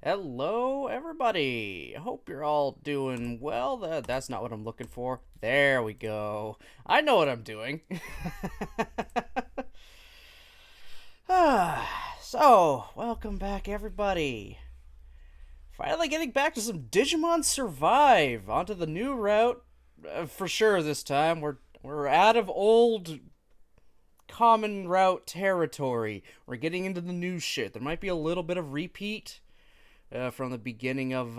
Hello, everybody. I hope you're all doing well. That's not what I'm looking for. There we go. I know what I'm doing. So, welcome back, everybody. Finally getting back to some Digimon Survive. Onto the new route. For sure this time. We're out of old common route territory. We're getting into the new shit. There might be a little bit of repeat from the beginning of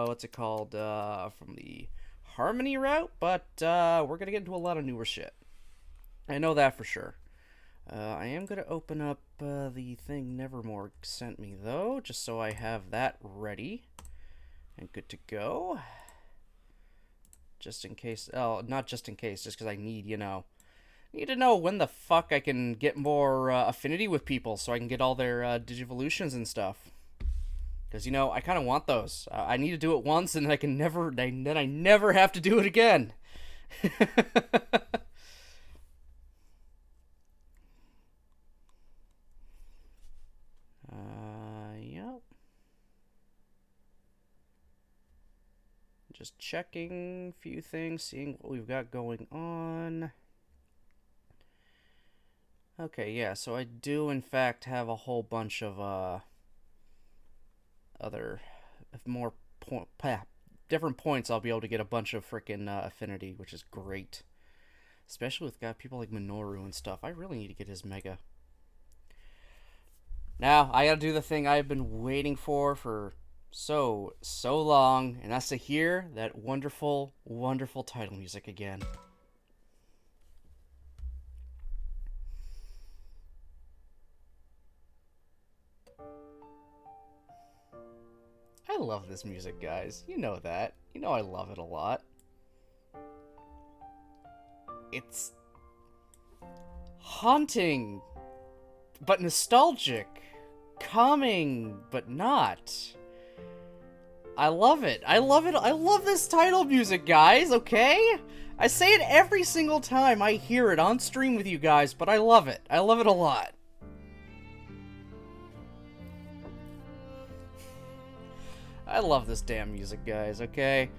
what's it called? From the Harmony route, but we're gonna get into a lot of newer shit. I know that for sure. I am gonna open up the thing Nevermore sent me though, just so I have that ready and good to go. Just in case. Oh, not just in case, just because I need, need to know when the fuck I can get more affinity with people, so I can get all their Digivolutions and stuff. Because, I kind of want those. I need to do it once, and then I never have to do it again. Yep. Just checking a few things, seeing what we've got going on. Okay, yeah, so I do, in fact, have a whole bunch of, other more different points. I'll be able to get a bunch of freaking affinity, which is great, especially with people like Minoru and stuff. I really need to get his mega. Now I gotta do the thing I've been waiting for so long, and that's to hear that wonderful title music again. I love this music, guys. You know that. You know I love it a lot. It's haunting, but nostalgic. Calming, but not. I love it. I love it. I love this title music, guys, okay? I say it every single time I hear it on stream with you guys, but I love it. I love it a lot. I love this damn music, guys, okay?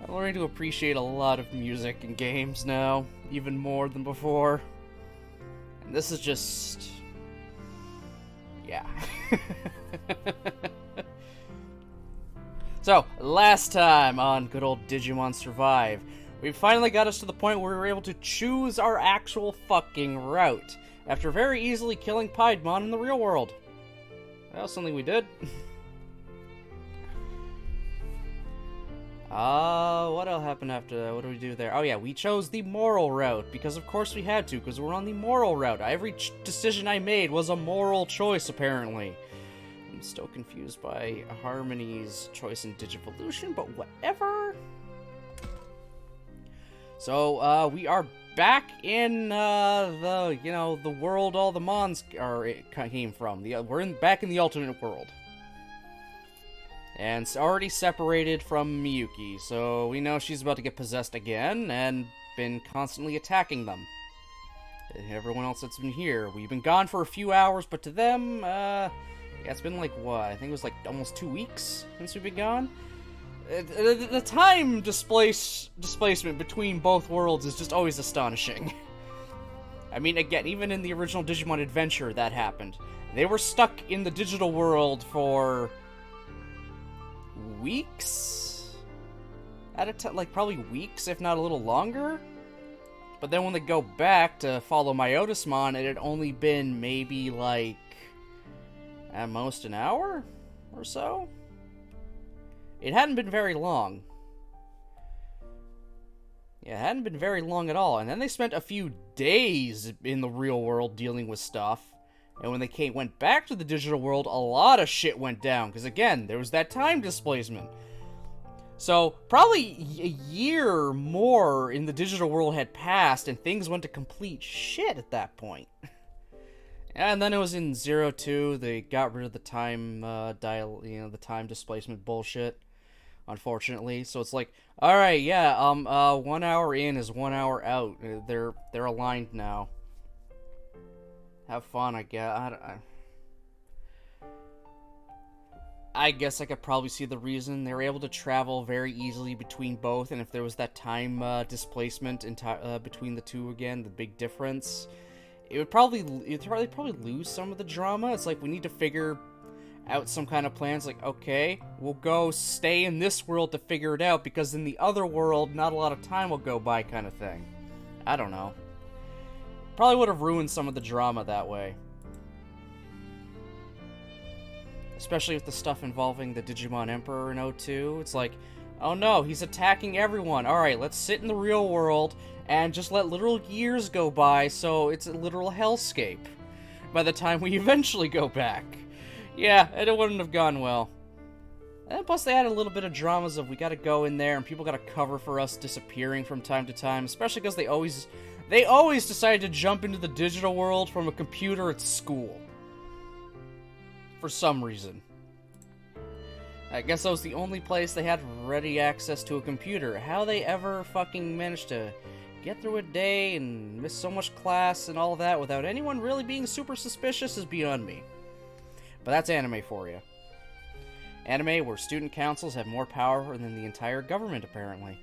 I'm learning to appreciate a lot of music in games now, even more than before. And this is just... yeah. So, last time on good old Digimon Survive, we finally got us to the point where we were able to choose our actual fucking route, after very easily killing Piedmon in the real world. That was something we did. What else happened after? What do we do there? Oh yeah, we chose the moral route, because of course we had to, because we're on the moral route. Every decision I made was a moral choice, apparently. I'm still confused by Harmony's choice in Digivolution, but whatever. So, we are back in, the world all the Mons came from. We're back in the alternate world. And it's already separated from Miyuki, so we know she's about to get possessed again, and been constantly attacking them. And everyone else that's been here, we've been gone for a few hours, but to them, yeah, it's been like, what, I think it was like almost 2 weeks since we've been gone? The time displacement between both worlds is just always astonishing. I mean, again, even in the original Digimon Adventure, that happened. They were stuck in the digital world for... weeks at a time, like probably weeks, if not a little longer. But then when they go back to follow Myotismon, it had only been maybe like at most an hour or so. It hadn't been very long. Yeah, it hadn't been very long at all. And then they spent a few days in the real world dealing with stuff. And when they went back to the digital world, a lot of shit went down. Because again, there was that time displacement. So, probably a year more in the digital world had passed, and things went to complete shit at that point. And then it was in 02, they got rid of the time the time displacement bullshit, unfortunately. So it's like, alright, yeah, 1 hour in is 1 hour out. They're aligned now. Have fun, I guess. I guess I could probably see the reason. They were able to travel very easily between both, and if there was that time displacement between the two again, the big difference, it'd probably lose some of the drama. It's like we need to figure out some kind of plans. Like, okay, we'll go stay in this world to figure it out because in the other world, not a lot of time will go by, kind of thing. I don't know. Probably would have ruined some of the drama that way. Especially with the stuff involving the Digimon Emperor in 02. It's like, oh no, he's attacking everyone. Alright, let's sit in the real world and just let literal years go by so it's a literal hellscape by the time we eventually go back. Yeah, it wouldn't have gone well. And plus they had a little bit of dramas of we gotta go in there and people gotta cover for us disappearing from time to time, especially because they always decide to jump into the digital world from a computer at school. For some reason. I guess that was the only place they had ready access to a computer. How they ever fucking managed to get through a day and miss so much class and all that without anyone really being super suspicious is beyond me. But that's anime for you. Anime where student councils have more power than the entire government, apparently.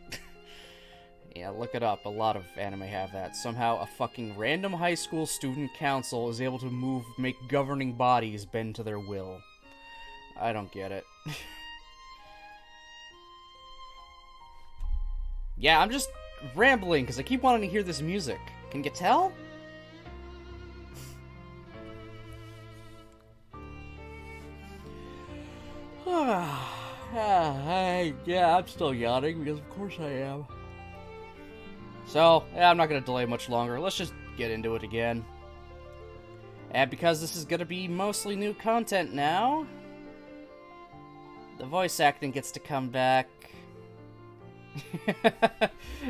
Yeah, look it up. A lot of anime have that. Somehow a fucking random high school student council is able to make governing bodies bend to their will. I don't get it. Yeah, I'm just rambling because I keep wanting to hear this music. Can you tell? Yeah, I'm still yawning because of course I am. So, yeah, I'm not going to delay much longer. Let's just get into it again. And because this is going to be mostly new content now, the voice acting gets to come back.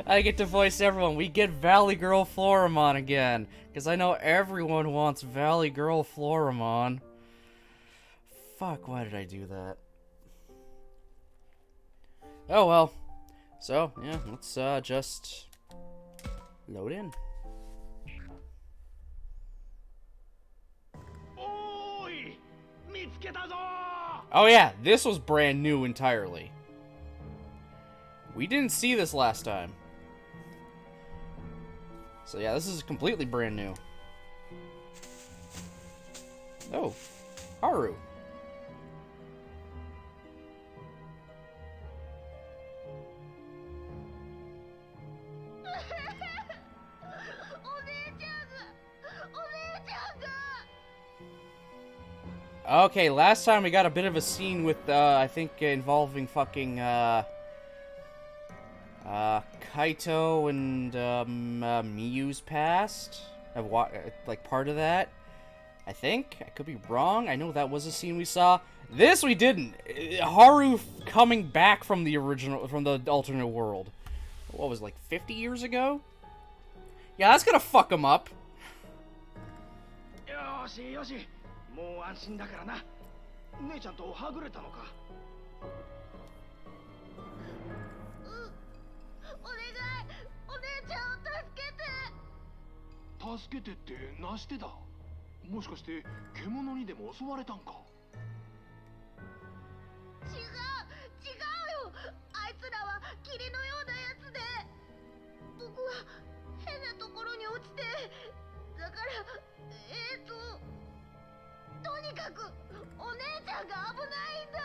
I get to voice everyone. We get Valley Girl Floramon again. Because I know everyone wants Valley Girl Floramon. Fuck, why did I do that? Oh well. So, yeah, let's just load in. Oh yeah, this was brand new entirely. We didn't see this last time. So yeah, this is completely brand new. Oh, Haru. Okay, last time we got a bit of a scene with, I think, involving fucking, Kaito and, Miyu's past. Like, part of that. I think. I could be wrong. I know that was a scene we saw. This we didn't. Haru coming back from the alternate world. What was it, like 50 years ago? Yeah, that's gonna fuck him up. もう安心だからな。姉ちゃんとはぐれたのか。お願い、お姉ちゃんを助けて。助けてってなしてだ。もしかして獣にでも襲われたんか。違うよ。あいつらは霧のようなやつで、僕は変なところに落ちて、だからとにかくお姉ちゃんが危ないんだ。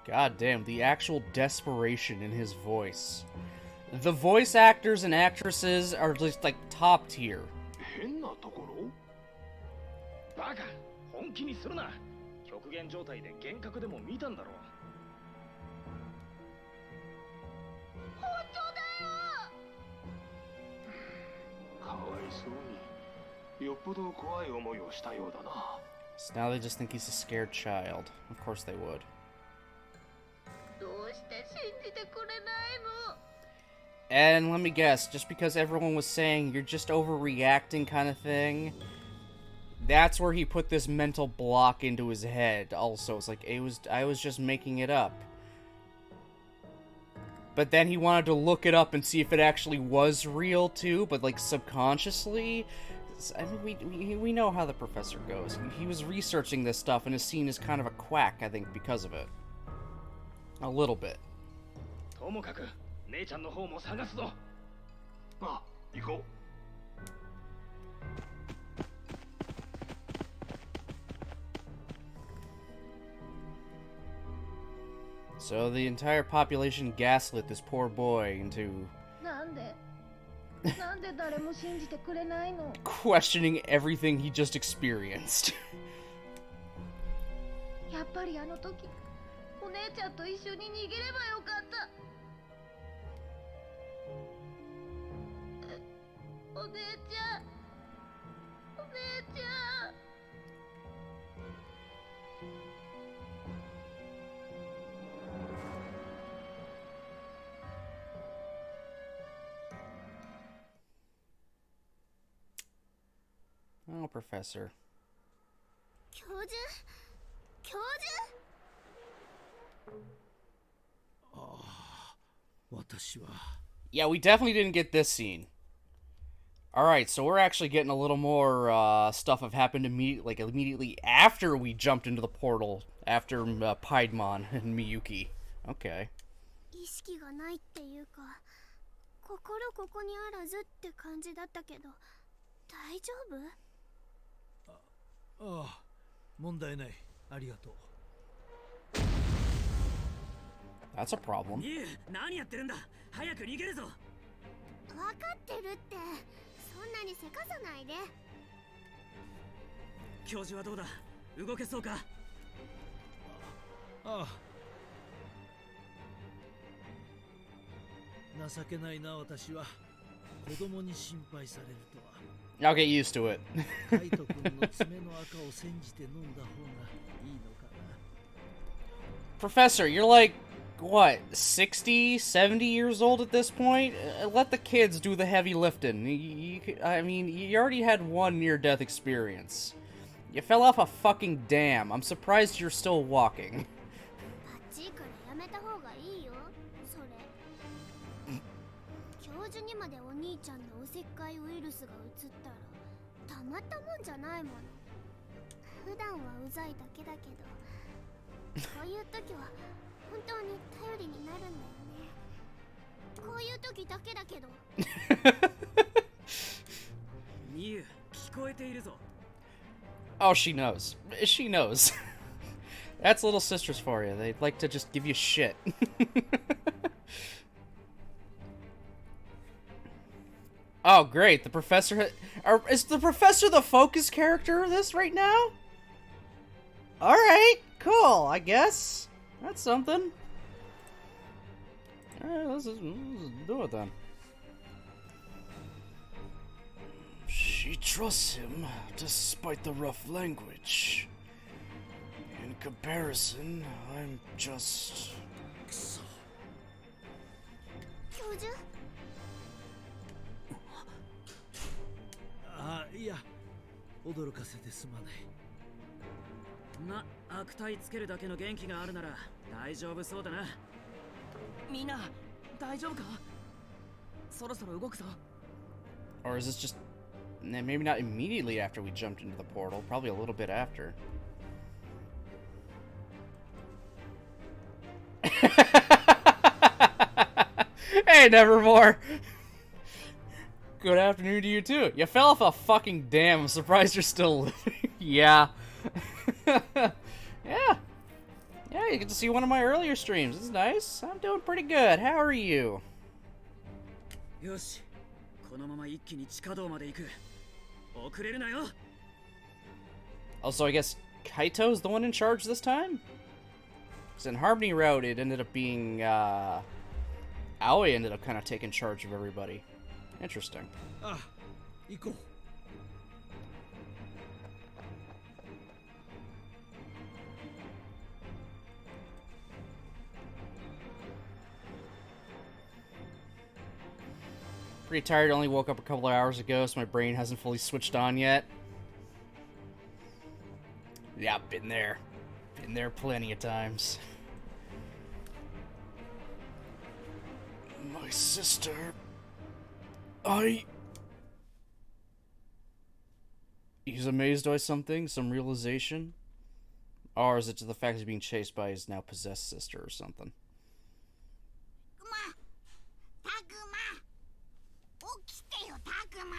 God damn, the actual desperation in his voice. The voice actors and actresses are just like top tier. 変なところ？バカ、本気にするな。極限状態で幻覚でも見たんだろう。本当だよ。かわいそうに。よっぽど怖い思いをしたようだな。So now they just think he's a scared child. Of course they would. And let me guess, just because everyone was saying you're just overreacting kind of thing, that's where he put this mental block into his head also. It's like, I was just making it up. But then he wanted to look it up and see if it actually was real too, but like subconsciously. I mean, we know how the professor goes. He was researching this stuff and is seen as kind of a quack, I think, because of it. A little bit. ともかく姉ちゃんの方も探すぞ。あ、行こう。So the entire population gaslit this poor boy into なんで誰も信じてくれないの questioning everything he just experienced. やっぱりあの時お姉ちゃんと一緒に逃げればよかったお姉ちゃんお姉ちゃん Oh, Professor. 教授教私は Yeah, we definitely didn't get this scene. Alright, so we're actually getting a little more stuff have happened immediately after we jumped into the portal, after Piedmon and Miyuki. Okay. 意識がないっていうか心ここにあらずって感じだったけど大丈夫ああ問題ないありがとう That's a problem. 何やってるんだ早く逃げるぞ分かってるってそんなにせかさないで教授はどうだ動けそうかああ情けないな私は子供に心配されるとは I'll get used to it. カイト君の爪の赤を煎じて飲んだ方がいいのかな Professor, you're like, what, 60, 70 years old at this point? Let the kids do the heavy lifting. I mean, you already had one near-death experience. You fell off a fucking dam. I'm surprised you're still walking. パッチーからやめた方がいいよそれ教授にまでお兄ちゃんのおせっかいウイルスが移ったらたまったもんじゃないもの普段はうざいだけだけどこういう時は本当に頼りになるんだよねこういう時だけだけどミユ聞こえているぞ Oh, she knows. She knows. That's little sisters for you. They'd like to just give you shit. Oh, great. The professor... Is the professor the focus character of this right now? Alright, cool, I guess. That's something. Alright, let's do it then. She trusts him, despite the rough language. In comparison, I'm just... 教授ああいや驚かせてすまないま悪態つけるだけの元気があるなら大丈夫そうだなみんな大丈夫かそろそろ動くぞ Or is this just... Maybe not immediately after we jumped into the portal, probably a little bit after. Hey, Nevermore! Good afternoon to you too. You fell off a fucking dam. I'm surprised you're still living. Yeah. Yeah. Yeah, you get to see one of my earlier streams. It's nice. I'm doing pretty good. How are you? よしこのまま一気に地下道まで行く遅れるなよ Also, I guess Kaito's the one in charge this time? Because in Harmony Road, it ended up being, Aoi ended up kind of taking charge of everybody. Interesting. ああ行こう Pretty tired, only woke up a couple of hours ago, so my brain hasn't fully switched on yet. Yeah, been there. Been there plenty of times. My sister... he's amazed by something, some realization? Or is it to the fact he's being chased by his now possessed sister or something? タクマ起きてよタクマ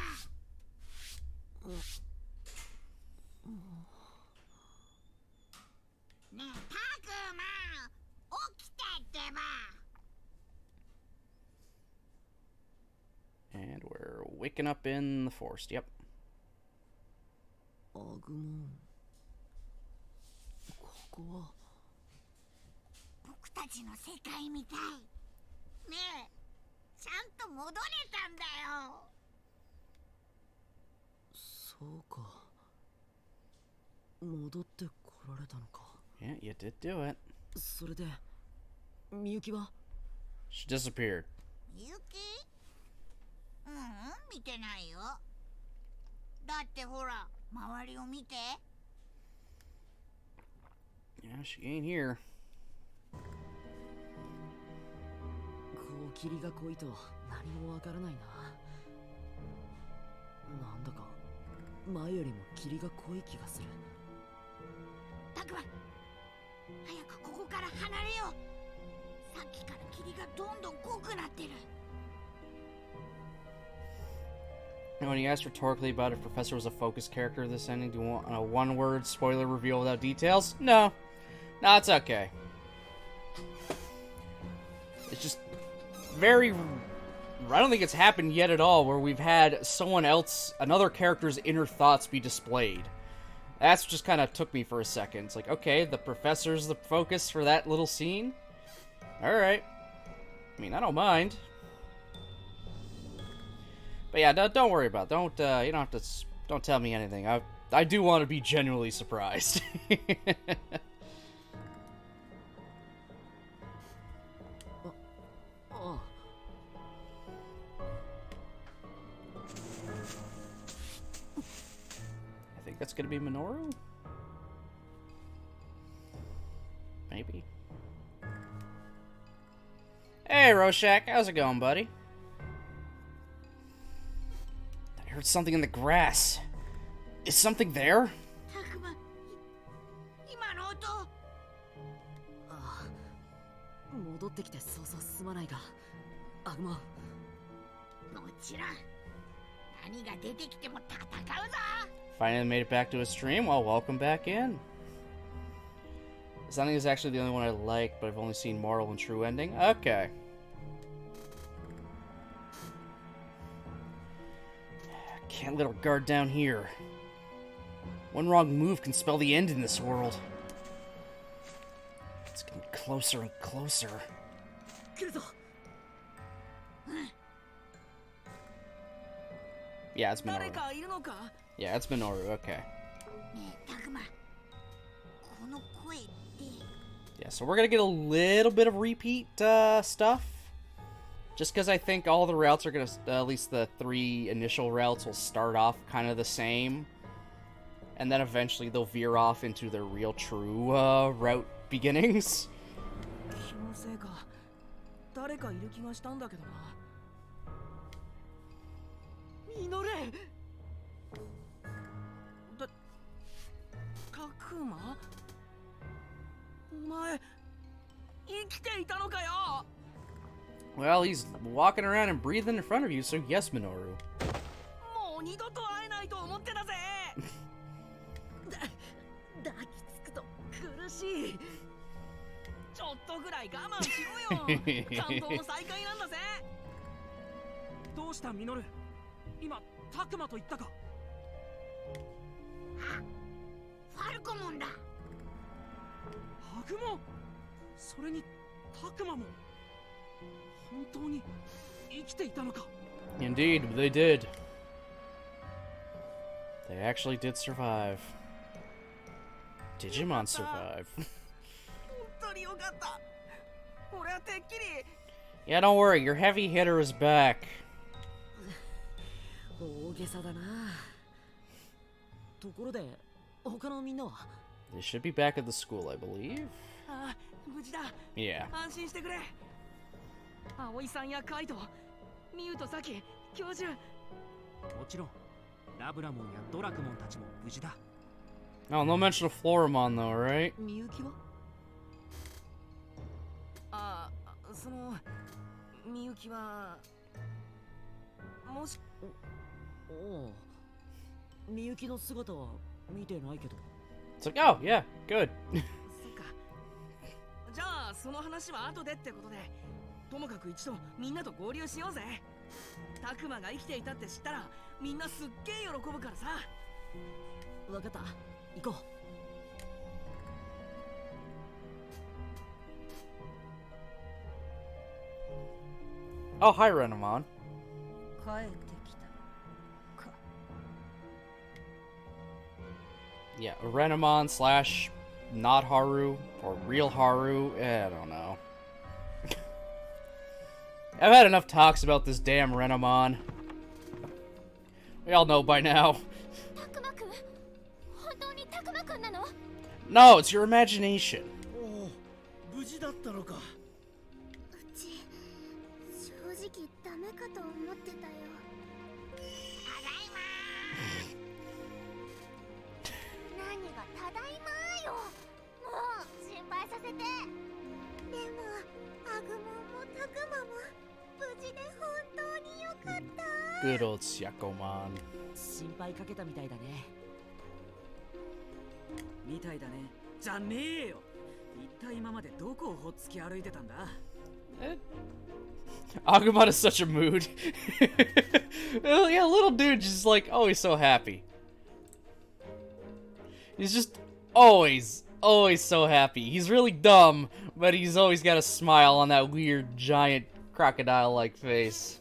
ねえタクマ起きてってば And we're waking up in the forest, yep. アグモン。ここは。僕たちの世界みたいねえちゃんと戻れたんだよそうか。戻ってこられたのか。Yeah, you did do it. それで、みゆきは She disappeared. みゆき見てないよだってほら周りを見て Yeah, she ain't here. こう霧が濃いと何もわからないな。なんだか前よりも霧が濃い気がする。たくま早くここから離れようさっきから霧がどんどん濃くなってる And when he asked rhetorically about if Professor was a focused character this ending, do you want a one-word spoiler reveal without details? No. No, it's okay. It's just very... I don't think it's happened yet at all where we've had someone else, another character's inner thoughts be displayed. That's just kind of took me for a second. It's like, okay, the Professor's the focus for that little scene? Alright. I mean, I don't mind. But yeah, don't worry about it. Don't, you don't have to, don't tell me anything. I do want to be genuinely surprised. I think that's gonna be Minoru? Maybe. Hey, Rorschach, how's it going, buddy? I heard something in the grass. Is something there? たくま今の音ああ、戻ってきてそうそうすまないが、アグモン。もちろん何が出てきても戦うぞ Finally made it back to a stream. Well, welcome back in. This ending is actually the only one I like, but I've only seen Moral and True Ending. Okay. Can't let our guard down here. One wrong move can spell the end in this world. It's getting closer and closer. 来るぞ。Yeah, it's Minoru. 誰かいるのか Yeah, it's Minoru. Okay. ねえたくまこの声って Yeah, so we're gonna get a little bit of repeat stuff. Just because I think all the routes are gonna, at least the 3 initial routes will start off kind of the same. And then eventually they'll veer off into their real true route beginnings. 気のせいか誰かいる気がしたんだけどなミノレたくまお前生きていたのかよ Well, he's walking around and breathing in front of you, so yes, Minoru. もう二度と会えないと思ってたぜ抱きつくと苦しい。ちょっとぐらい我慢しろよ感動の再会なんだぜどうしたミノル今タクマと言ったかあファルコモンだハグもそれにタクマも本当に生きていたのか Indeed, they did. They actually did survive. Digimon survive. 本当によかった俺はてっきり Yeah, don't worry, your heavy hitter is back. 大げさだな。ところで、他のみんなは They should be back at the school, I believe. ああ無事だ Yeah. 安心してくれ葵さんやカイトミユとサキ教授もちろん。ラブラモンやドラクモンたちも無事だ。 Oh, no mention of Floramon though, right? みゆきはそのみゆきはもしおおみゆきの姿は見てないけど。 It's like, oh, yeah, good. そっか。じゃあその話は後でってことで、ともかく一度みんなと合流しようぜ。タクマが生きていたって知ったらみんなすっげえ喜ぶからさ。わかった、行こう。 Oh, hi, Renamon. 帰ってきたか。 Yeah, Renamon slash not Haru or real Haru. I don't know. I've had enough talks about this damn Renamon. We all know by now. たくまくん、本当にたくまくんなの？ No, it's your imagination. おお、無事だったのか。うち正直ダメかと思ってたよ。ただいまー。何がただいまーよ。もう心配させて。でもアグモンもタクマも無事で本当によかった。 Good old Syakomon. 心配かけたみたいだね。みたいだね。じゃねえよ。一体今までどこをほっつき歩いてたんだ。 Agumon is such a mood. Yeah, little dude just like always so happy. He's just always so happy. He's really dumb, but he's always got a smile on that weird giant crocodile-like face.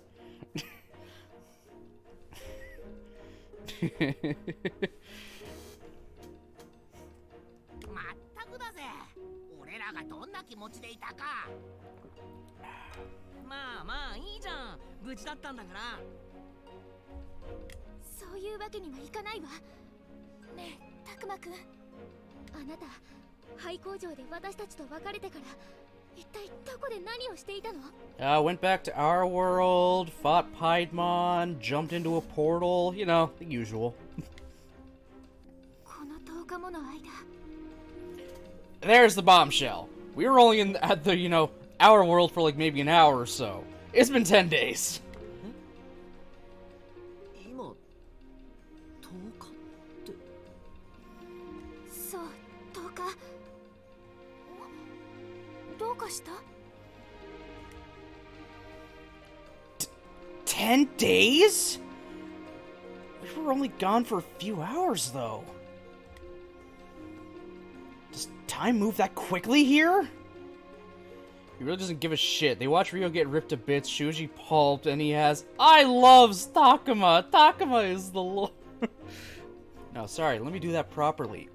まったくだぜ。俺らがどんな気持ちでいたか。まあまあいいじゃん。無事だったんだから。そういうわけにはいかないわ。ねえ、たくまくん。あなた、廃工場で私たちと別れてから、一体どこで何をしていたの？ Went back to our world, fought Piedmon, jumped into a portal, you know, the usual. この10日もの間。 There's the bombshell. We were only at the, you know, our world for like maybe an hour or so. It's been 10 days. 今10日って。そう、10日。どうかした？ 10 days? We were only gone for a few hours, though. Does time move that quickly here? He really doesn't give a shit. They watch Ryo get ripped to bits, Shuji pulped, and he has... I loves Takuma! Takuma is the lord. No, sorry, let me do that properly.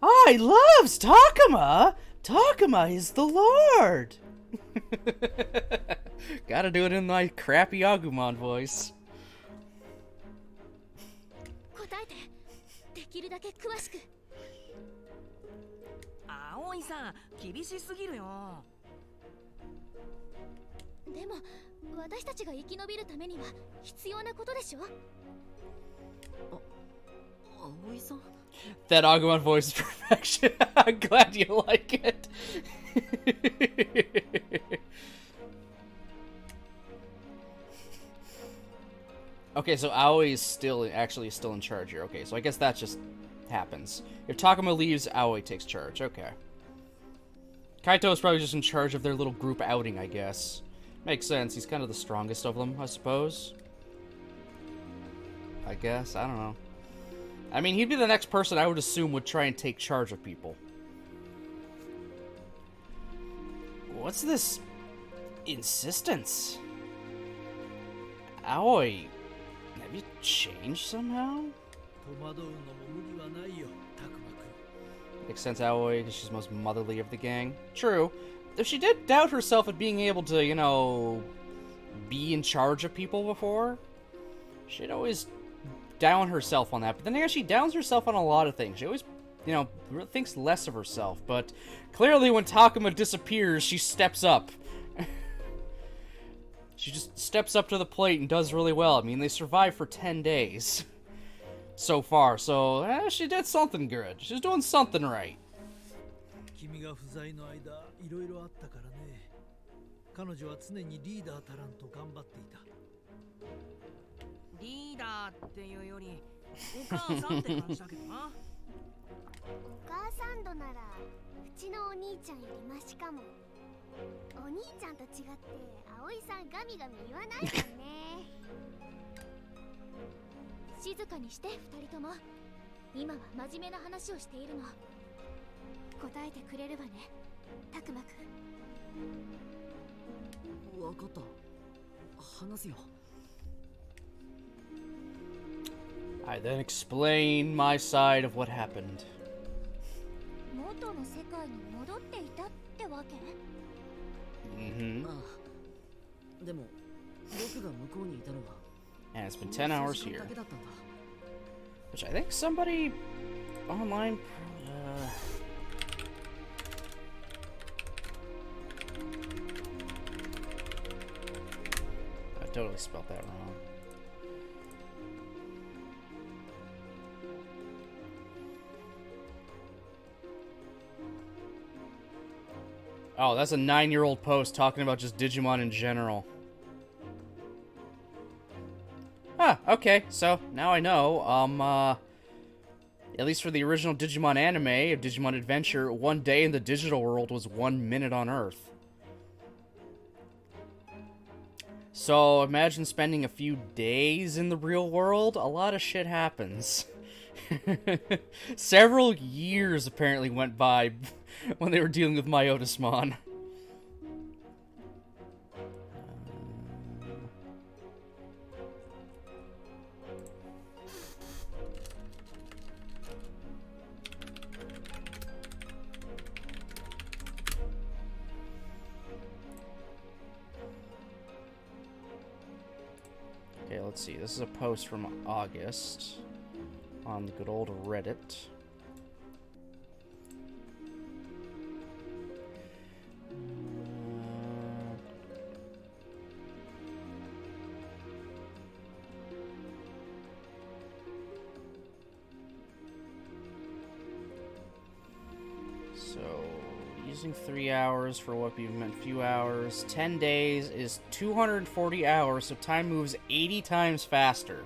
I loves Takuma! Takuma is the lord! Gotta do it in my crappy Agumon voice. 答えて。できるだけ詳しく。葵さん、厳しすぎるよ。でも、私たちが生き延びるためには必要なことでしょ？葵さん。 That Agumon voice is perfection. I'm glad you like it. Okay, so Aoi is still in charge here. Okay, so I guess that just happens. If Takuma leaves, Aoi takes charge. Okay. Kaito is probably just in charge of their little group outing, I guess. Makes sense. He's kind of the strongest of them, I suppose. I guess. I don't know. I mean, he'd be the next person I would assume would try and take charge of people. What's this insistence? Aoi, have you changed somehow? 戸惑うのも無理はないよ、たくまくん。 Makes sense, Aoi, because she's the most motherly of the gang. True. Though she did doubt herself at being able to, you know, be in charge of people before. She'd always down herself on that. But then again, she downs herself on a lot of things. She always, you know, thinks less of herself. But clearly when Takuma disappears, she steps up. She just steps up to the plate and does really well. I mean, they survived for 10 days so far, so she did something good. She's doing something right. 君が不在の間、いろいろあったからね。彼女は常にリーダーたらんと頑張っていた。リーダーっていうよりお母さんって感じだけどな。お母さん度ならうちのお兄ちゃんよりマシかも。お兄ちゃんと違って葵さんガミガミ言わないもんね。静かにして二人とも。今は真面目な話をしているの。答えてくれるわね、たくまくん。わかった。話すよ。I then explain my side of what happened. 元の世界に戻っていたってわけ？Mm-hmm. ああ。でも僕が向こうにいたのは And it's been 10 hours その here. だけだったんだ。 Which I think somebody online... I totally spelled that wrong. Oh, that's a 9-year-old post talking about just Digimon in general. Ah, okay, so now I know. At least for the original Digimon anime, of Digimon Adventure, 1 day in the digital world was 1 minute on Earth. So imagine spending a few days in the real world. A lot of shit happens. Several years apparently went by when they were dealing with Myotismon. Okay, let's see. This is a post from August on the good old Reddit. So, using 3 hours for what we meant few hours. 10 days is 240 hours, so time moves 80 times faster.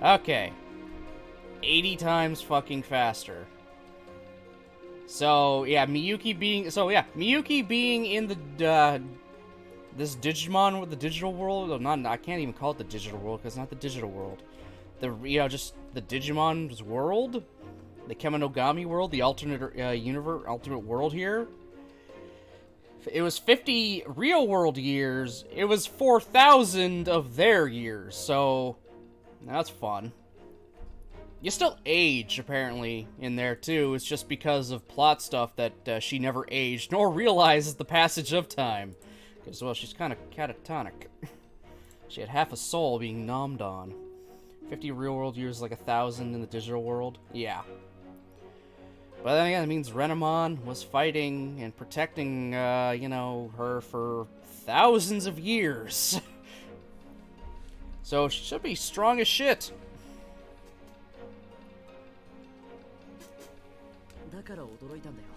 Okay. 80 times fucking faster. So, yeah, Miyuki being in the, this Digimon with the digital world, I can't even call it the digital world, because it's not the digital world. Just the Digimon's world, the Kemonogami world, the alternate universe, ultimate world here. It was 50 real world years, it was 4,000 of their years, so that's fun. You still age, apparently, in there, too. It's just because of plot stuff that she never aged, nor realizes the passage of time. Because, well, she's kind of catatonic. She had half a soul being nommed on. 50 real-world years is like 1,000 in the digital world? Yeah. But then again, it means Renamon was fighting and protecting, her for thousands of years. So, she should be strong as shit. だから驚いたんだよ。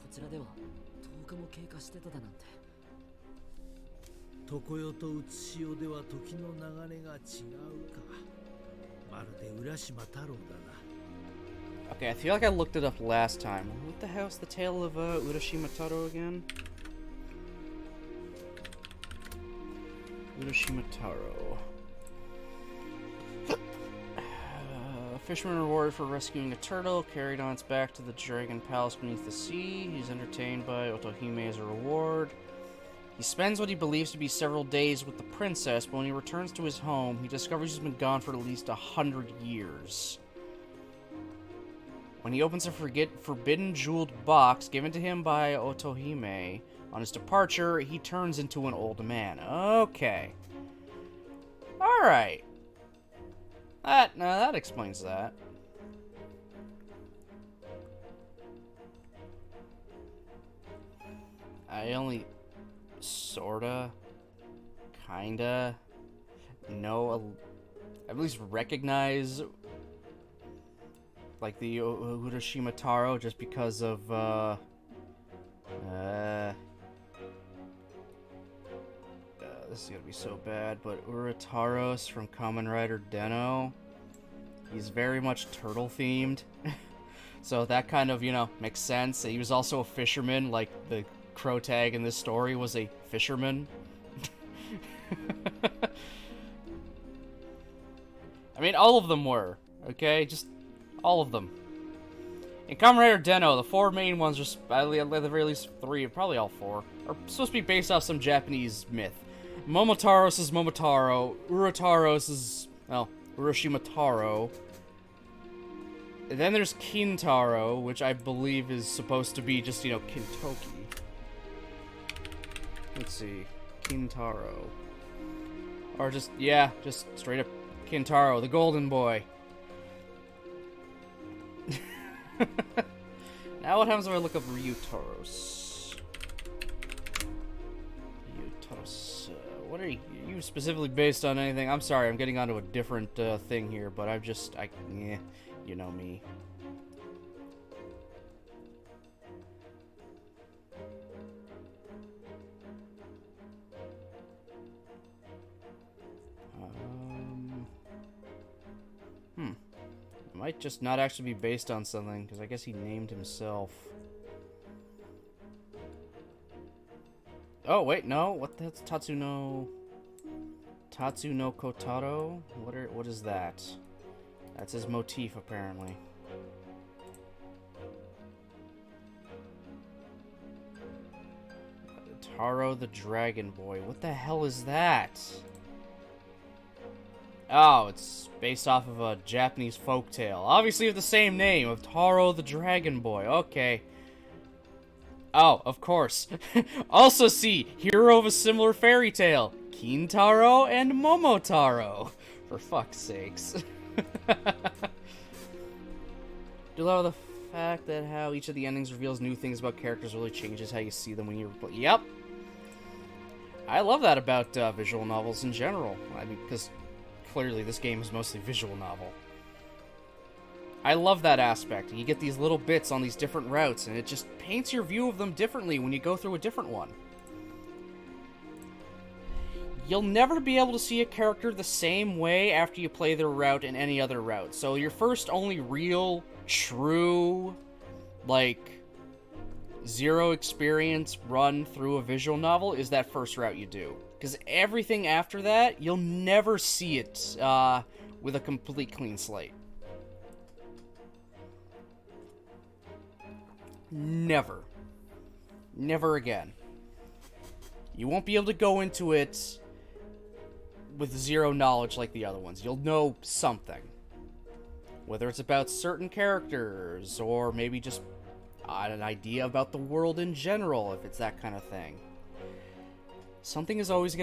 こちらでは10日も経過してただなんて。常世とうつしおでは時の流れが違うか。まるで浦島太郎だな。Okay, I feel like I looked it up last time. What the hell's the tale of Urashima Taro again? Urashima Taro. Fisherman rewarded for rescuing a turtle, carried on its back to the dragon palace beneath the sea. He's entertained by Otohime as a reward. He spends what he believes to be several days with the princess, but when he returns to his home, he discovers he's been gone for at least 100 years. When he opens a forbidden jeweled box given to him by Otohime, on his departure, he turns into an old man. Okay. Alright. That explains that. I only sorta kinda know, at least recognize, like, the Urashima Taro just because of, this is gonna be so bad, but Urataros from Kamen Rider Den-O, he's very much turtle-themed. So that kind of, you know, makes sense. He was also a fisherman, like the crow tag in this story was a fisherman. I mean, all of them were, okay? Just all of them. In Kamen Rider Den-O, the 4 main ones, at the very least 3, probably all 4, are supposed to be based off some Japanese myth. Momotaros is Momotaro, Urataros is, well, Urashima Taro. And then there's Kintaro, which I believe is supposed to be just, you know, Kintoki. Let's see. Kintaro. Or just, yeah, just straight up Kintaro, the golden boy. Now what happens if I look up Ryutaros? Ryutaros. What are you specifically based on anything? I'm sorry, I'm getting onto a different thing here, but yeah, you know me. It might just not actually be based on something, because I guess he named himself. Oh, wait, no. That's Tatsuno Kotaro? What is that? That's his motif, apparently. Taro the Dragon Boy. What the hell is that? Oh, it's based off of a Japanese folktale. Obviously with the same name, of Taro the Dragon Boy. Okay. Oh, of course. Also see, hero of a similar fairy tale. Kintaro and Momotaro. For fuck's sakes. Do love the fact that how each of the endings reveals new things about characters really changes how you see them when you... Yep. I love that about visual novels in general. I mean, because... clearly, this game is mostly visual novel. I love that aspect. You get these little bits on these different routes, and it just paints your view of them differently when you go through a different one. You'll never be able to see a character the same way after you play their route in any other route. So your first only real, true, like, zero experience run through a visual novel is that first route you do. Because everything after that, you'll never see it with a complete clean slate. Never. Never again. You won't be able to go into it with zero knowledge like the other ones. You'll know something. Whether it's about certain characters, or maybe just an idea about the world in general, if it's that kind of thing. Something will always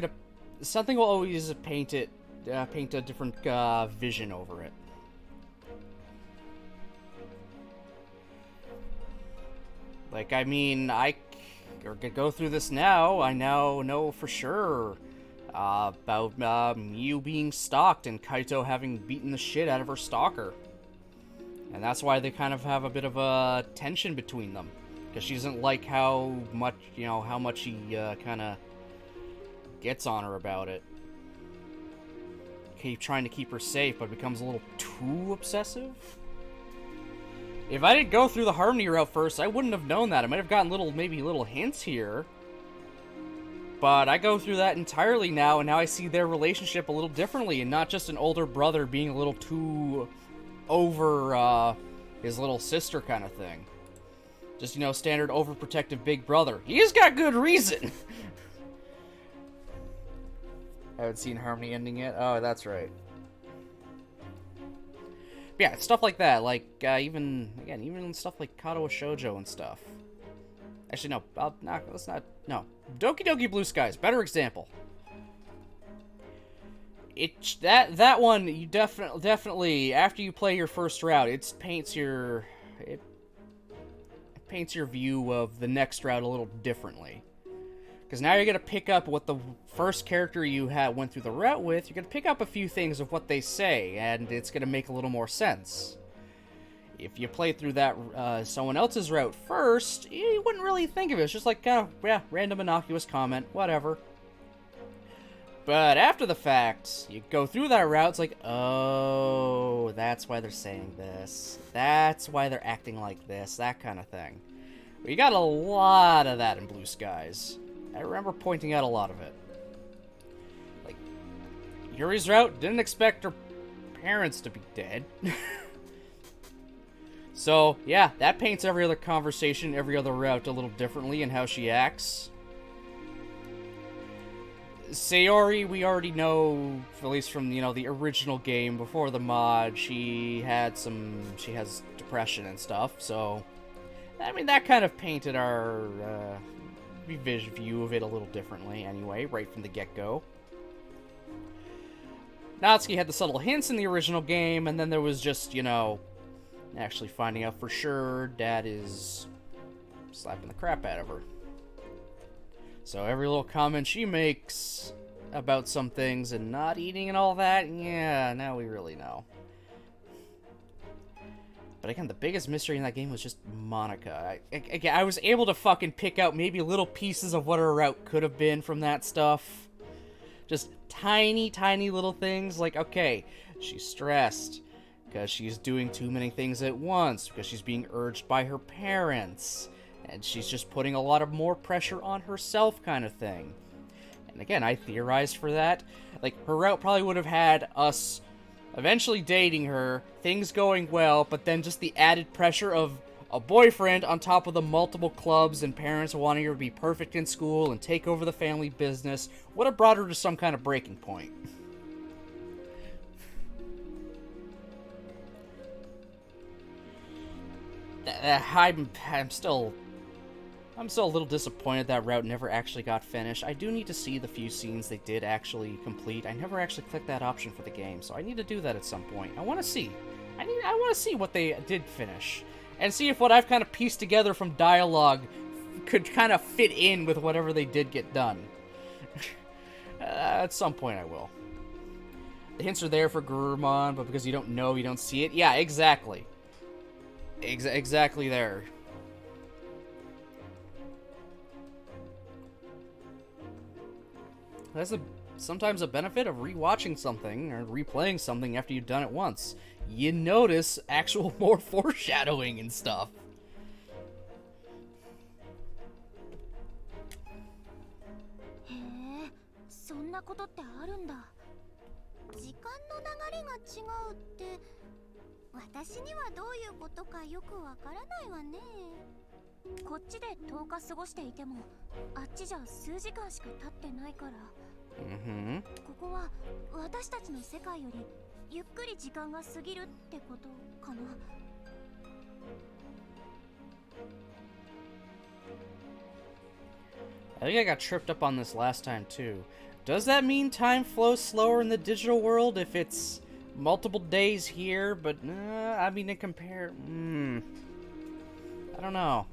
paint a different vision over it. Like, I mean, I go through this now. I now know for sure about Miu being stalked and Kaito having beaten the shit out of her stalker. And that's why they kind of have a bit of a tension between them. Because she doesn't like how much he kind of gets on her about it. Keep trying to keep her safe, but becomes a little too obsessive. If I didn't go through the Harmony route first, I wouldn't have known that. I might have gotten maybe little hints here. But I go through that entirely now, and now I see their relationship a little differently, and not just an older brother being a little too over his little sister kind of thing. Just, standard overprotective big brother. He's got good reason! I haven't seen Harmony ending yet. Oh, that's right. But yeah, stuff like that. Like, even stuff like Kadoa Shoujo and stuff. Actually, no. Let's not. No. Doki Doki Blue Skies. Better example. That one, you definitely, after you play your first route, it paints your view of the next route a little differently. Because now you're going to pick up what the first character you went through the route with, you're going to pick up a few things of what they say, and it's going to make a little more sense. If you play through that someone else's route first, you wouldn't really think of it. It's just like, yeah, random innocuous comment, whatever. But after the fact, you go through that route, it's like, oh, that's why they're saying this. That's why they're acting like this, that kind of thing. But you got a lot of that in Blue Skies. I remember pointing out a lot of it. Like, Yuri's route didn't expect her parents to be dead. So, yeah, that paints every other conversation, every other route a little differently in how she acts. Sayori, we already know, at least from, the original game before the mod, she has depression and stuff, so, I mean, that kind of painted our view of it a little differently anyway, right from the get-go. Natsuki had the subtle hints in the original game, and then there was just, actually finding out for sure Dad is slapping the crap out of her. So every little comment she makes about some things and not eating and all that, yeah, now we really know. But again, the biggest mystery in that game was just Monica. I was able to fucking pick out maybe little pieces of what her route could have been from that stuff. Just tiny, tiny little things like, okay, she's stressed because she's doing too many things at once, because she's being urged by her parents, and she's just putting a lot of more pressure on herself kind of thing. And again, I theorized for that. Like, her route probably would have had us eventually dating her, things going well, but then just the added pressure of a boyfriend on top of the multiple clubs and parents wanting her to be perfect in school and take over the family business would have brought her to some kind of breaking point. I'm still a little disappointed that route never actually got finished. I do need to see the few scenes they did actually complete. I never actually clicked that option for the game, so I need to do that at some point. I want to see. I want to see what they did finish, and see if what I've kind of pieced together from dialogue could kind of fit in with whatever they did get done. At some point I will. The hints are there for Gurumon, but because you don't know, you don't see it. Yeah, exactly. Exactly there. That's sometimes a benefit of rewatching something or replaying something after you've done it once. You notice actual more foreshadowing and stuff. Hey, そんなことってあるんだ。時間の流れが違うって、私にはどういうことかよくわからないわね。こっちで10日過ごしていても、あっちじゃ数時間しか経ってないから。ここは私たちの世界よりゆっくり時間が過ぎるってことかな。I think I got tripped up on this last time too. Does that mean time flows slower in the digital world if it's multiple days here, but I mean to compare, I don't know.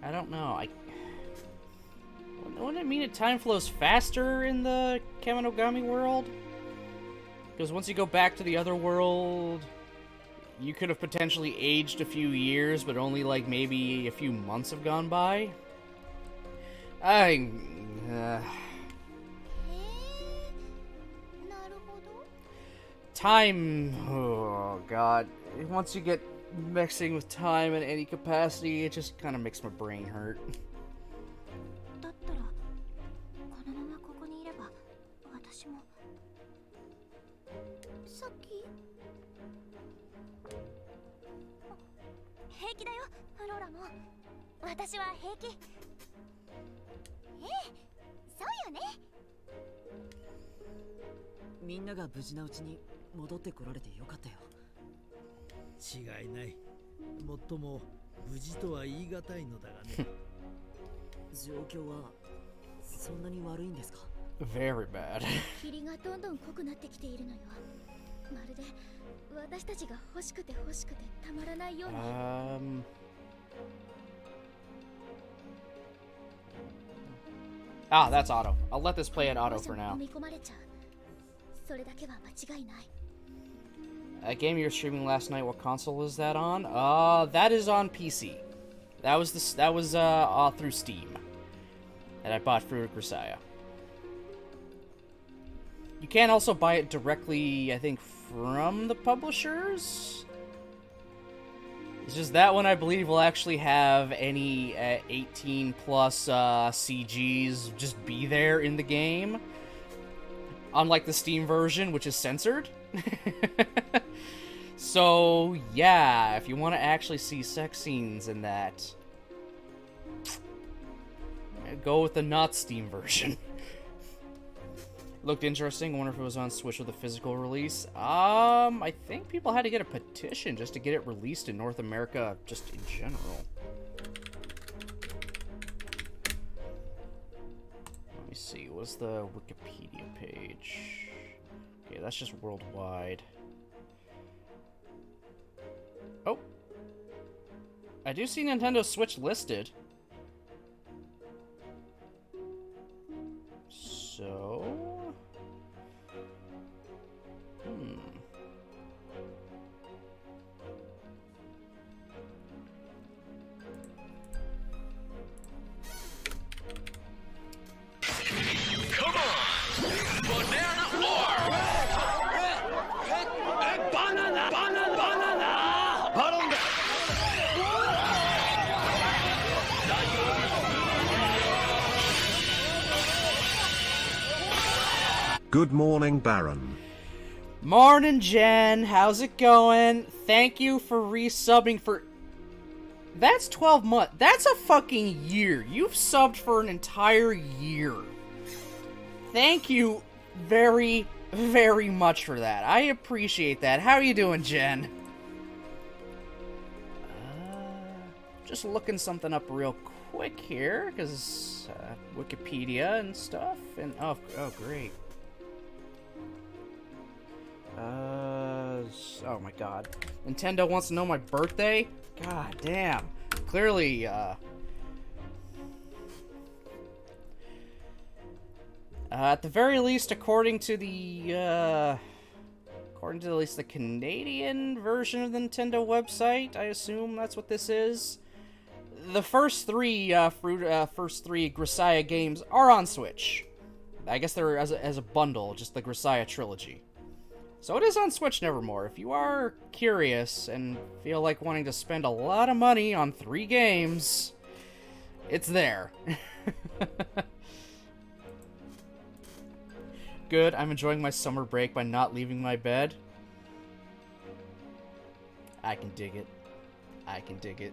I don't know. Wouldn't it mean that time flows faster in the Kaminogami world? Because once you go back to the other world, you could have potentially aged a few years, but only like maybe a few months have gone by. Time, oh god. Once you get mixing with time in any capacity, it just kind of makes my brain hurt. だったらこのままここにいれば私も。さっき平気だよ、フローラも。私は平気。そうよね。みんなが無事なうちに戻ってこられてよかったよ。違いない。もっとも無事とは言い難いのだがね。状況はそんなに悪いんですか？ Very bad. 霧がどんどん濃くなってきているのよ。まるで私たちが欲しくて欲しくてたまらないような。Ah, that's auto. I'll let this play at auto for now. 飲み込まれちゃう。それだけは間違いない。A game you were streaming last night. What console is that on? That is on PC. That was through Steam. That I bought through Grisaya. You can also buy it directly, I think, from the publishers. It's just that one, I believe, will actually have any 18 plus CGs just be there in the game. Unlike the Steam version, which is censored. So, yeah, if you want to actually see sex scenes in that, go with the not Steam version. Looked interesting. I wonder if it was on Switch with a physical release. I think people had to get a petition just to get it released in North America, just in general. Let me see. What's the Wikipedia page? Okay, that's just worldwide. Oh. I do see Nintendo Switch listed. So... Come on! Banana War! Banana! Banana! Banana! Good morning, Baron. Morning, Jen. How's it going? Thank you for resubbing for... That's 12 months. That's a fucking year. You've subbed for an entire year. Thank you very, very much for that. I appreciate that. How are you doing, Jen? Just looking something up real quick here, because Wikipedia and stuff. And oh, great. Oh my god. Nintendo wants to know my birthday? God damn. Clearly, at the very least, according to at least the Canadian version of the Nintendo website, I assume that's what this is. The first three Grisaya games are on Switch. I guess they're as a bundle, just the Grisaya trilogy. So it is on Switch Nevermore. If you are curious and feel like wanting to spend a lot of money on 3 games, it's there. Good, I'm enjoying my summer break by not leaving my bed. I can dig it. I can dig it.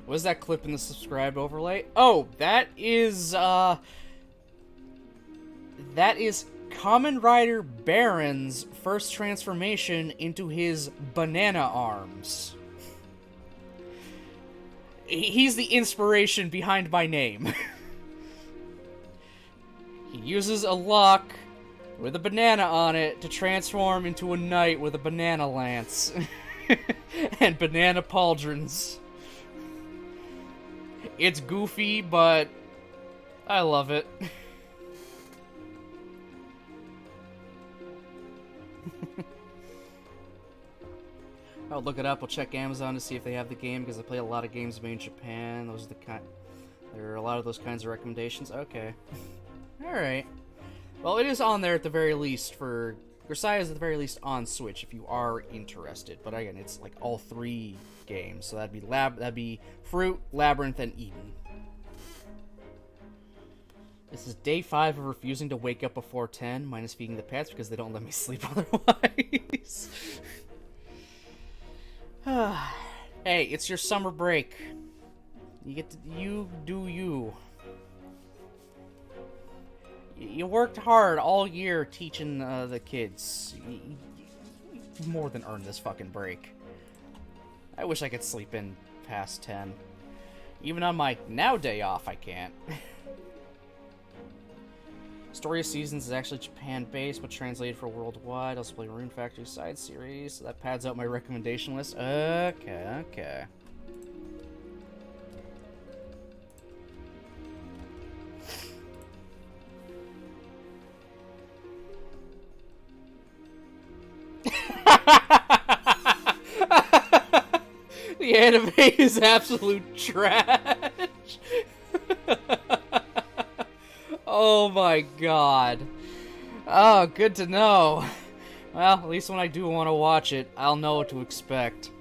What is that clip in the subscribe overlay? Oh, that is Kamen Rider Baron's first transformation into his banana arms. He's the inspiration behind my name. He uses a lock with a banana on it to transform into a knight with a banana lance. And banana pauldrons. It's goofy, but I love it. I'll look it up. I'll check Amazon to see if they have the game, because I play a lot of games made in Japan. Those are the kind. There are a lot of those kinds of recommendations. Okay. Alright. Well, it is on there at the very least for... Grisaya is at the very least on Switch if you are interested. But again, it's like all 3 games. So that'd be Fruit, Labyrinth, and Eden. This is day 5 of refusing to wake up before 10, minus feeding the pets because they don't let me sleep otherwise. Hey, it's your summer break. You do you. You worked hard all year teaching the kids. You more than earned this fucking break. I wish I could sleep in past 10. Even on my now day off, I can't. Story of Seasons is actually Japan-based, but translated for worldwide. Also play Rune Factory side series, so that pads out my recommendation list. Okay. The anime is absolute trash. Oh my god. Oh, good to know. Well, at least when I do want to watch it, I'll know what to expect.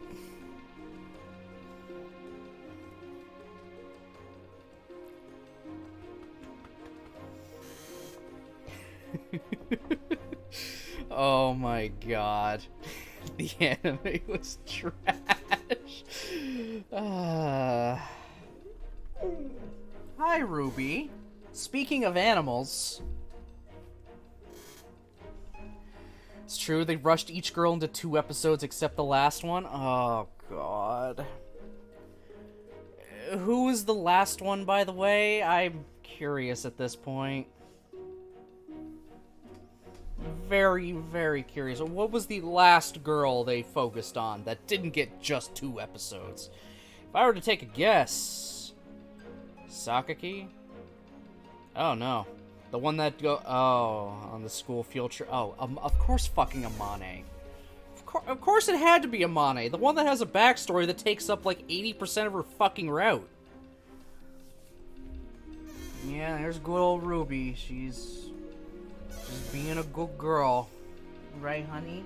Oh my god. The anime was trash. Hi, Ruby. Speaking of animals... It's true, they rushed each girl into 2 episodes except the last one. Oh, God. Who was the last one, by the way? I'm curious at this point. Very, very curious. What was the last girl they focused on that didn't get just 2 episodes? If I were to take a guess... Sakaki? Oh, no. The one that on the school field trip. Oh, of course fucking Amane. Of course it had to be Amane. The one that has a backstory that takes up like 80% of her fucking route. Yeah, there's good old Ruby. She's just being a good girl. Right, honey?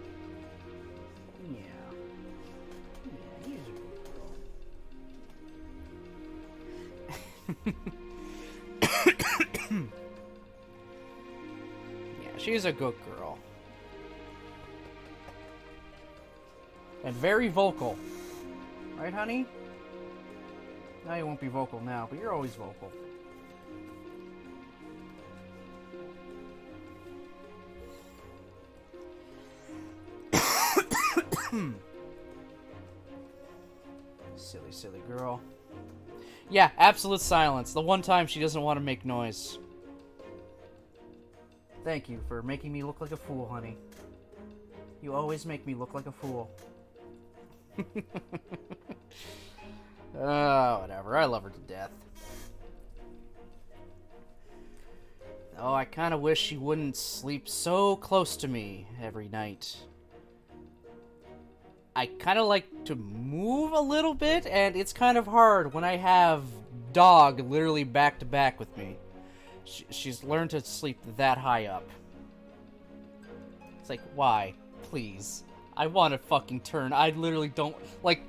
Yeah. Yeah, he's a good girl. She's a good girl. And very vocal. Right, honey? Now you won't be vocal now, but you're always vocal. Silly, silly girl. Yeah, absolute silence. The one time she doesn't want to make noise. Thank you for making me look like a fool, honey. You always make me look like a fool. Oh, whatever. I love her to death. Oh, I kind of wish she wouldn't sleep so close to me every night. I kind of like to move a little bit, and it's kind of hard when I have dog literally back to back with me. She's learned to sleep that high up. It's like, why? Please. I want to fucking turn. I literally don't... Like,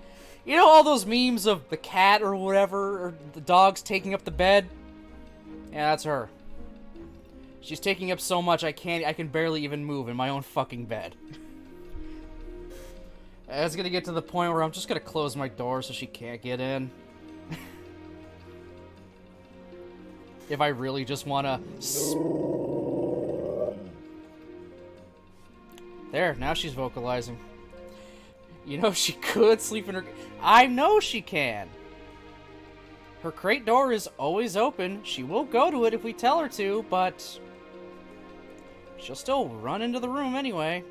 you know all those memes of the cat or whatever, or the dog's taking up the bed? Yeah, that's her. She's taking up so much I can barely even move in my own fucking bed. It's gonna get to the point where I'm just gonna close my door so she can't get in. If I really just wanna... There, now she's vocalizing. You know, she could sleep in her... I know she can! Her crate door is always open. She will go to it if we tell her to, but... she'll still run into the room anyway.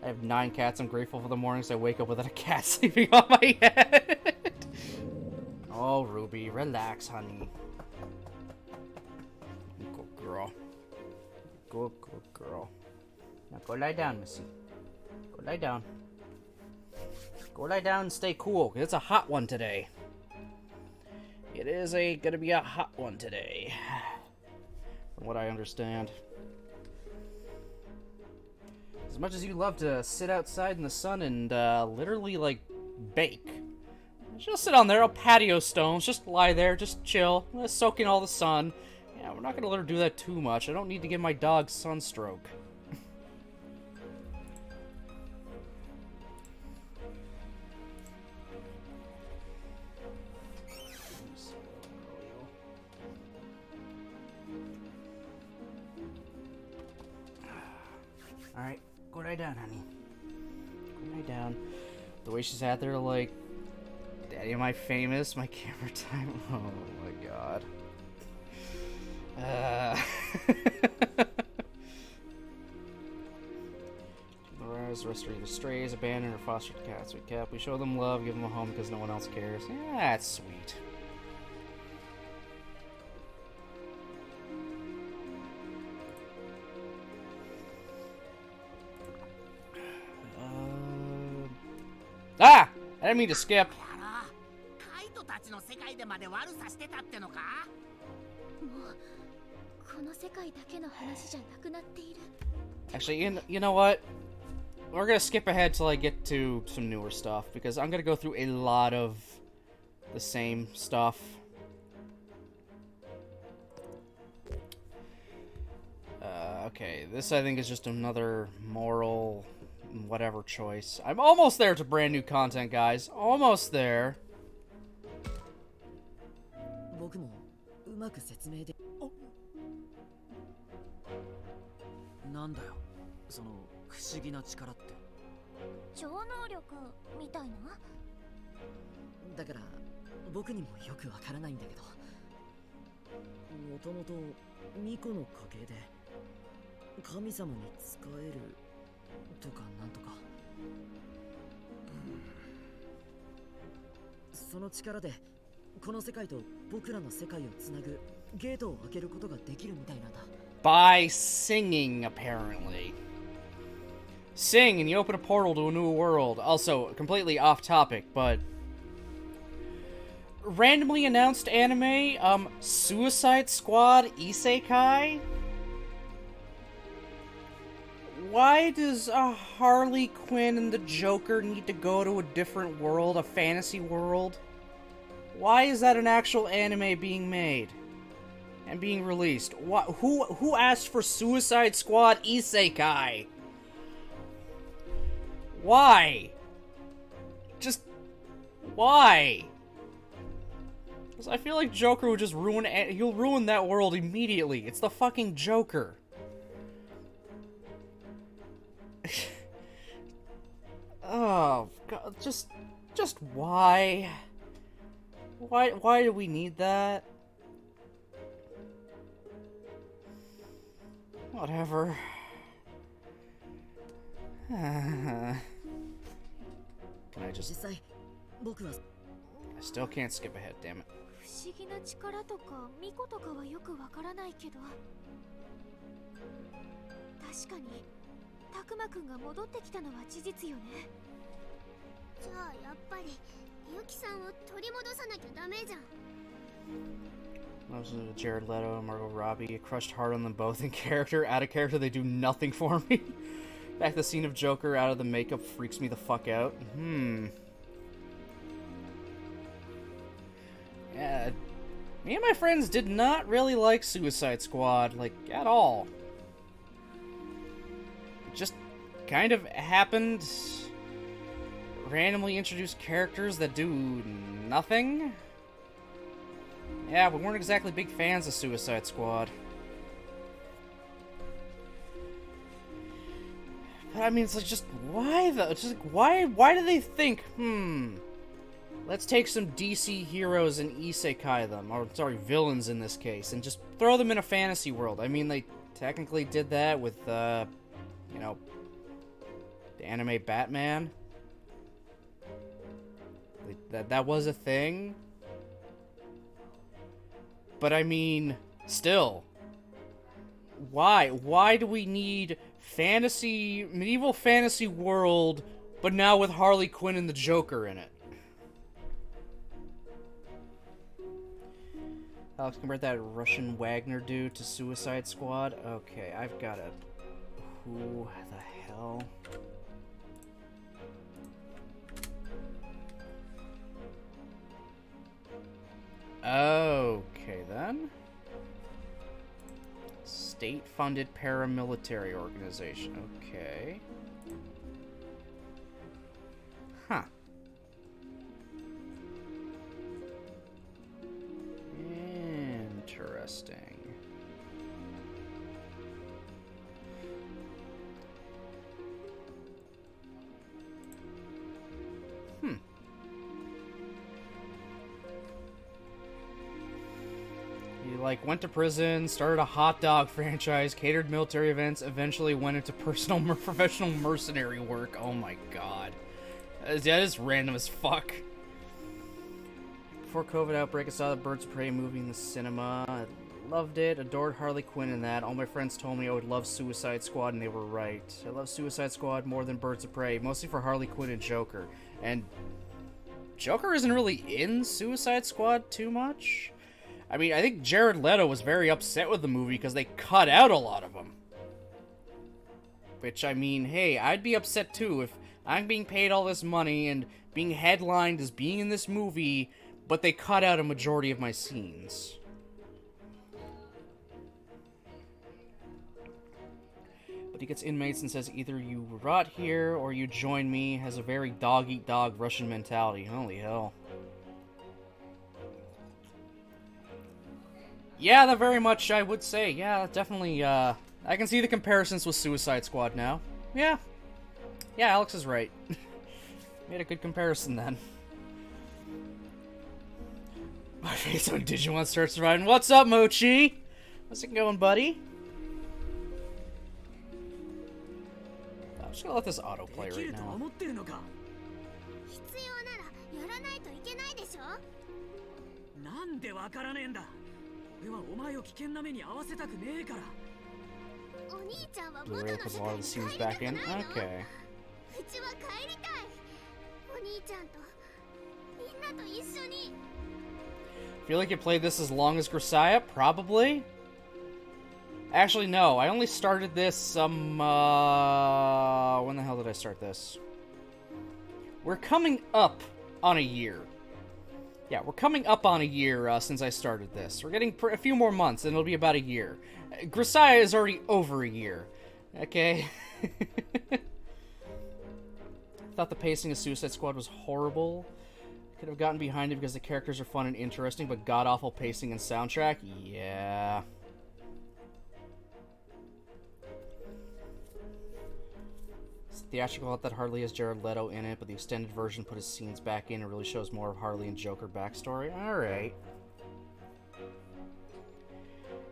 I have 9 cats. I'm grateful for the mornings I wake up without a cat sleeping on my head. Oh, Ruby, relax, honey. Good girl. Good girl. Now go lie down, Missy. Go lie down. Go lie down and stay cool, 'cause it's a hot one today. It is gonna be a hot one today. From what I understand. As much as you love to sit outside in the sun and literally, like, bake. Just sit on there, patio stones, just lie there, just chill, soak in all the sun. Yeah, we're not gonna let her do that too much. I don't need to give my dog sunstroke. Alright, go lie down, honey. Go lie down. The way she sat there, like, Daddy, am I famous? My camera time. Oh my god. The rest are either strays, abandoned, or foster cats. We show them love, give them a home because no one else cares. Yeah, that's sweet. I didn't mean to skip. あら、カイトたちの世界でまで悪さしてたってのか？もうこの世界だけの話じゃなくなっている。 Actually, you know what? We're gonna skip ahead till I get to some newer stuff because I'm gonna go through a lot of the same stuff. Okay, this I think is just another moral whatever choice. I'm almost there to brand new content, guys. Almost there. 僕もうまく説明で。なんだよ、その不思議な力って。超能力みたいな？だから僕にもよくわからないんだけど、もともと巫女の家系で神様に仕えるとかなんとか、その力でこの世界と僕らの世界をつなぐゲートを開けることができるみたいなんだ。 By singing, apparently. Sing and you open a portal to a new world. Also, completely off topic, but randomly announced anime, Suicide Squad Isekai? Why does Harley Quinn and the Joker need to go to a different world, a fantasy world? Why is that an actual anime being made and being released? Who asked for Suicide Squad Isekai? Why? Just why? Because I feel like Joker would just he'll ruin that world immediately. It's the fucking Joker. Oh god, just why? Why do we need that? Whatever. Can I just... 実際僕は I still can't skip ahead, damn it. 不思議な力とか巫女とかはよくわからないけど、確かにたくまくんが戻ってきたのは事実よね。じゃあやっぱりユキさんを取り戻さなきゃダメじゃん。 Those are Jared Leto and Margot Robbie. It crushed hard on them both in character. Out of character, they do nothing for me. In fact, the scene of Joker out of the makeup freaks me the fuck out. Yeah, me and my friends did not really like Suicide Squad, like, at all. It just kind of happened. Randomly introduced characters that do nothing. Yeah, we weren't exactly big fans of Suicide Squad. But I mean, it's like, just why though? It's just like, why do they think, let's take some DC heroes and isekai them, or sorry, villains in this case, and just throw them in a fantasy world? I mean, they technically did that with, you know, the anime Batman. That was a thing. But I mean, still, why? Why do we need fantasy, medieval fantasy world, but now with Harley Quinn and the Joker in it? Alex, compared that Russian Wagner dude to Suicide Squad. Okay, I've got a... Who the hell? Okay, then. State-funded paramilitary organization. Okay. Huh. Interesting. He, like, went to prison, started a hot dog franchise, catered military events, eventually went into professional mercenary work. Oh my god. That is random as fuck. Before COVID outbreak, I saw the Birds of Prey movie in the cinema. I loved it, adored Harley Quinn in that. All my friends told me I would love Suicide Squad, and they were right. I love Suicide Squad more than Birds of Prey, mostly for Harley Quinn and Joker. And Joker isn't really in Suicide Squad too much. I mean, I think Jared Leto was very upset with the movie because they cut out a lot of them. Which, I mean, hey, I'd be upset too if I'm being paid all this money and being headlined as being in this movie, but they cut out a majority of my scenes. But he gets inmates and says, either you rot here or you join me. Has a very dog-eat-dog Russian mentality. Holy hell. Yeah, that very much, I would say. Yeah, definitely, I can see the comparisons with Suicide Squad now. Yeah. Yeah, Alex is right. Made a good comparison then. My face when Digimon starts surviving. What's up, Mochi? How's it going, buddy? I'm just gonna let this autoplay right now. 必要ならやらないといけないでしょ。なんでわからねえんだ。俺はお前を危険な目に遭わせたくねえから。お兄ちゃんは元 Blu-ray の puts 世 a lot 界 of に the 帰 scenes りた back く in. ないの。 Okay. うちは帰りたい。お兄ちゃんとみんなと一緒に。Feel like you played this as long as Grisaya? Probably. Actually, no. I only started this, when the hell did I start this? We're coming up on a year. Yeah, we're coming up on a year, since I started this. We're getting a few more months, and it'll be about a year. Grisaya is already over a year. Okay? Thought the pacing of Suicide Squad was horrible. Could have gotten behind it because the characters are fun and interesting, but god-awful pacing and soundtrack? Yeah. It's theatrical that Harley has Jared Leto in it, but the extended version put his scenes back in and really shows more of Harley and Joker backstory. Alright.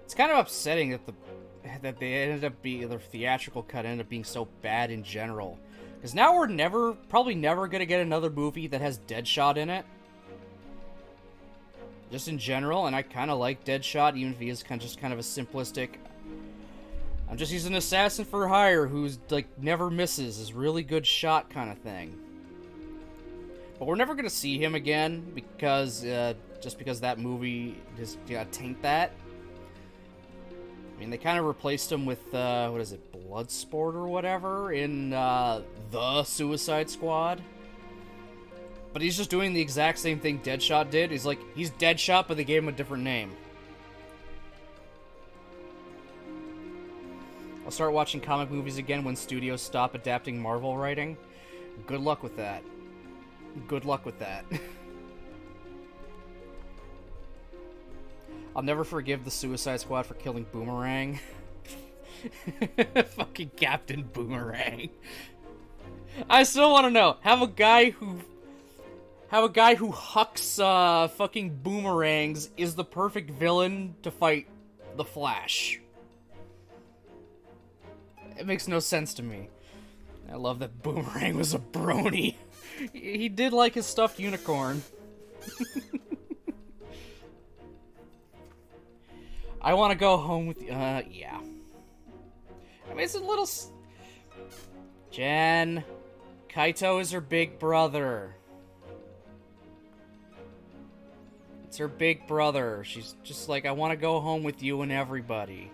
It's kind of upsetting that they ended up being, the theatrical cut ended up being so bad in general. Because now we're probably never gonna get another movie that has Deadshot in it. Just in general, and I kind of like Deadshot, even if he is just kind of a simplistic... I'm just using an assassin for hire who's, like, never misses, is really good shot kind of thing. But we're never gonna see him again, because, just because that movie just, taint that. I mean, they kind of replaced him with, what is it, Bloodsport or whatever, in, The Suicide Squad. But he's just doing the exact same thing Deadshot did. He's Deadshot, but they gave him a different name. I'll start watching comic movies again when studios stop adapting Marvel writing. Good luck with that. Good luck with that. I'll never forgive the Suicide Squad for killing Boomerang. Fucking Captain Boomerang. I still want to know. Have a guy who hucks fucking boomerangs is the perfect villain to fight the Flash. It makes no sense to me. I love that Boomerang was a brony. He did like his stuffed unicorn. I want to go home with yeah. I mean, it's a little... Jen, Kaito is her big brother. It's her big brother. She's just like, I want to go home with you and everybody.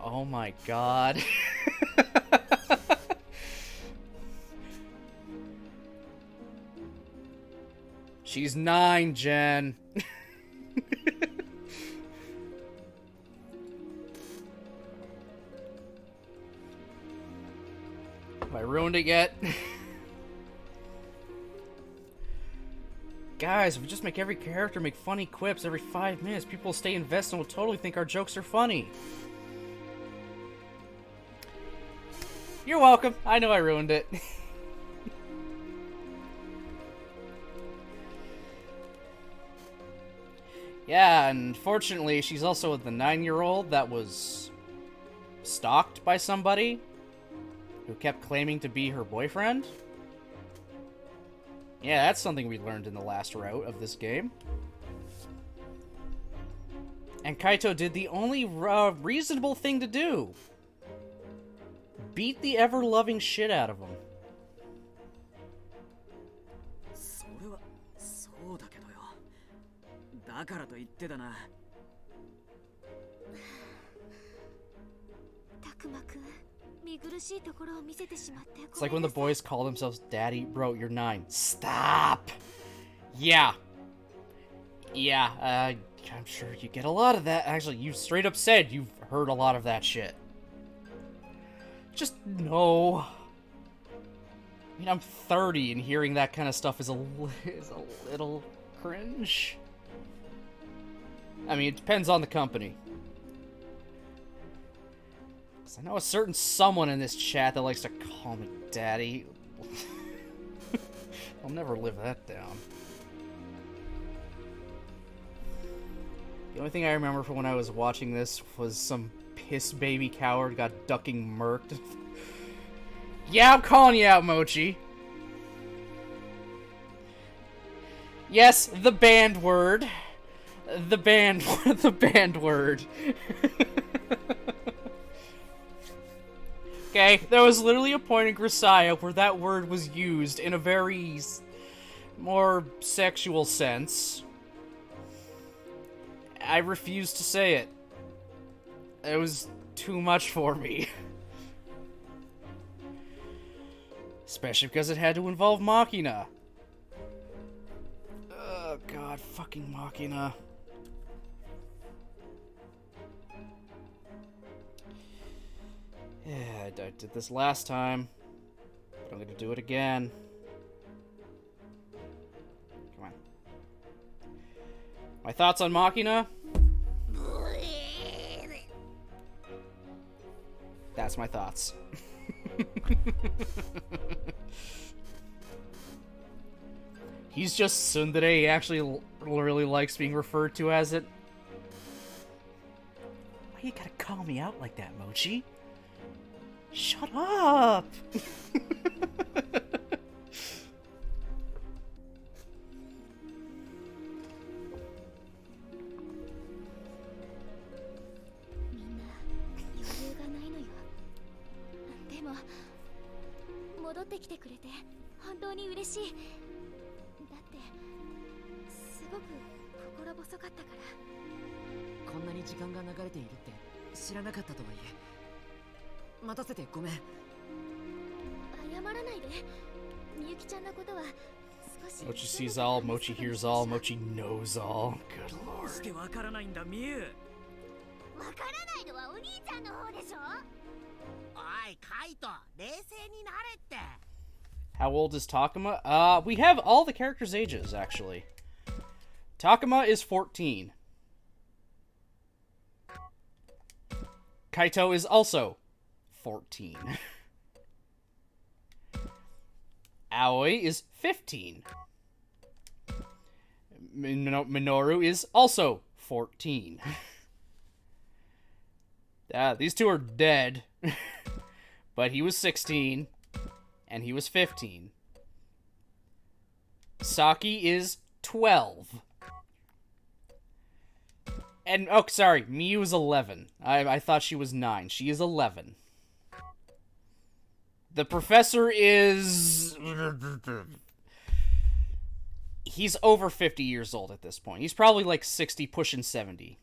Oh my god. She's 9, Jen. Have I ruined it yet? Guys, if we just make every character make funny quips every 5 minutes, people will stay invested and will totally think our jokes are funny. You're welcome. I know I ruined it. Yeah, and fortunately, she's also the 9-year-old that was stalked by somebody who kept claiming to be her boyfriend. Yeah, that's something we learned in the last route of this game. And Kaito did the only reasonable thing to do. Beat the ever-loving shit out of him. それはそうだけどよ。だからと言ってだな。たくまくん、見苦しいところを見せてしまってごめんな It's さい。 like when the boys call themselves Daddy. Bro, you're 9. Stop! Yeah. Yeah, I'm sure you get a lot of that. Actually, you straight up said you've heard a lot of that shit. Just no. I mean, I'm 30 and hearing that kind of stuff is a little cringe. I mean, it depends on the company. 'Cause I know a certain someone in this chat that likes to call me daddy. I'll never live that down. The only thing I remember from when I was watching this was some piss baby coward got ducking murked. Yeah, I'm calling you out, Mochi. Yes, the banned word. The banned word. Okay, there was literally a point in Grisaya where that word was used in a very more sexual sense. I refused to say it. It was too much for me. Especially because it had to involve Machina. Oh god, fucking Machina. Yeah, I did this last time, but I'm gonna do it again. Come on. My thoughts on Machina? That's my thoughts. He's just tsundere. He actually really likes being referred to as it. Why you gotta call me out like that, Mochi? Shut up! みんな余裕がないのよ。でも戻ってきてくれて本当に嬉しい。だってすごく心細かったから。こんなに時間が流れているって知らなかったとはいえ、待たせてごめん。謝らないで。みゆきちゃんのことは少し。 Mochi sees all, Mochi hears all, Mochi knows all. Good どうして lord. わからないんだミュウ。わからないのはお兄ちゃんの方でしょ。おいカイト、冷静になれって。 How old is Takuma? We have all the characters' ages, actually. Takuma is 14. Kaito is also 14. Aoi is 15. Minoru is also 14. These two are dead. But he was 16. And he was 15. Saki is 12. And, oh, sorry, Miyu is 11. I thought she was 9. She is 11. The professor is... He's over 50 years old at this point. He's probably like 60, pushing 70.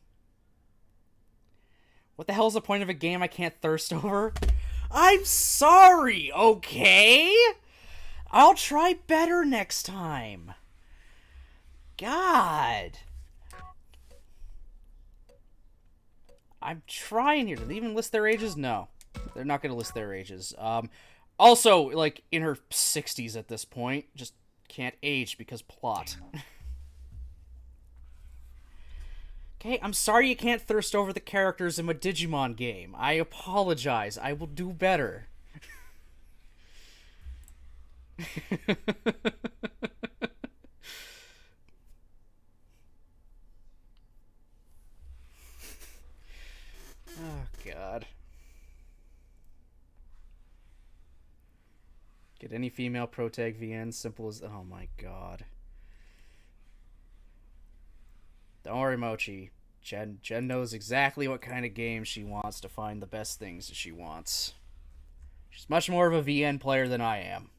What the hell is the point of a game I can't thirst over? I'm sorry, okay? I'll try better next time. God. I'm trying here. Do they even list their ages? No. They're not going to list their ages. Also, like, in her 60s at this point. Just can't age because plot. Okay, I'm sorry you can't thirst over the characters in a Digimon game. I apologize. I will do better. Get any female protag VN, simple as... Oh my god. Don't worry, Mochi. Jen knows exactly what kind of game she wants to find the best things that she wants. She's much more of a VN player than I am.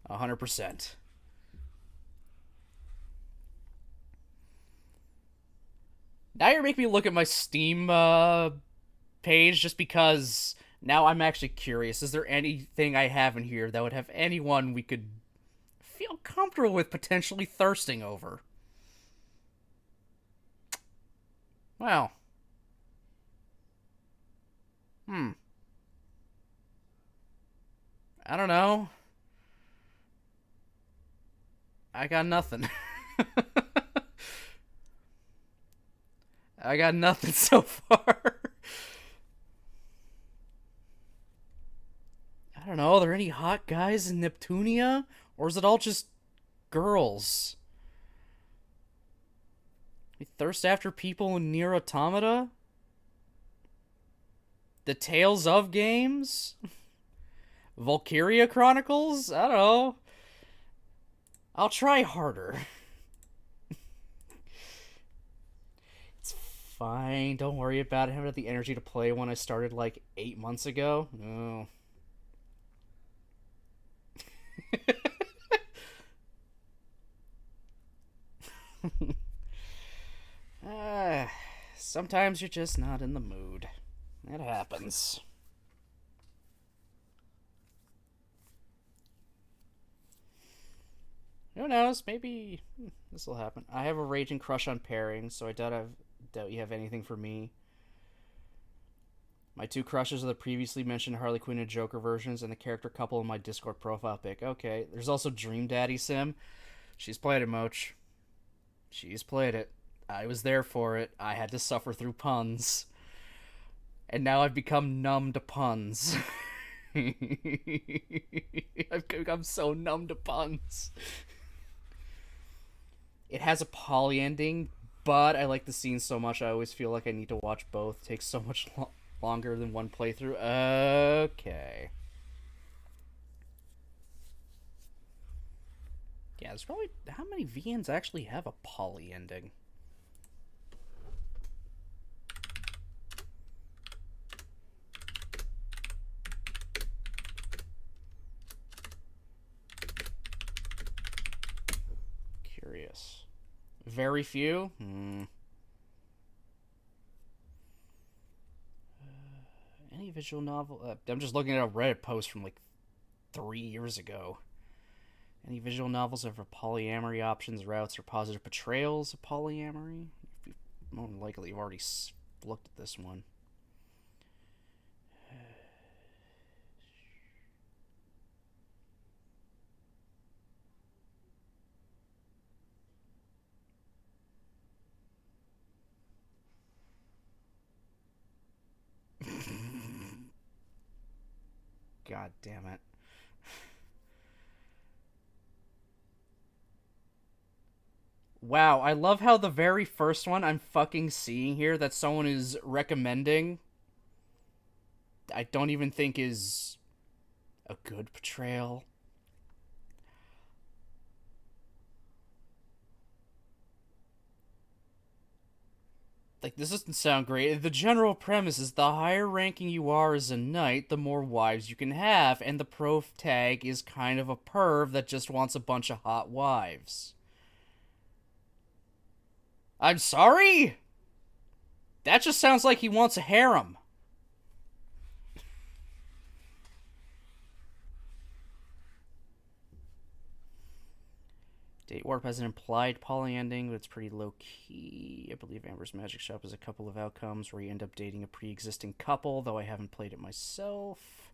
100%. Now you're making me look at my Steam page just because now I'm actually curious. Is there anything I have in here that would have anyone we could feel comfortable with potentially thirsting over? Well. I don't know. I got nothing. I got nothing so far. I don't know. Are there any hot guys in Neptunia? Or is it all just girls? We thirst after people in Nier Automata? The Tales of games? Valkyria Chronicles? I don't know. I'll try harder. It's fine. Don't worry about it. I haven't had the energy to play when I started like 8 months ago. No. Sometimes you're just not in the mood. It happens. Who knows? Maybe this will happen. I have a raging crush on pairing, so I doubt you have anything for me. My two crushes are the previously mentioned Harley Quinn and Joker versions, and the character couple in my Discord profile pic. Okay, there's also Dream Daddy Sim. She's played it, Moch. She's played it. I was there for it. I had to suffer through puns. And now I've become numb to puns. I've become so numb to puns. It has a poly ending, but I like the scene so much I always feel like I need to watch both. It takes so much longer than one playthrough. Okay. Yeah, there's probably... How many VNs actually have a poly ending? Curious. Very few? Any visual novel? I'm just looking at a Reddit post from like 3 years ago. Any visual novels have polyamory options, routes, or positive portrayals of polyamory? More than likely, you've already looked at this one. God damn it. Wow, I love how the very first one I'm fucking seeing here that someone is recommending, I don't even think is a good portrayal. Like, this doesn't sound great. The general premise is the higher ranking you are as a knight, the more wives you can have, and the pro tag is kind of a perv that just wants a bunch of hot wives. I'm sorry? That just sounds like he wants a harem. Date Warp has an implied poly ending, but it's pretty low-key. I believe Amber's Magic Shop has a couple of outcomes where you end up dating a pre-existing couple, though I haven't played it myself.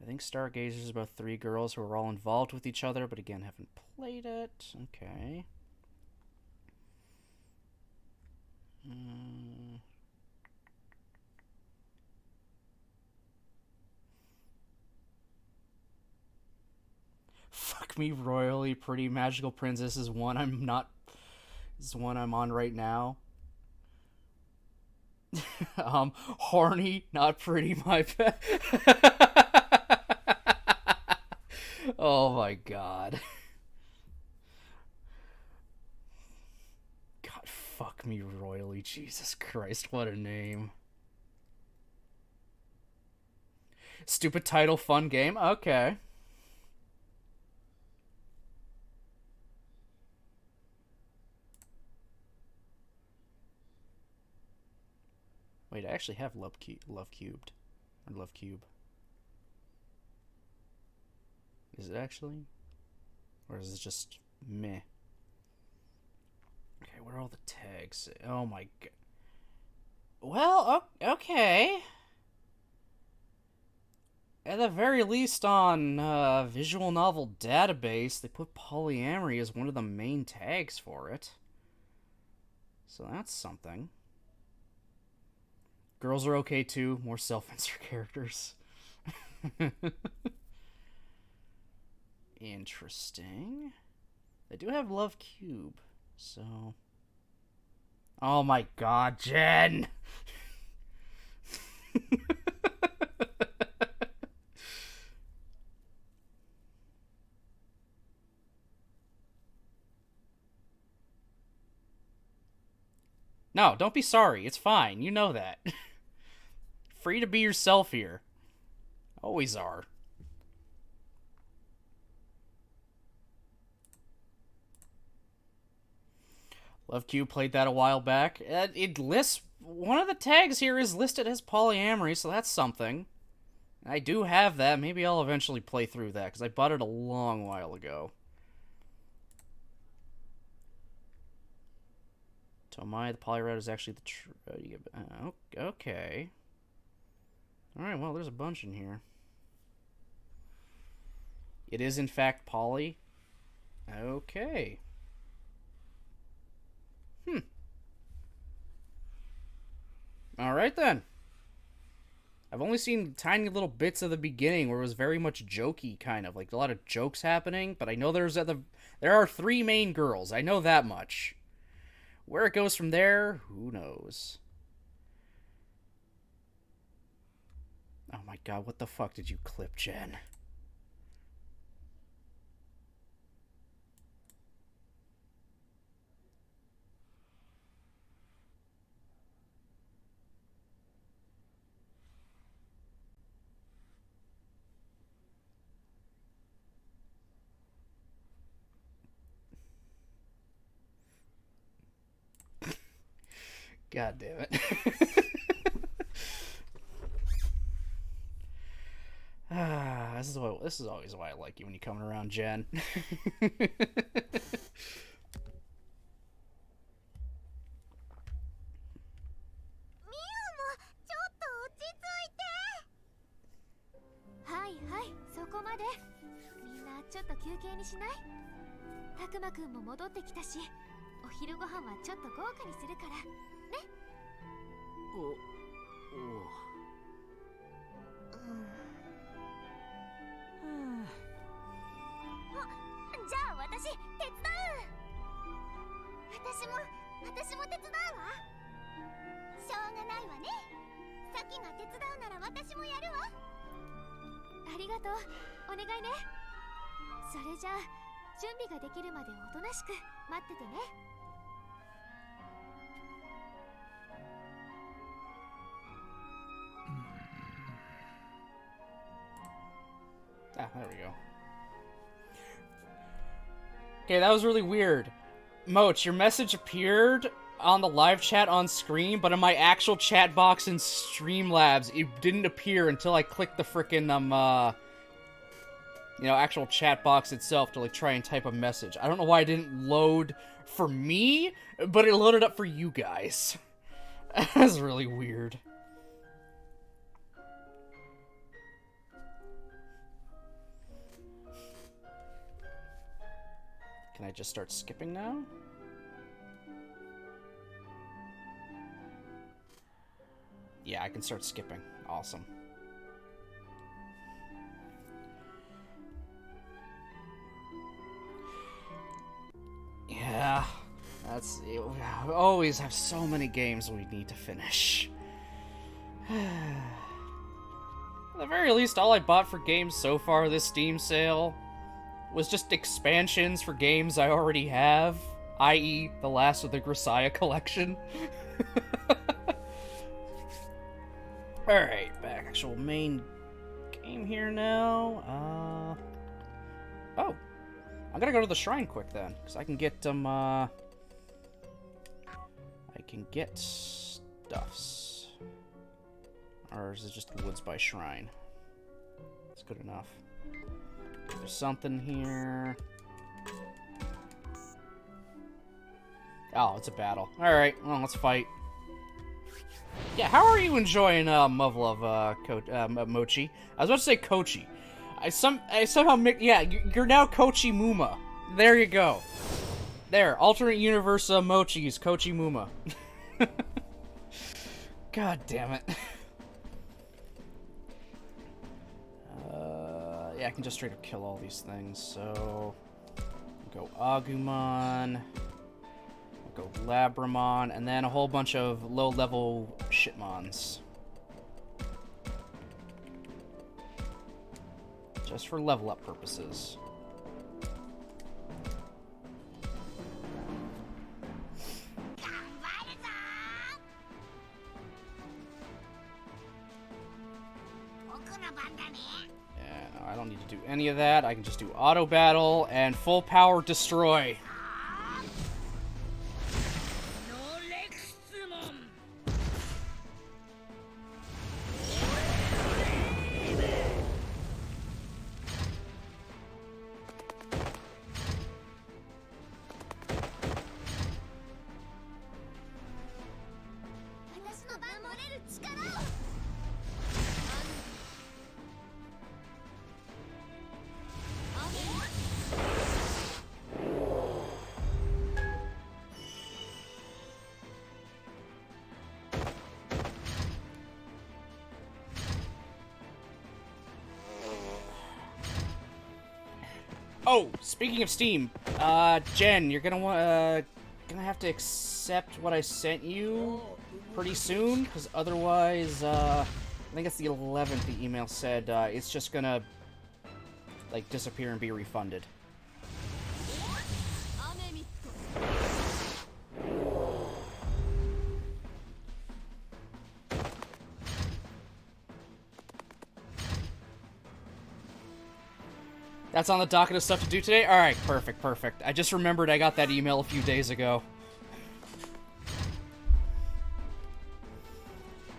I think Stargazer is about 3 girls who are all involved with each other, but again, haven't played it. Okay. Fuck Me Royally Pretty Magical Princess is one I'm on right now. Horny, not pretty, my pet. Oh my god. God, fuck me royally. Jesus Christ, what a name. Stupid title, fun game? Okay. Wait, I actually have Love Cubed. Or Love Cube. Is it actually? Or is it just meh? Okay, where are all the tags? Oh my god. Well, okay. At the very least on Visual Novel Database, they put polyamory as one of the main tags for it. So that's something. Girls are okay too. More self-insert characters. Interesting. They do have Love Cube, so... Oh my god, Jen! No, don't be sorry. It's fine. You know that. Free to be yourself here. Always are. Love Q played that a while back. It lists... One of the tags here is listed as polyamory, so that's something. I do have that. Maybe I'll eventually play through that, because I bought it a long while ago. Tomai, the polyroute is actually the okay. Alright, well, there's a bunch in here. It is, in fact, poly. Okay. Alright, then. I've only seen tiny little bits of the beginning where it was very much jokey, kind of. Like, a lot of jokes happening, but I know there are 3 main girls. I know that much. Where it goes from there, who knows? Oh my god, what the fuck did you clip, Jen? God damn it. This is always why I like you when you're coming around, Jen. はいはい、そこまで。みんなちょっと休憩にしない？たくまくんも戻ってきたし、お昼ご飯はちょっと豪華にするからね。じゃあ私手伝う。私も手伝うわ。しょうがないわね。さきが手伝うなら私もやるわ。ありがとう。お願いね。それじゃあ準備ができるまでおとなしく待っててね。Ah, there we go. Okay, that was really weird. Moch, your message appeared on the live chat on screen, but in my actual chat box in Streamlabs, it didn't appear until I clicked the frickin', actual chat box itself to, like, try and type a message. I don't know why it didn't load for me, but it loaded up for you guys. That's really weird. Can I just start skipping now? Yeah, I can start skipping. Awesome. Yeah, that's it. We always have so many games we need to finish. At the very least, all I bought for games so far this Steam sale was just expansions for games I already have, i.e. the last of the Grisaya collection. Alright, back actual main game here now. Oh. I'm gonna go to the shrine quick then, because I can get I can get stuffs. Or is it just woods by shrine? That's good enough. There's something here. Oh, it's a battle. Alright, well, let's fight. Yeah, how are you enjoying Muv-Love, Mochi? I was about to say Kochi. I somehow yeah, you're now Kochi Muma. There you go. There, alternate universe Mochi's Kochi Muma. God damn it. Yeah, I can just straight up kill all these things, so... Go Agumon... Go Labramon, and then a whole bunch of low-level shitmons. Just for level-up purposes. Yeah, no, I don't need to do any of that. I can just do auto battle and full power destroy. Oh, speaking of Steam, Jen, you're gonna have to accept what I sent you pretty soon, because otherwise, I think it's the 11th the email said, it's just gonna, like, disappear and be refunded. That's on the docket of stuff to do today? Alright, perfect, perfect. I just remembered I got that email a few days ago.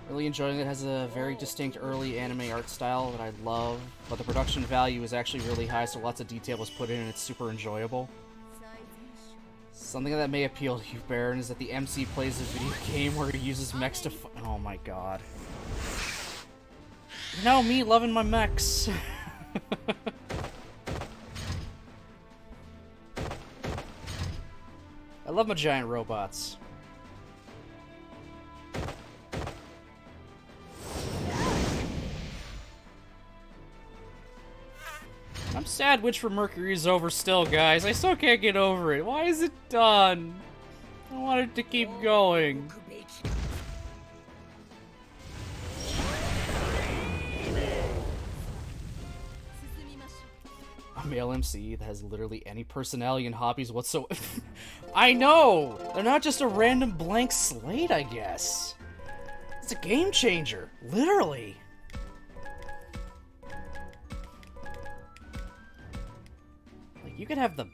Really enjoying it. It has a very distinct early anime art style that I love, but the production value is actually really high, so lots of detail was put in and it's super enjoyable. Something that may appeal to you, Baron, is that the MC plays a video game where he uses mechs to oh my god. You know, me loving my mechs. I love my giant robots. I'm sad Witch for Mercury is over still, guys. I still can't get over it. Why is it done? I want it to keep going. A male MC that has literally any personality and hobbies whatsoever. I know! They're not just a random blank slate, I guess. It's a game changer. Literally. Like, you could have the...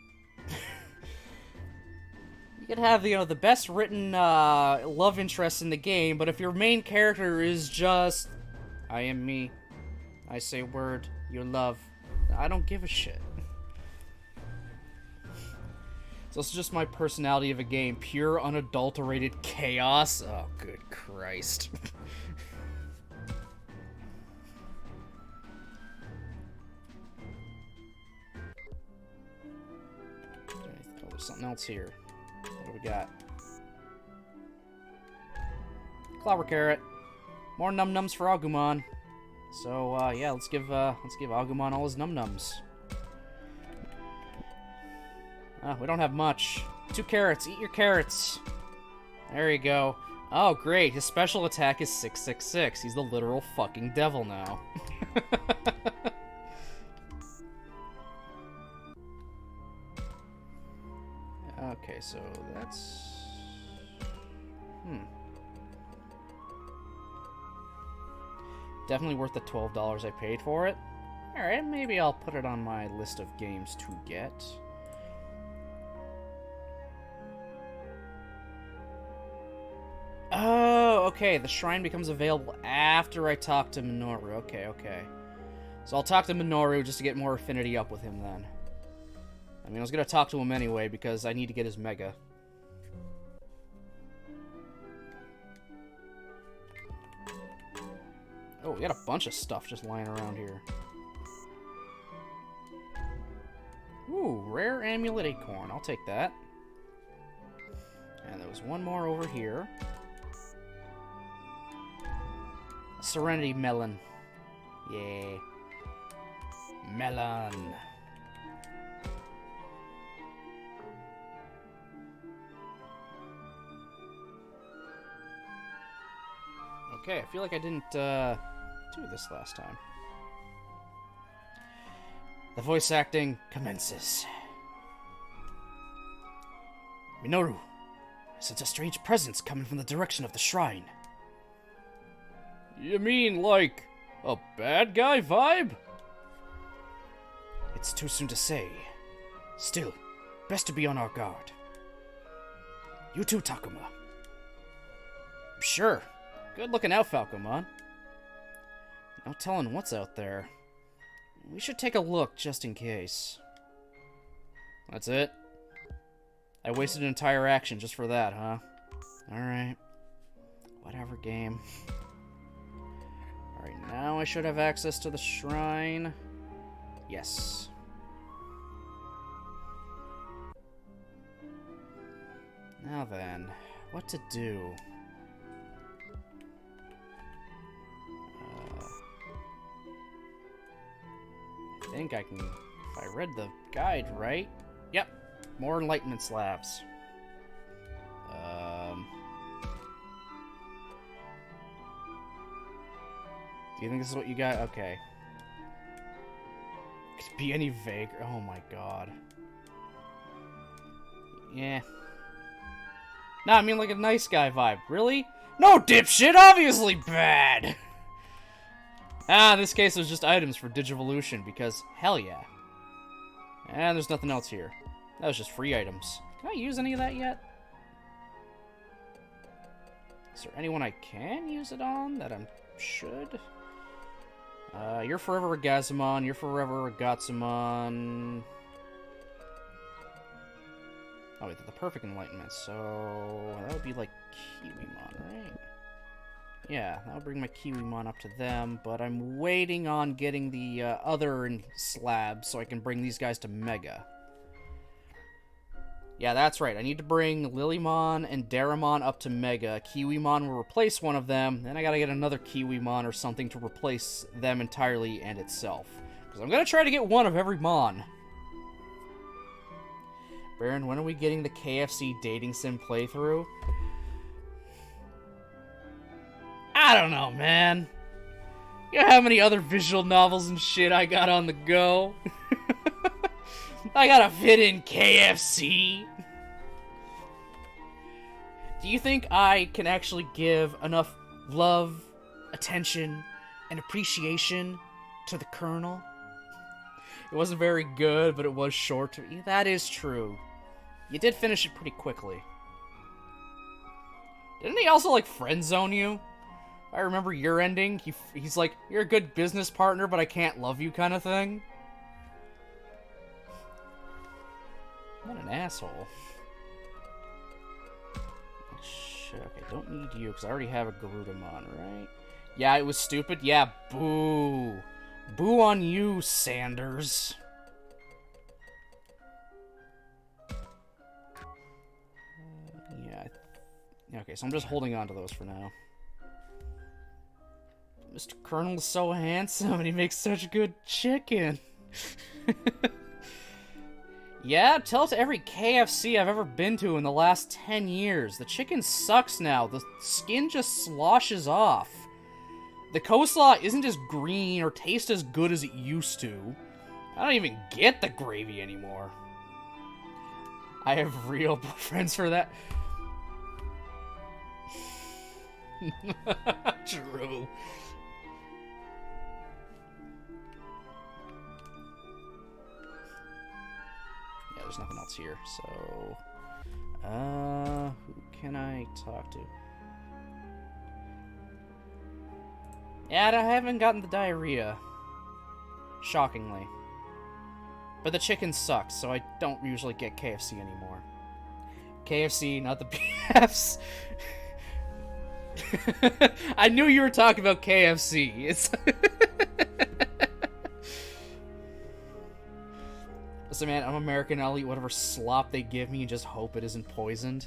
you could have, you know, the best written love interest in the game, but if your main character is just... I am me. I say word, you love. I don't give a shit. It's also just my personality of a game. Pure, unadulterated chaos. Oh, good Christ. Oh, there's something else here. What do we got? Clover Carrot. More num-nums for Agumon. So, yeah, let's give Agumon all his num-nums. We don't have much. 2 carrots. Eat your carrots. There you go. Oh, great. His special attack is 666. He's the literal fucking devil now. so that's... Definitely worth the $12 I paid for it. Alright, maybe I'll put it on my list of games to get. Oh, okay. The shrine becomes available after I talk to Minoru. Okay, okay. So I'll talk to Minoru just to get more affinity up with him then. I mean, I was gonna talk to him anyway because I need to get his Mega. Oh, we got a bunch of stuff just lying around here. Ooh, rare amulet acorn. I'll take that. And there was one more over here. Serenity melon. Yeah. Melon. Okay, I feel like I didn't do this last time. The voice acting commences. Minoru, I sense a strange presence coming from the direction of the shrine. You mean like a bad guy vibe? It's too soon to say. Still, best to be on our guard. You too, Takuma. Sure. Good looking out, Falcomon. No telling what's out there. We should take a look just in case. That's it? I wasted an entire action just for that, huh? Alright. Whatever, game. Alright, now I should have access to the shrine. Yes. Now then, what to do? I think I can, if I read the guide right. Yep, more enlightenment slabs. Do you think this is what you got? Okay. Could be any vague. Oh my god. Yeah. Nah, I mean like a nice guy vibe. Really? No, dipshit! Obviously bad! In this case, it was just items for Digivolution, because hell yeah. And there's nothing else here. That was just free items. Can I use any of that yet? Is there anyone I can use it on that I should? You're forever a Gazumon, you're forever a Gatsumon. Oh wait, they're the perfect enlightenment, so that would be like Kiwimon, right? Yeah, that'll bring my Kiwimon up to them, but I'm waiting on getting the other slabs so I can bring these guys to Mega. Yeah, that's right. I need to bring Lilymon and Daramon up to Mega. Kiwimon will replace one of them, then I gotta get another Kiwimon or something to replace them entirely and itself. Because I'm gonna try to get one of every Mon. Baron, when are we getting the KFC dating sim playthrough? I don't know, man. You know how many other visual novels and shit I got on the go? I gotta fit in KFC. Do you think I can actually give enough love, attention, and appreciation to the Colonel? It wasn't very good, but it was short. That is true. You did finish it pretty quickly. Didn't he also, like, friend zone you? I remember your ending. He's like, you're a good business partner, but I can't love you kind of thing. What an asshole. Shit, okay, don't need you, because I already have a Garudamon, right? Yeah, it was stupid? Yeah, boo. Boo on you, Sanders. Yeah, okay, so I'm just holding on to those for now. Mr. Colonel's so handsome, and he makes such good chicken. Yeah, tell it to every KFC I've ever been to in the last 10 years. The chicken sucks now. The skin just sloshes off. The coleslaw isn't as green or tastes as good as it used to. I don't even get the gravy anymore. I have real boyfriends for that. True. Yeah, there's nothing else here, so... who can I talk to? Yeah, I haven't gotten the diarrhea. Shockingly. But the chicken sucks, so I don't usually get KFC anymore. KFC, not the BFs. I knew you were talking about KFC. It's... Listen, man, I'm American. I'll eat whatever slop they give me and just hope it isn't poisoned.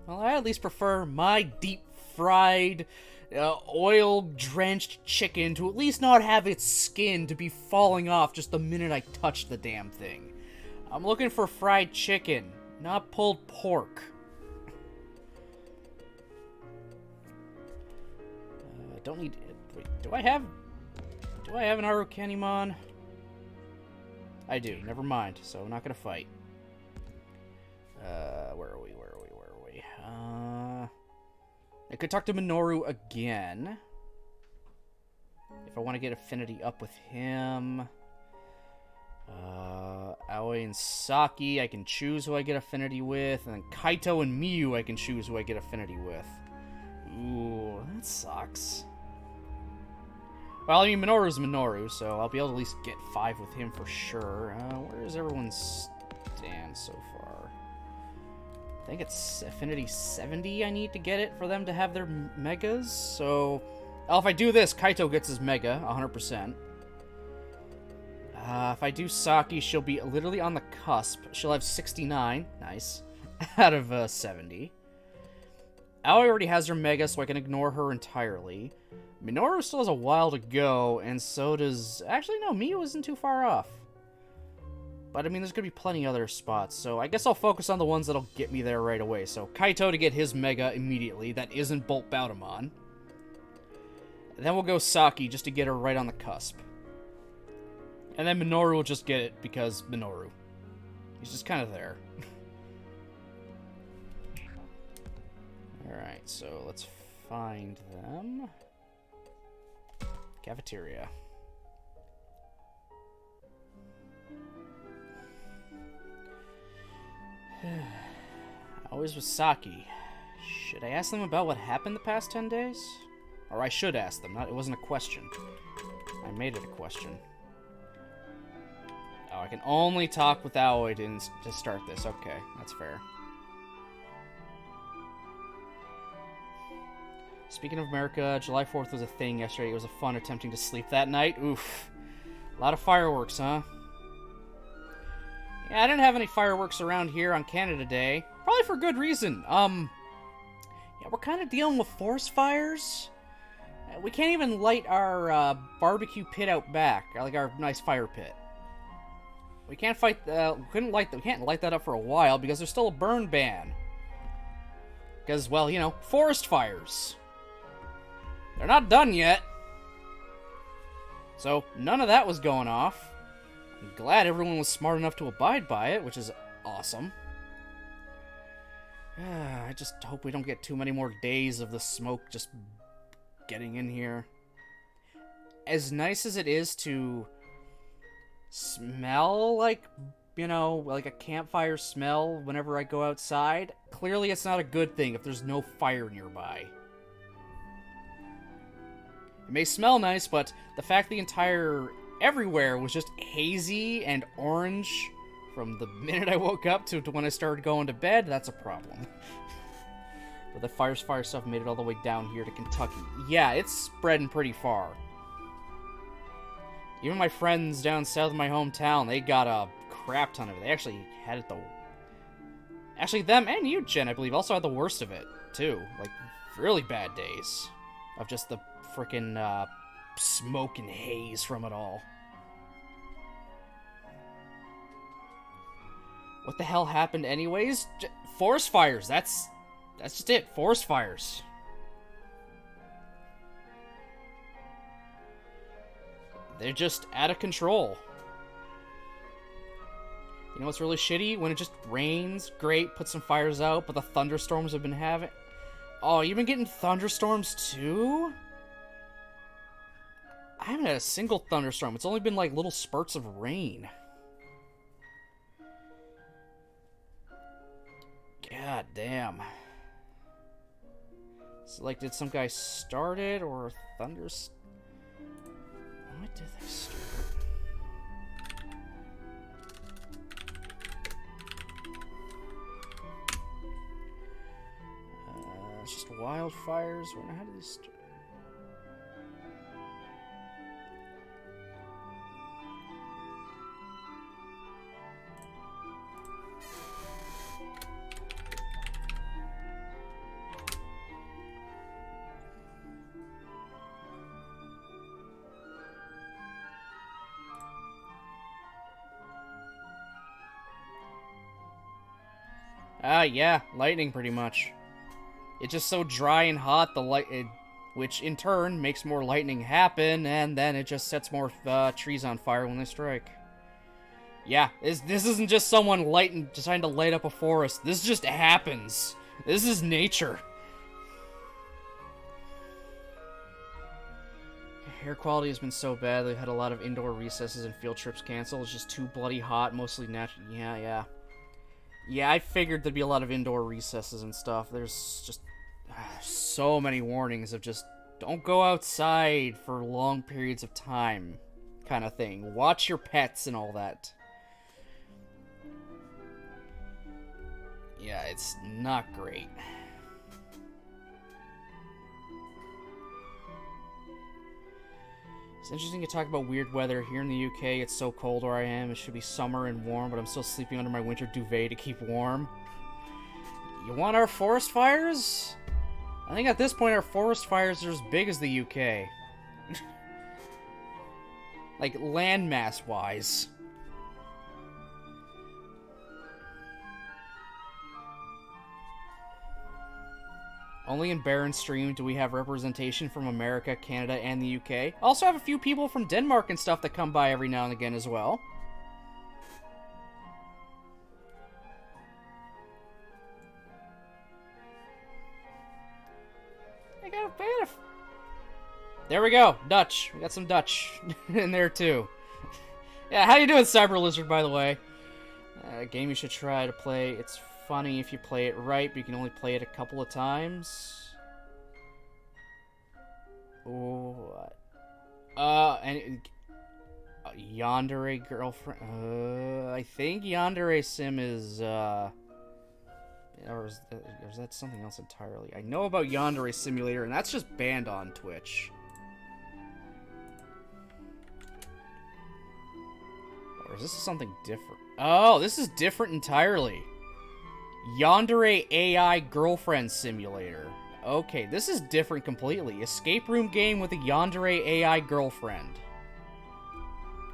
Well, I at least prefer my deep-fried, oil-drenched chicken to at least not have its skin to be falling off just the minute I touch the damn thing. I'm looking for fried chicken, not pulled pork. Don't need... Wait, do I have an Arukenimon? I do, never mind, so I'm not gonna fight. Where are we? I could talk to Minoru again. If I want to get affinity up with him. Aoi and Saki, I can choose who I get affinity with. And then Kaito and Miyu, I can choose who I get affinity with. Ooh, that sucks. Well, I mean, Minoru's Minoru, so I'll be able to at least get 5 with him for sure. Where is everyone's stand so far? I think it's affinity 70 I need to get it for them to have their megas. So, if I do this, Kaito gets his mega, 100%. If I do Saki, she'll be literally on the cusp. She'll have 69, nice, out of 70. Aoi already has her mega, so I can ignore her entirely. Minoru still has a while to go, and so does... Actually, no, Miyu isn't too far off. But, I mean, there's going to be plenty other spots, so I guess I'll focus on the ones that'll get me there right away. So, Kaito to get his Mega immediately. That isn't Bolt Bautamon. And then we'll go Saki, just to get her right on the cusp. And then Minoru will just get it, because Minoru. He's just kind of there. Alright, so let's find them. Cafeteria. Always with Saki. Should I ask them about what happened the past 10 days? Or I should ask them, it wasn't a question. I made it a question. Oh, I can only talk with Aoi to start this. Okay, that's fair. Speaking of America, July 4th was a thing yesterday. It was a fun attempting to sleep that night. Oof. A lot of fireworks, huh? Yeah, I didn't have any fireworks around here on Canada Day. Probably for good reason. Yeah, we're kind of dealing with forest fires. We can't even light our barbecue pit out back, like our nice fire pit. We can't fight. We can't light that up for a while because there's still a burn ban. Because, well, you know, forest fires. They're not done yet. So none of that was going off. I'm glad everyone was smart enough to abide by it, which is awesome. I just hope we don't get too many more days of the smoke just getting in here. As nice as it is to smell like, you know, like a campfire smell whenever I go outside, clearly it's not a good thing if there's no fire nearby. It may smell nice, but the fact the entire everywhere was just hazy and orange from the minute I woke up to when I started going to bed, that's a problem. But the fire stuff made it all the way down here to Kentucky. Yeah, it's spreading pretty far. Even my friends down south of my hometown, they got a crap ton of it. They actually had it Actually, them and you, Jen, I believe, also had the worst of it, too. Like, really bad days of just the frickin' smoke and haze from it all. What the hell happened anyways? Forest fires, that's just it. Forest fires. they're just out of control. You know what's really shitty? When it just rains, great, put some fires out, but the thunderstorms have been having... Oh, you've been getting thunderstorms too? I haven't had a single thunderstorm. It's only been like little spurts of rain. God damn. So, like, did some guy start it, or thunders... What did they start? It's just wildfires. How did these start? Yeah, lightning pretty much. It's just so dry and hot, which in turn makes more lightning happen, and then it just sets more trees on fire when they strike. Yeah, this isn't just someone trying to light up a forest. This just happens. This is nature. Air quality has been so bad, they've had a lot of indoor recesses and field trips canceled. It's just too bloody hot, mostly natural. Yeah. Yeah, I figured there'd be a lot of indoor recesses and stuff. There's just so many warnings of just don't go outside for long periods of time kind of thing. Watch your pets and all that. Yeah, it's not great. It's interesting to talk about weird weather. Here in the UK, it's so cold where I am. It should be summer and warm, but I'm still sleeping under my winter duvet to keep warm. You want our forest fires? I think at this point our forest fires are as big as the UK. Like, landmass-wise. Only in Baron Stream do we have representation from America, Canada, and the UK. Also have a few people from Denmark and stuff that come by every now and again as well. There we go, Dutch. We got some Dutch in there too. Yeah, how you doing, Cyber Lizard, by the way? A game you should try to play. It's funny if you play it right, but you can only play it a couple of times. Oh, Yandere Girlfriend. I think Yandere Sim is, or is that something else entirely? I know about Yandere Simulator, and that's just banned on Twitch. Or is this something different? Oh, this is different entirely. Yandere AI Girlfriend Simulator. Okay, this is different completely. Escape room game with a Yandere AI girlfriend.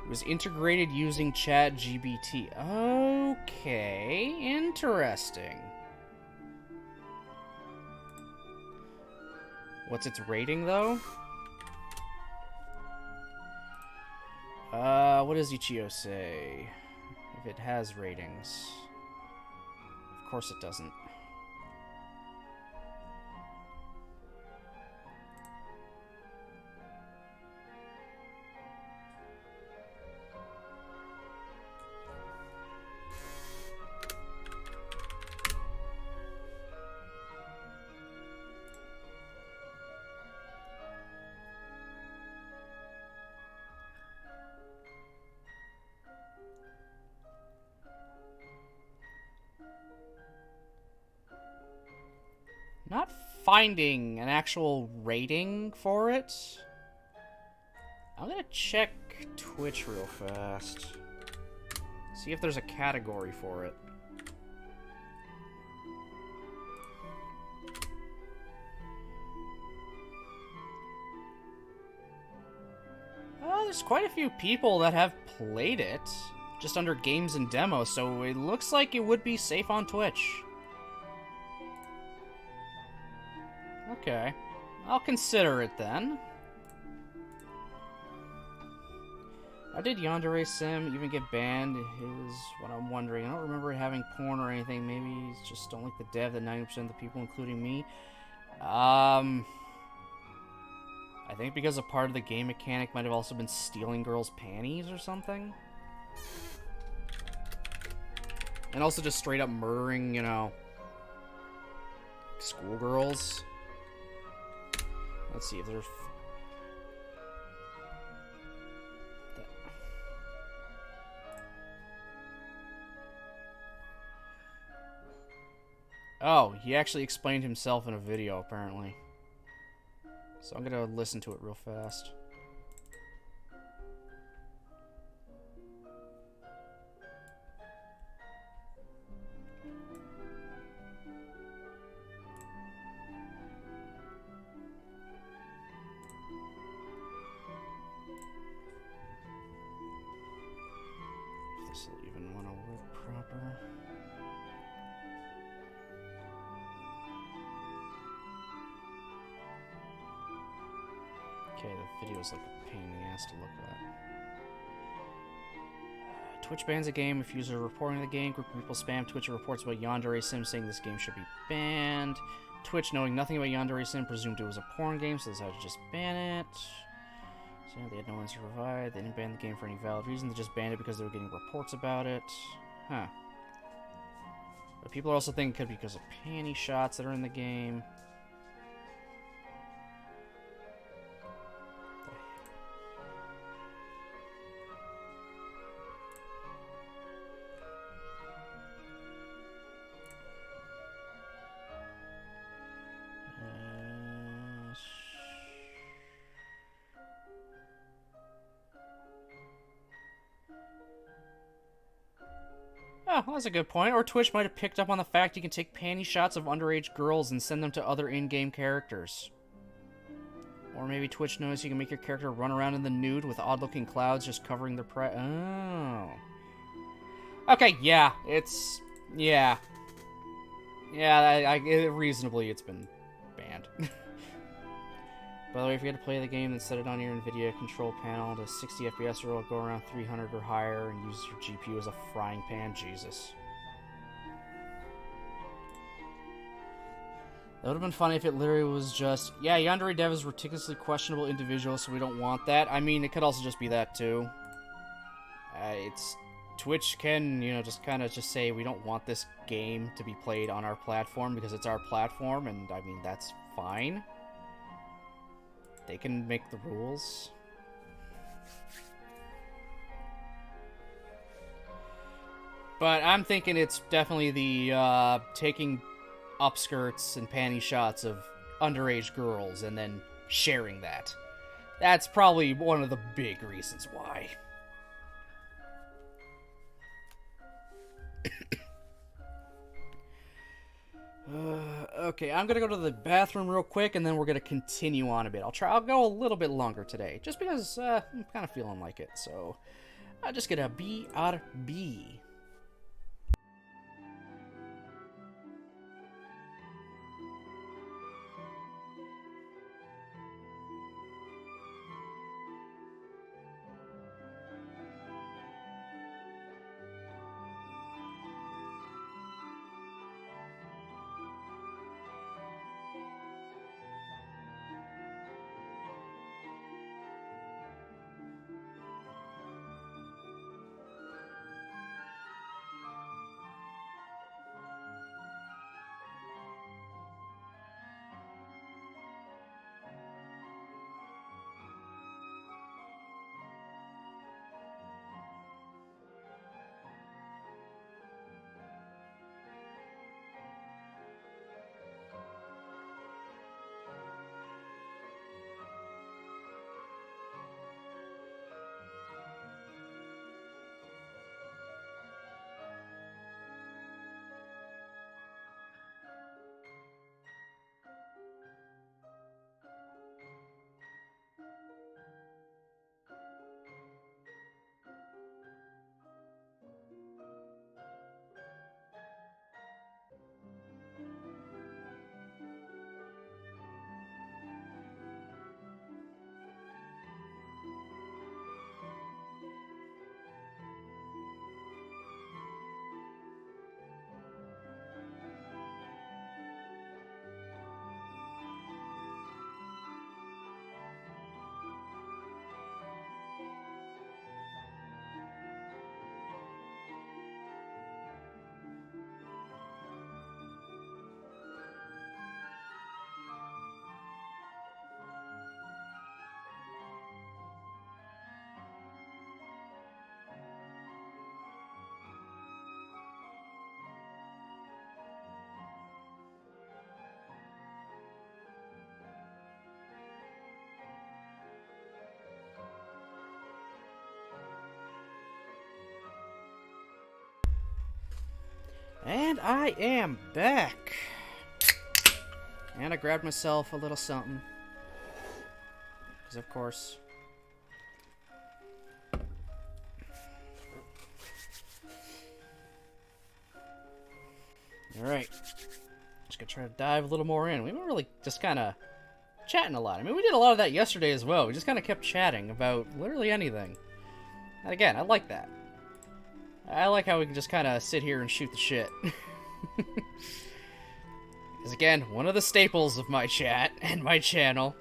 It was integrated using ChatGPT. Okay, interesting. What's its rating, though? What does Ichio say? If it has ratings. Of course it doesn't. Not finding an actual rating for it. I'm gonna check Twitch real fast. See if there's a category for it. Oh, there's quite a few people that have played it, just under games and demos, so it looks like it would be safe on Twitch. Okay. I'll consider it then. How did Yandere Sim even get banned is what I'm wondering. I don't remember it having porn or anything. Maybe it's just don't like the dev that 90% of the people, including me. I think because a part of the game mechanic might have also been stealing girls' panties or something. And also just straight up murdering, you know, schoolgirls. Let's see if there's... Oh, he actually explained himself in a video, apparently. So I'm gonna listen to it real fast. If this will even want to work proper. Okay, the video's like a pain in the ass to look at. Twitch bans a game if users are reporting the game. Group of people spam Twitch reports about Yandere Sim saying this game should be banned. Twitch, knowing nothing about Yandere Sim, presumed it was a porn game, so decided to just ban it. So they had no answer to provide. They didn't ban the game for any valid reason. They just banned it because they were getting reports about it. Huh. But people are also thinking it could be because of panty shots that are in the game. Oh, well, that's a good point. Or Twitch might have picked up on the fact you can take panty shots of underage girls and send them to other in-game characters. Or maybe Twitch knows you can make your character run around in the nude with odd-looking clouds just covering their Oh. Okay, yeah, it's... Yeah. Yeah, reasonably it's been banned. By the way, if you had to play the game and set it on your NVIDIA control panel to 60 FPS or go around 300 or higher and use your GPU as a frying pan, Jesus. That would have been funny if it literally was just, yeah, Yandere Dev is a ridiculously questionable individual, so we don't want that. I mean, it could also just be that, too. Twitch can, you know, just kind of just say we don't want this game to be played on our platform because it's our platform, and, I mean, that's fine. They can make the rules. But I'm thinking it's definitely the taking upskirts and panty shots of underage girls and then sharing that. That's probably one of the big reasons why. Okay, I'm gonna go to the bathroom real quick, and then we're gonna continue on a bit. I'll go a little bit longer today, just because I'm kind of feeling like it. So, I'm just gonna BRB. And I am back. And I grabbed myself a little something. Because of course. Alright. Just gonna try to dive a little more in. We've been really just kind of chatting a lot. I mean, we did a lot of that yesterday as well. We just kind of kept chatting about literally anything. And again, I like that. I like how we can just kind of sit here and shoot the shit. Because again, one of the staples of my chat and my channel.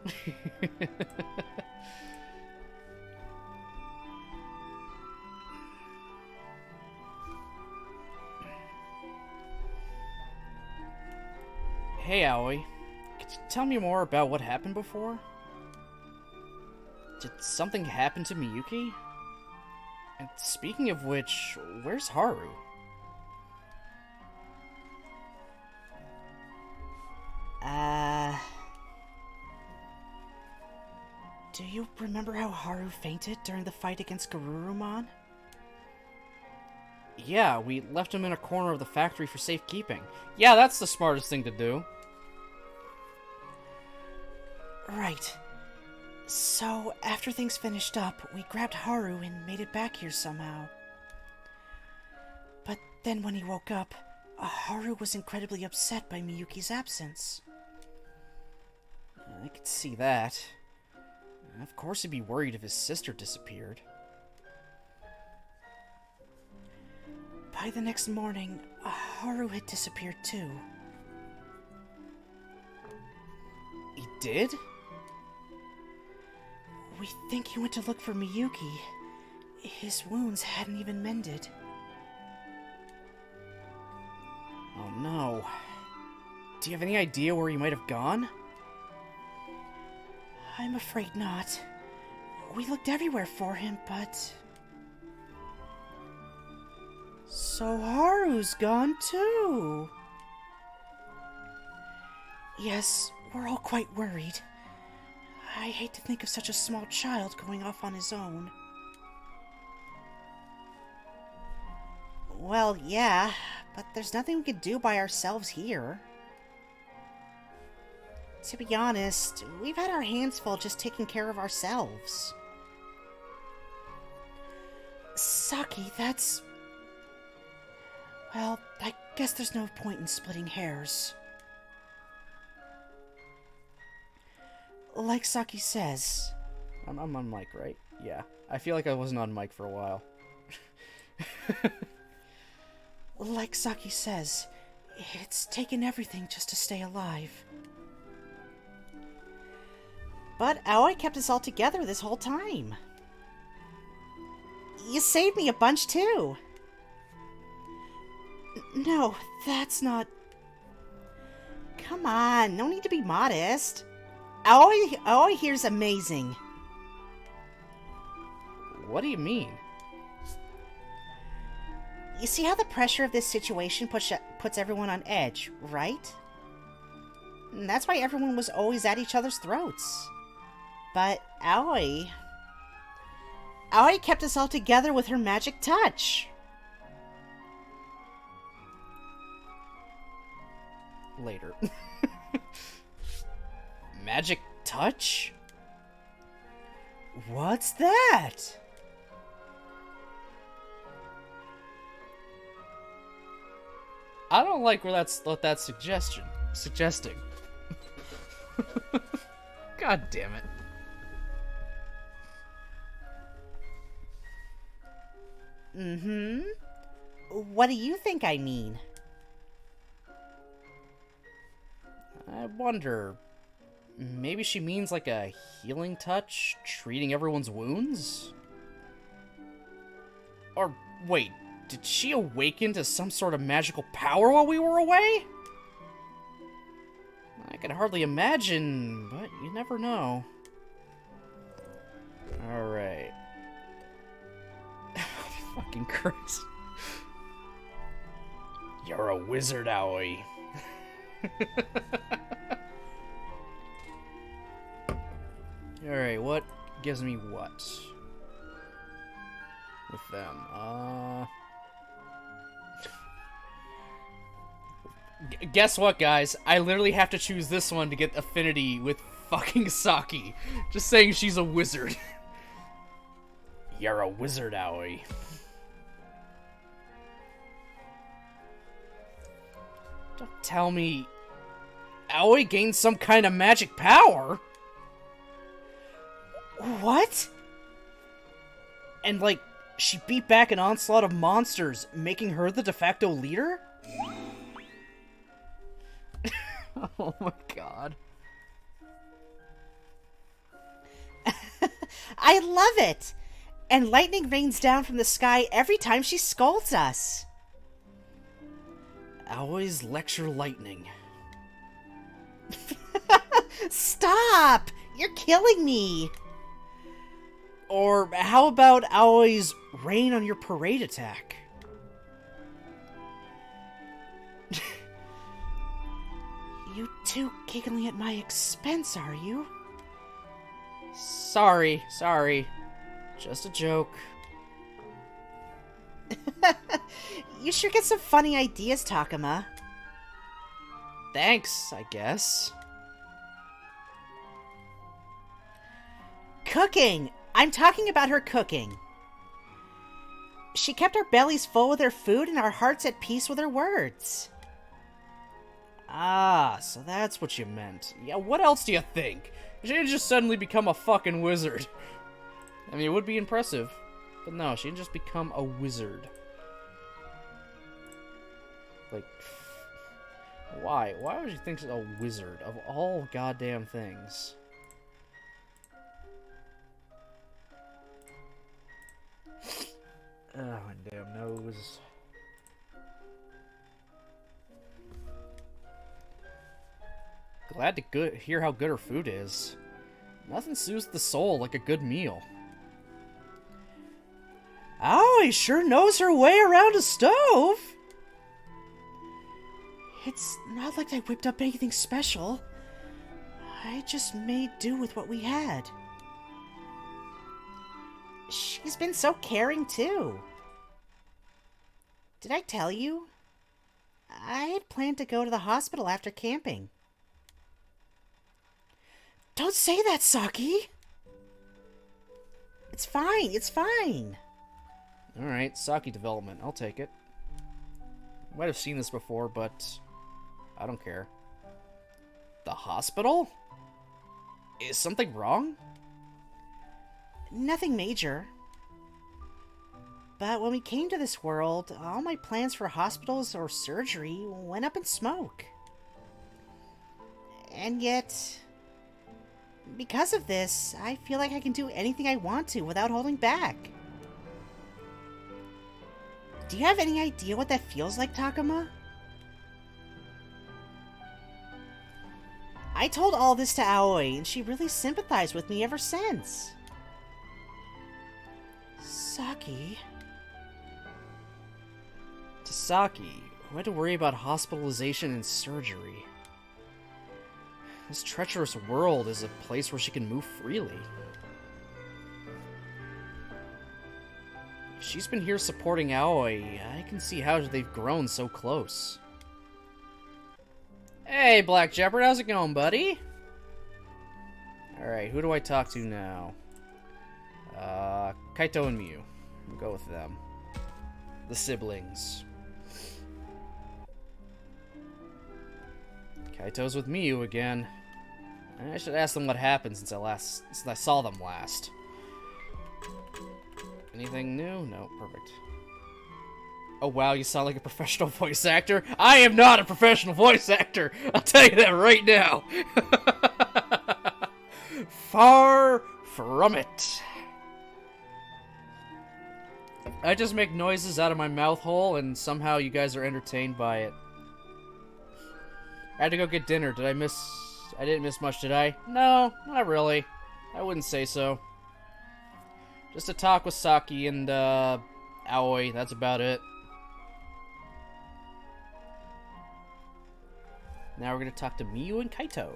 Hey, Aoi. Could you tell me more about what happened before? Did something happen to Miyuki? And speaking of which, where's Haru? Do you remember how Haru fainted during the fight against Garurumon? Yeah, we left him in a corner of the factory for safekeeping. Yeah, that's the smartest thing to do. Right. So, after things finished up, we grabbed Haru and made it back here somehow. But then when he woke up, Haru was incredibly upset by Miyuki's absence. I could see that. Of course he'd be worried if his sister disappeared. By the next morning, Haru had disappeared too. He did? We think he went to look for Miyuki. His wounds hadn't even mended. Oh no. Do you have any idea where he might have gone? I'm afraid not. We looked everywhere for him, but... So Haru's gone too! Yes, we're all quite worried. I hate to think of such a small child going off on his own. Well, yeah, but there's nothing we can do by ourselves here. To be honest, we've had our hands full just taking care of ourselves. Saki, that's... Well, I guess there's no point in splitting hairs. Like Saki says... I'm on mic, right? Yeah. I feel like I wasn't on mic for a while. Like Saki says, it's taken everything just to stay alive. But Aoi kept us all together this whole time. You saved me a bunch too. No, that's not... Come on, no need to be modest. Aoi here's amazing. What do you mean? You see how the pressure of this situation puts everyone on edge, right? And that's why everyone was always at each other's throats. But Aoi kept us all together with her magic touch. Later. Magic touch? What's that? I don't like what that's suggesting. God damn it. Mm-hmm. What do you think I mean? I wonder... Maybe she means like a healing touch, treating everyone's wounds? Or, wait, did she awaken to some sort of magical power while we were away? I can hardly imagine, but you never know. Alright. Fucking Christ. You're a wizard, Aoi. Alright, what gives me what? With them, Guess what, guys? I literally have to choose this one to get affinity with fucking Saki. Just saying she's a wizard. You're a wizard, Aoi. Don't tell me Aoi gained some kind of magic power. What? And, like, she beat back an onslaught of monsters, making her the de facto leader? Oh my god. I love it! And lightning rains down from the sky every time she scolds us. Aoi's lecture lightning. Stop! You're killing me! Or how about Aoi's rain on your parade attack? You two giggling at my expense, are you? Sorry. Just a joke. You sure get some funny ideas, Takuma. Thanks, I guess. Cooking! I'm talking about her cooking. She kept our bellies full with her food and our hearts at peace with her words. Ah, so that's what you meant. Yeah, what else do you think? She didn't just suddenly become a fucking wizard. I mean, it would be impressive. But no, she didn't just become a wizard. Like, why? Why would you think she's a wizard of all goddamn things? Oh, my damn nose. Glad to hear how good her food is. Nothing soothes the soul like a good meal. Aoi sure knows her way around a stove! It's not like I whipped up anything special. I just made do with what we had. She's been so caring, too. Did I tell you? I had planned to go to the hospital after camping. Don't say that, Saki! It's fine. Alright, Saki development. I'll take it. Might have seen this before, but I don't care. The hospital? Is something wrong? Nothing major. But when we came to this world, all my plans for hospitals or surgery went up in smoke. And yet, because of this, I feel like I can do anything I want to without holding back. Do you have any idea what that feels like, Takuma? I told all this to Aoi, and she really sympathized with me ever since. Saki... To Saki, who had to worry about hospitalization and surgery. This treacherous world is a place where she can move freely. She's been here supporting Aoi. I can see how they've grown so close. Hey, Black Jeopard, how's it going, buddy? Alright, who do I talk to now? Kaito and Miu. We'll go with them. The siblings. Kaito's with Miu again. I should ask them what happened since I saw them last. Anything new? No, perfect. Oh wow, you sound like a professional voice actor. I am not a professional voice actor. I'll tell you that right now. Far from it. I just make noises out of my mouth hole, and somehow you guys are entertained by it. I had to go get dinner. I didn't miss much, did I? No, not really. I wouldn't say so. Just a talk with Saki and, Aoi. That's about it. Now we're gonna talk to Miu and Kaito.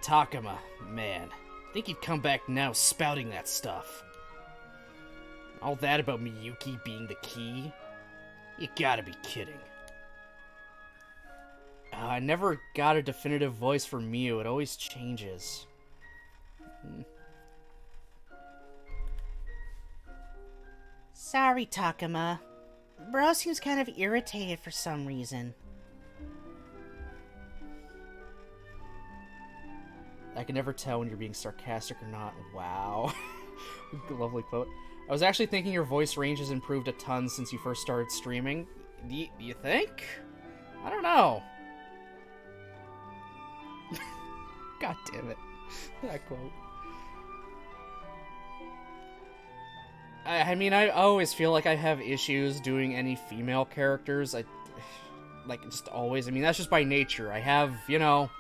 Takuma, man. Think he'd come back now spouting that stuff. All that about Miyuki being the key? You gotta be kidding. I never got a definitive voice for Miu. It always changes. Sorry, Takuma. Bro seems kind of irritated for some reason. I can never tell when you're being sarcastic or not. Wow. Lovely quote. I was actually thinking your voice range has improved a ton since you first started streaming. Do you think? I don't know. God damn it. That quote. I mean, I always feel like I have issues doing any female characters. Like, just always. I mean, that's just by nature. I have, you know,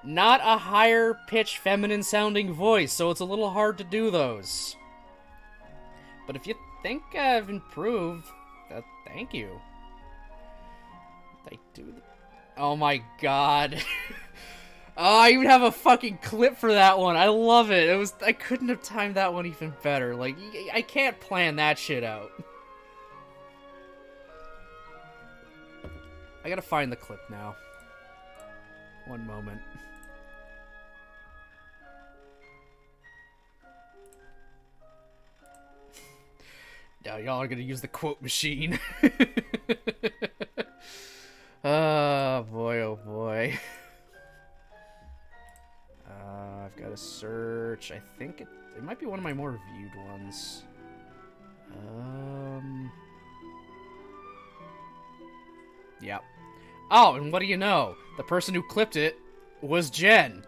not a higher pitched feminine sounding voice, so it's a little hard to do those. But if you think I've improved, thank you. I do. Oh my god. Oh, I even have a fucking clip for that one. I love it. I couldn't have timed that one even better. Like, I can't plan that shit out. I gotta find the clip now. One moment. Now y'all are gonna use the quote machine. Oh boy, oh boy. I've got to search. I think it might be one of my more viewed ones. Yeah. Oh, and what do you know? The person who clipped it was Jen.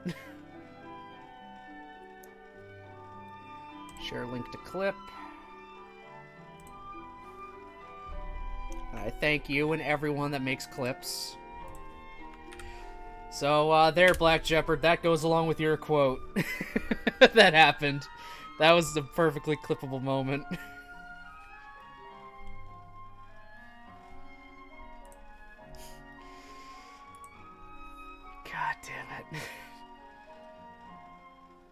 Share link to clip. I thank you and everyone that makes clips. So, there, Black Jeopard, that goes along with your quote. That happened. That was a perfectly clippable moment. God damn it.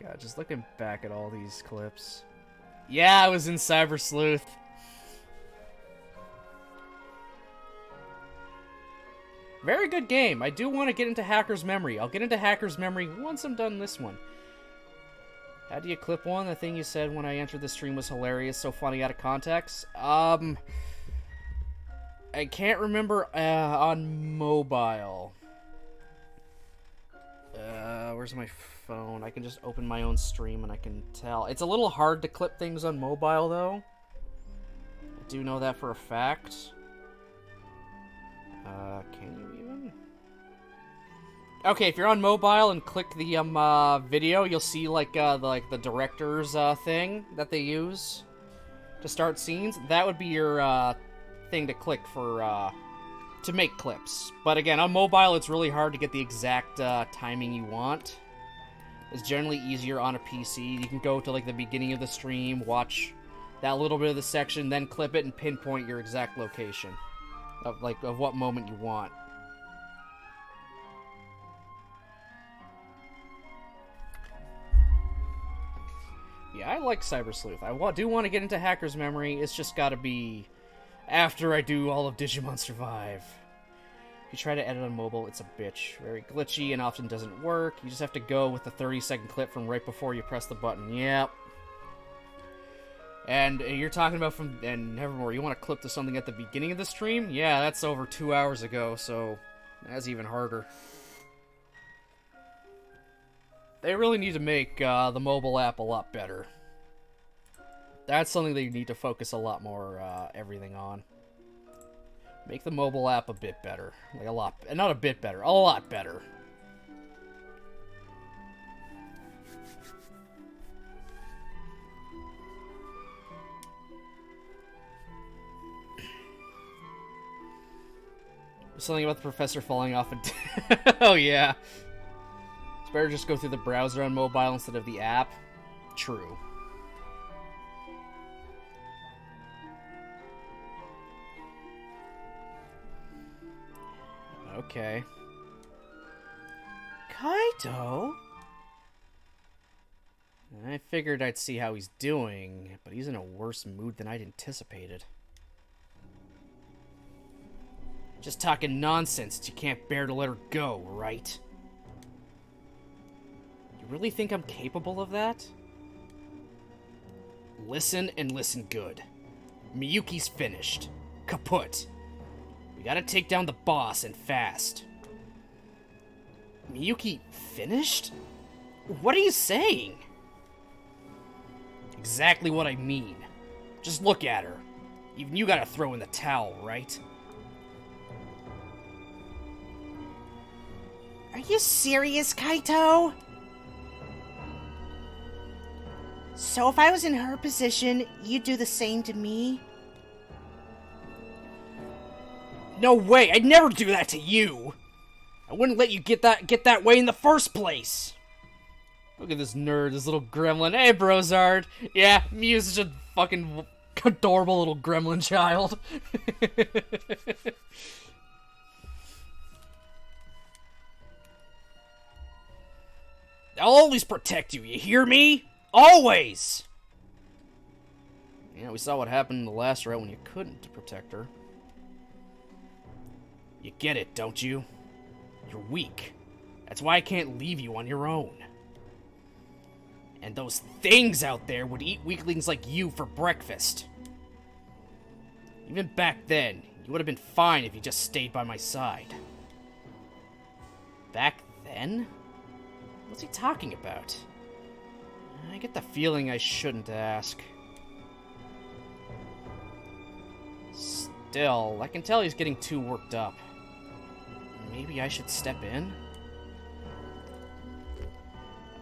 God, just looking back at all these clips. Yeah, I was in Cyber Sleuth. Very good game. I do want to get into Hacker's Memory. I'll get into Hacker's Memory once I'm done this one. How do you clip one? The thing you said when I entered the stream was hilarious, so funny out of context. I can't remember on mobile. Where's my phone? I can just open my own stream and I can tell. It's a little hard to clip things on mobile, though. I do know that for a fact. Can you even? Okay, if you're on mobile and click the video, you'll see like the director's thing that they use to start scenes. That would be your thing to click for to make clips. But again, on mobile, it's really hard to get the exact timing you want. It's generally easier on a PC. You can go to like the beginning of the stream, watch that little bit of the section, then clip it and pinpoint your exact location of what moment you want. Yeah, I like Cyber Sleuth. I do want to get into Hacker's Memory. It's just got to be after I do all of Digimon Survive. If you try to edit on mobile, it's a bitch. Very glitchy and often doesn't work. You just have to go with the 30-second clip from right before you press the button. Yep. And you're talking about and Nevermore, you want to clip to something at the beginning of the stream? Yeah, that's over 2 hours ago, so that's even harder. They really need to make the mobile app a lot better. That's something that you need to focus a lot more everything on. Make the mobile app a bit better. Like a lot, not a bit better, a lot better. Something about the professor falling off a... Oh, yeah. It's better just go through the browser on mobile instead of the app. True. Okay. Kaito? I figured I'd see how he's doing, but he's in a worse mood than I'd anticipated. Just talking nonsense that you can't bear to let her go, right? You really think I'm capable of that? Listen and listen good. Miyuki's finished. Kaput. We gotta take down the boss and fast. Miyuki finished? What are you saying? Exactly what I mean. Just look at her. Even you gotta throw in the towel, right? Are you serious, Kaito? So if I was in her position, you'd do the same to me? No way! I'd never do that to you! I wouldn't let you get that way in the first place! Look at this nerd, this little gremlin. Hey, Brozard! Yeah, Mew's such a fucking adorable little gremlin child. I'll always protect you, you hear me? Always! Yeah, we saw what happened in the last round when you couldn't protect her. You get it, don't you? You're weak. That's why I can't leave you on your own. And those things out there would eat weaklings like you for breakfast. Even back then, you would have been fine if you just stayed by my side. Back then? What's he talking about? I get the feeling I shouldn't ask. Still, I can tell he's getting too worked up. Maybe I should step in?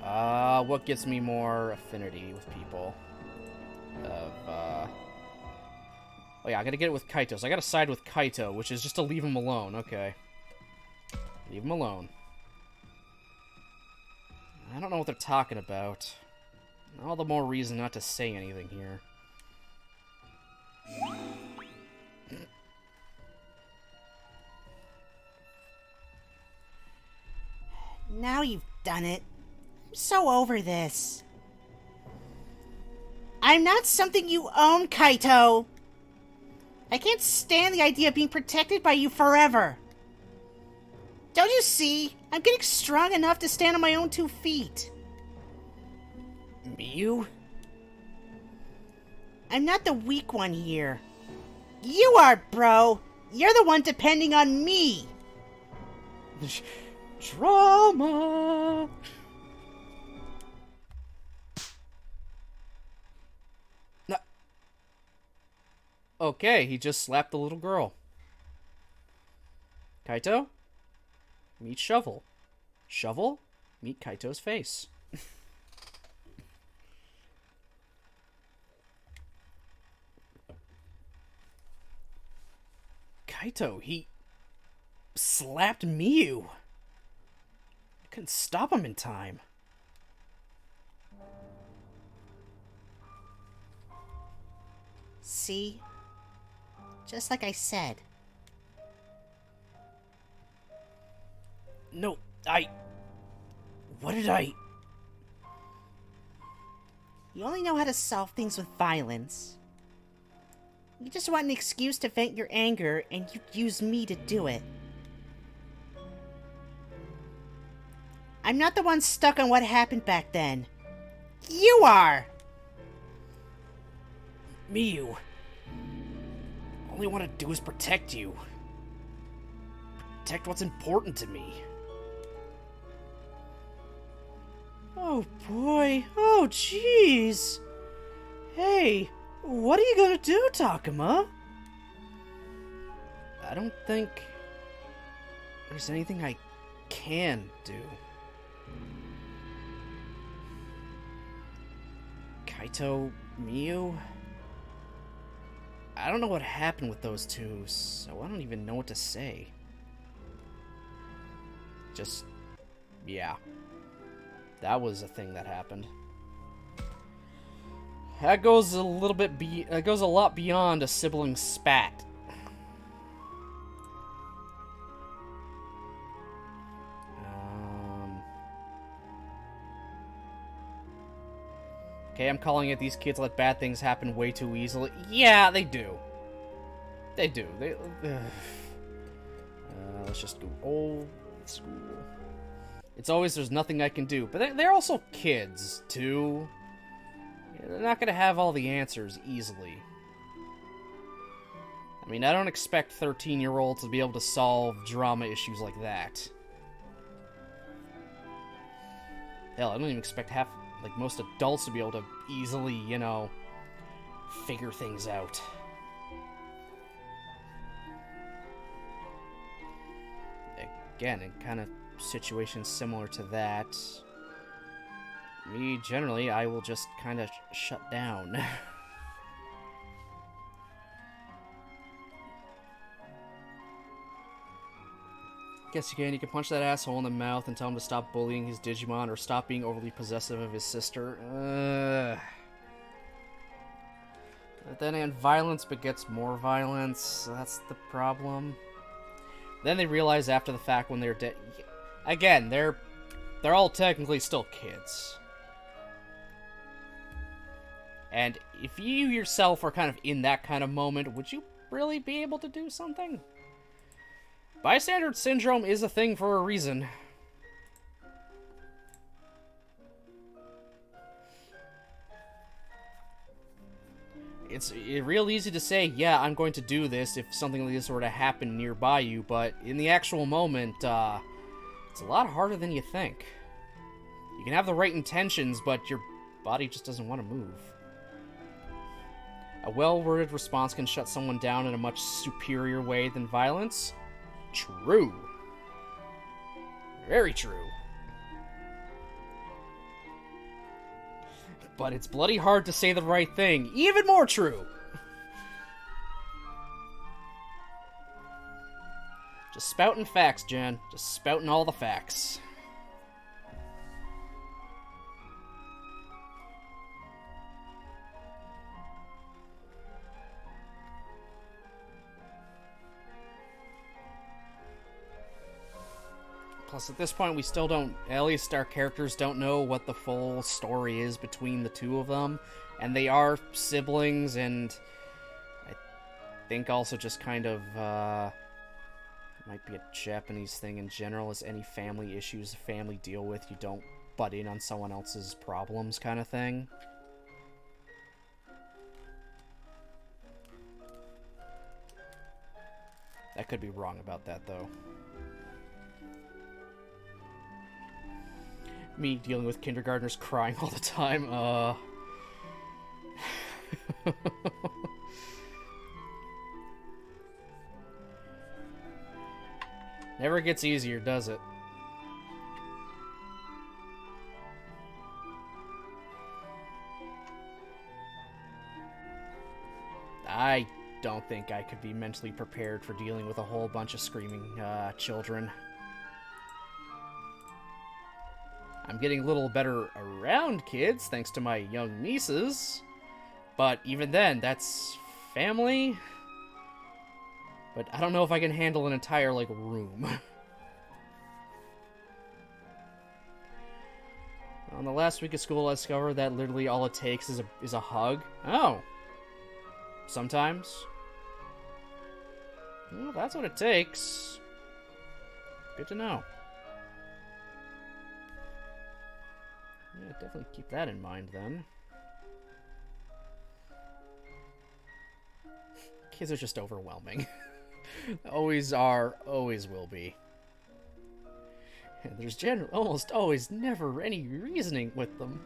What gets me more affinity with people? Oh yeah, I gotta get it with Kaito, so I gotta side with Kaito, which is just to leave him alone, okay. Leave him alone. I don't know what they're talking about. All the more reason not to say anything here. Now you've done it. I'm so over this. I'm not something you own, Kaito. I can't stand the idea of being protected by you forever. Don't you see? I'm getting strong enough to stand on my own 2 feet. Miyu? I'm not the weak one here. You are, bro. You're the one depending on me. Drama! No. Okay, he just slapped the little girl. Kaito? Meet Shovel. Shovel? Meet Kaito's face. Kaito, he slapped Miyu. I couldn't stop him in time. See? Just like I said. No, what did I... You only know how to solve things with violence. You just want an excuse to vent your anger, and you use me to do it. I'm not the one stuck on what happened back then. You are! Miyu. All I want to do is protect you. Protect what's important to me. Oh boy. Oh jeez. Hey, what are you gonna do, Takuma? I don't think there's anything I can do. Kaito, Miyu? I don't know what happened with those two, so I don't even know what to say. Just, yeah. That was a thing that happened. That goes a little bit it goes a lot beyond a sibling spat. I'm calling it these kids let bad things happen way too easily. Yeah, they do. They do. Let's just go old school. It's always there's nothing I can do. But they're also kids, too. They're not going to have all the answers easily. I mean, I don't expect 13-year-olds to be able to solve drama issues like that. Hell, I don't even expect most adults to be able to easily, you know, figure things out. Again, in kind of situations similar to that, me, generally, I will just kind of shut down. Guess you can punch that asshole in the mouth and tell him to stop bullying his Digimon or stop being overly possessive of his sister. But then and violence begets more violence. That's the problem. Then they realize after the fact when they're dead. Again, they're all technically still kids. And if you yourself are kind of in that kind of moment, would you really be able to do something? Bystander syndrome is a thing for a reason. It's real easy to say, yeah, I'm going to do this if something like this were to happen nearby you, but in the actual moment, it's a lot harder than you think. You can have the right intentions, but your body just doesn't want to move. A well-worded response can shut someone down in a much superior way than violence. True. Very true. But it's bloody hard to say the right thing. Even more true. Just spouting facts, Jen. Just spouting all the facts. Plus, at this point, we still don't, at least our characters don't know what the full story is between the two of them. And they are siblings, and I think also just kind of, might be a Japanese thing in general, is any family issues the family deal with, you don't butt in on someone else's problems kind of thing. I could be wrong about that, though. Me dealing with kindergartners crying all the time, Never gets easier, does it? I don't think I could be mentally prepared for dealing with a whole bunch of screaming, children. I'm getting a little better around kids, thanks to my young nieces. But even then, that's family. But I don't know if I can handle an entire, like, room. On the last week of school, I discovered that literally all it takes is a hug. Oh. Sometimes. Well, that's what it takes. Good to know. Yeah, definitely keep that in mind, then. Kids are just overwhelming. Always are, always will be. And there's almost always never any reasoning with them.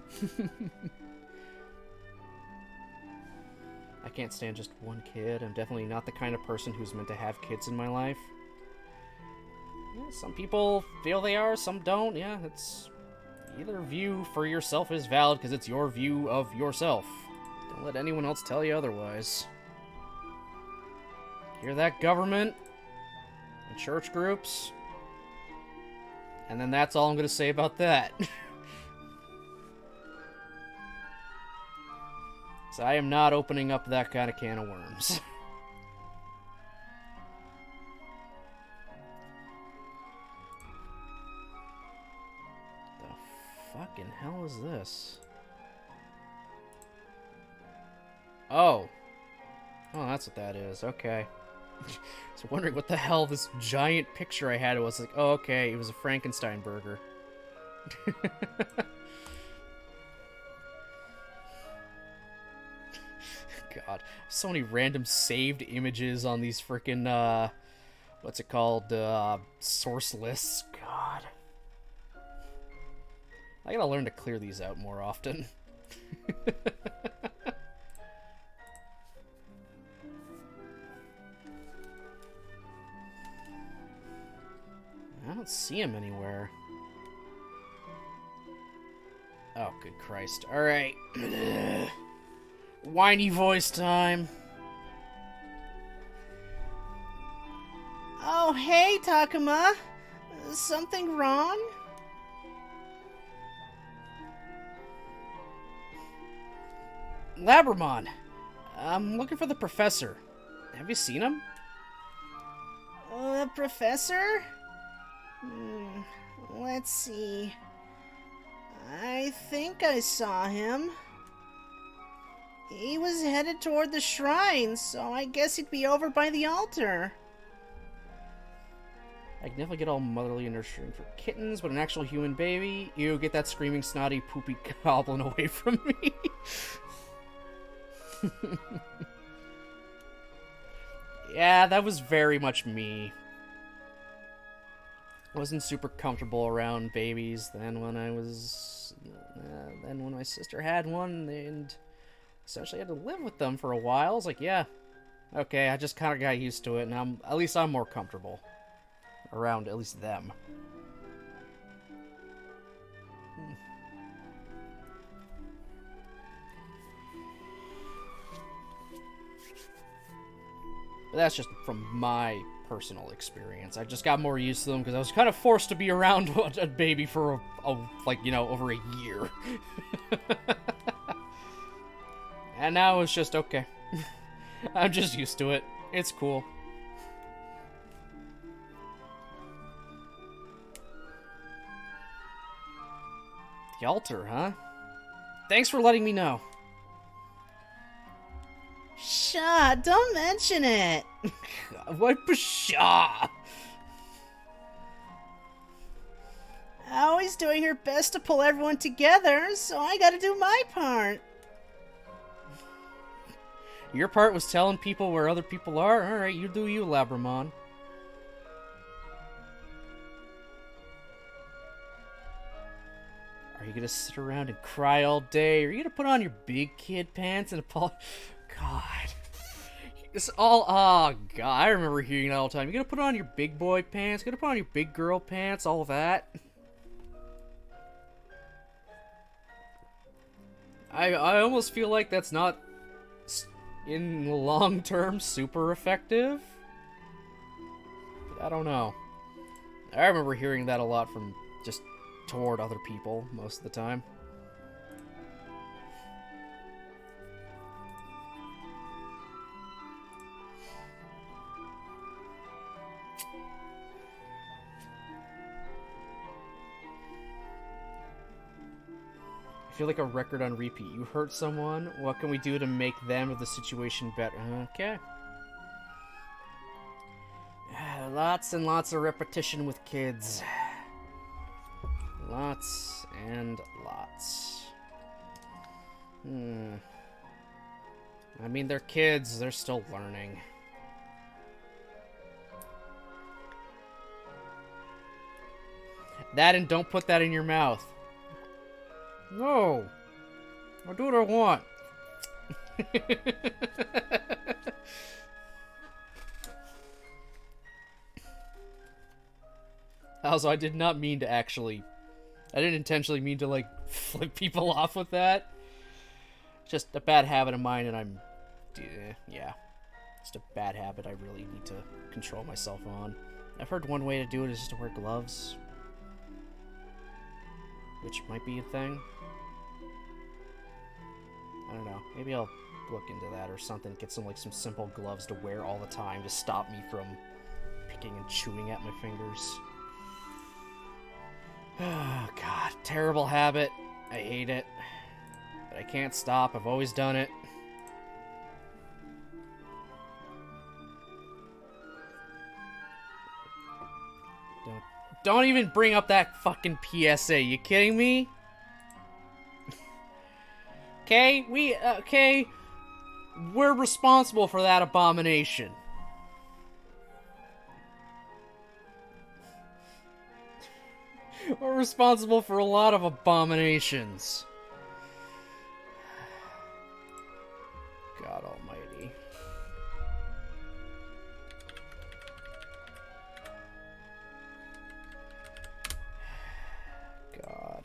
I can't stand just one kid. I'm definitely not the kind of person who's meant to have kids in my life. Yeah, some people feel they are, some don't. Yeah, it's... Either view for yourself is valid because it's your view of yourself. Don't let anyone else tell you otherwise. Hear that, government? And church groups? And then that's all I'm going to say about that. So I am not opening up that kind of can of worms. Fucking hell is this? Oh. Oh, that's what that is. Okay. So wondering what the hell this giant picture I had was. Like, oh, okay, it was a Frankenstein burger. God, so many random saved images on these freaking what's it called? Source lists. God, I gotta learn to clear these out more often. I don't see him anywhere. Oh, good Christ. Alright. Whiny voice time. Oh, hey, Takuma. Something wrong? Labramon. I'm looking for the professor. Have you seen him? The professor? Let's see. I think I saw him. He was headed toward the shrine, so I guess he'd be over by the altar. I can definitely get all motherly and nurturing for kittens, but an actual human baby? Ew, get that screaming, snotty, poopy goblin away from me. Yeah, that was very much me. I wasn't super comfortable around babies then when I was... then when my sister had one, and essentially had to live with them for a while. I was like, yeah, okay, I just kind of got used to it, and at least I'm more comfortable around at least them. But that's just from my personal experience. I just got more used to them because I was kind of forced to be around a baby for over a year. And now it's just okay. I'm just used to it. It's cool. The altar, huh? Thanks for letting me know. Pshaw, don't mention it. What pshaw? Always doing her best to pull everyone together, so I gotta do my part. Your part was telling people where other people are? Alright, you do you, Labramon. Are you gonna sit around and cry all day? Or are you gonna put on your big kid pants and apologize? God. It's all, oh God, I remember hearing that all the time. You're gonna put on your big boy pants, you're gonna put on your big girl pants, all of that. I almost feel like that's not, in the long term, super effective. But I don't know. I remember hearing that a lot from just toward other people most of the time. I feel like a record on repeat. You hurt someone, what can we do to make them or the situation better? Okay. Lots and lots of repetition with kids. Lots and lots. I mean, they're kids. They're still learning. That and don't put that in your mouth. No. I'll do what I want. Also, I did not mean to actually... I didn't intentionally mean to, like, flip people off with that. Just a bad habit of mine, and I'm... yeah. Just a bad habit I really need to control myself on. I've heard one way to do it is just to wear gloves. Which might be a thing. I don't know. Maybe I'll look into that or something. Get some simple gloves to wear all the time to stop me from picking and chewing at my fingers. Oh, God. Terrible habit. I hate it. But I can't stop. I've always done it. Don't even bring up that fucking PSA. You kidding me? Okay, okay. We're responsible for that abomination. We're responsible for a lot of abominations. God almighty. God.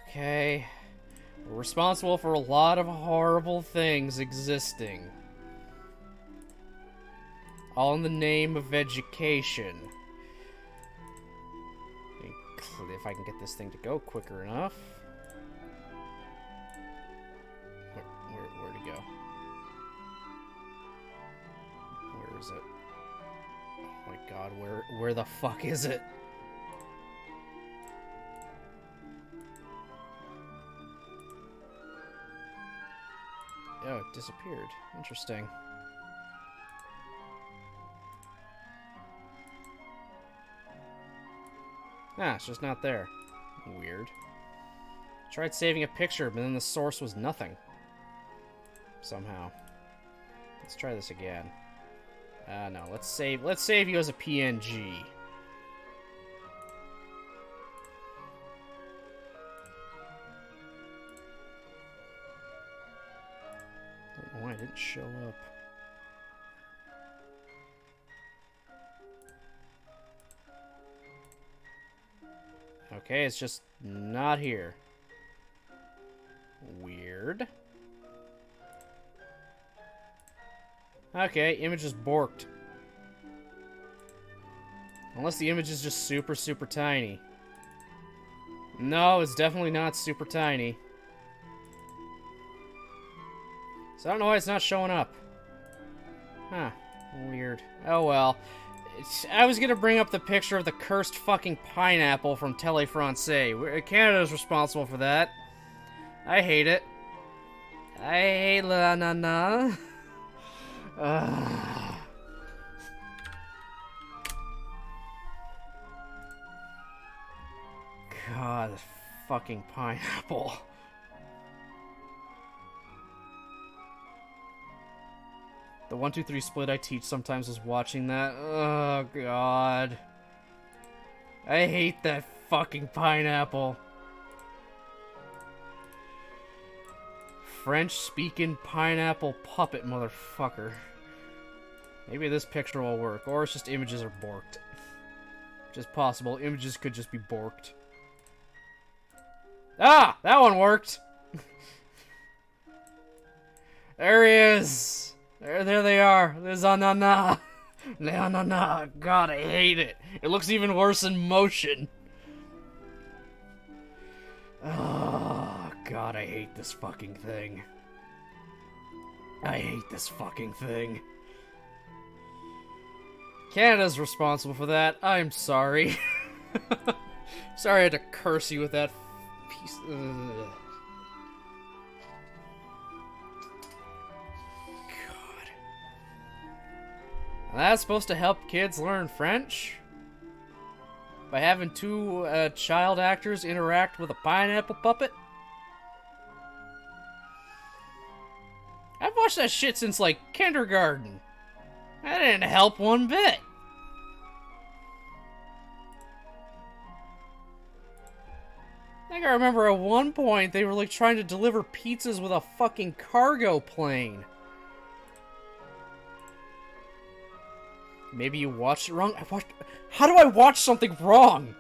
Okay. We're responsible for a lot of horrible things existing. All in the name of education. If I can get this thing to go quicker enough. Where'd it go? Where is it? Oh my god, where the fuck is it? Oh, it disappeared. Interesting. Ah, it's just not there. Weird. Tried saving a picture, but then the source was nothing. Somehow. Let's try this again. No, let's save you as a PNG. Don't know why it didn't show up. Okay, it's just not here. Weird. Okay, image is borked. Unless the image is just super, super tiny. No, it's definitely not super tiny. So I don't know why it's not showing up. Huh. Weird. Oh well. I was gonna bring up the picture of the cursed fucking pineapple from Tele Francais. Canada's responsible for that. I hate it. I hate la na na. God, this fucking pineapple. The 1-2-3 split I teach sometimes was watching that. Oh, God. I hate that fucking pineapple. French-speaking pineapple puppet motherfucker. Maybe this picture will work, or it's just images are borked. Which is possible. Images could just be borked. Ah! That one worked! There he is! There they are. There's Anana. Leonana. God, I hate it. It looks even worse in motion. Oh, God, I hate this fucking thing. I hate this fucking thing. Canada's responsible for that. I'm sorry. Sorry I had to curse you with that piece. Ugh. That's supposed to help kids learn French? By having two child actors interact with a pineapple puppet? I've watched that shit since, like, kindergarten. That didn't help one bit. I think I remember at one point they were, like, trying to deliver pizzas with a fucking cargo plane. Maybe you watched it wrong? How do I watch something wrong?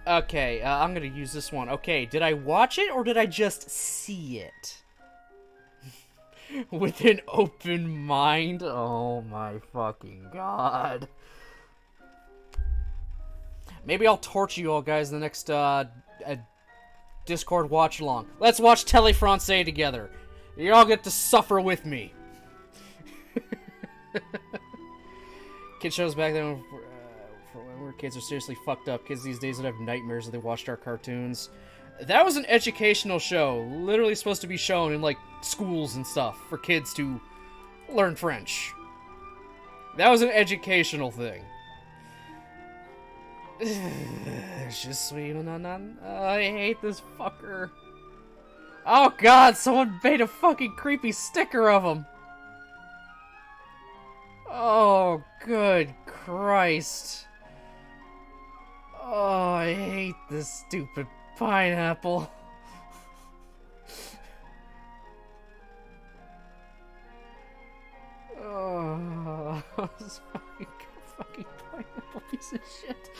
Okay, I'm gonna use this one. Okay, did I watch it or did I just see it? With an open mind? Oh my fucking god. Maybe I'll torture you all guys in the next Discord watch along. Let's watch Tele Francais together. You all get to suffer with me. Kid shows back then for when we're kids are seriously fucked up. Kids these days would have nightmares if they watched our cartoons. That was an educational show. Literally supposed to be shown in, like, schools and stuff for kids to learn French. That was an educational thing. Je suis I hate this fucker. Oh god, someone made a fucking creepy sticker of him. Oh, good Christ. Oh, I hate this stupid pineapple. Oh, this fucking pineapple piece of shit.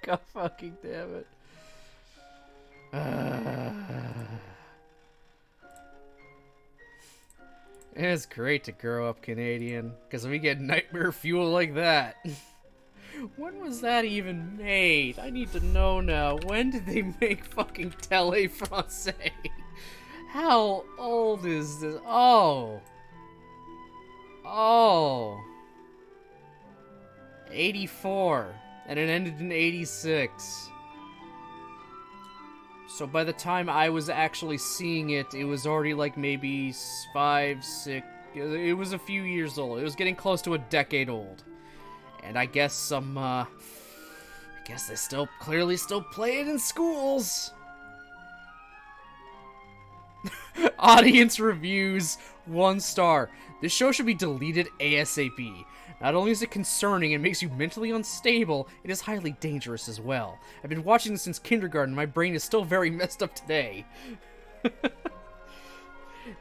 God fucking damn it. It's great to grow up Canadian, because we get nightmare fuel like that. When was that even made? I need to know now. When did they make fucking Télé Français? How old is this? Oh. 84. And it ended in 86. So by the time I was actually seeing it, it was already like maybe 5, 6... It was a few years old. It was getting close to a decade old. And I guess I guess they clearly still play it in schools. Audience reviews, 1 star. This show should be deleted ASAP. Not only is it concerning and makes you mentally unstable, it is highly dangerous as well. I've been watching this since kindergarten, my brain is still very messed up today.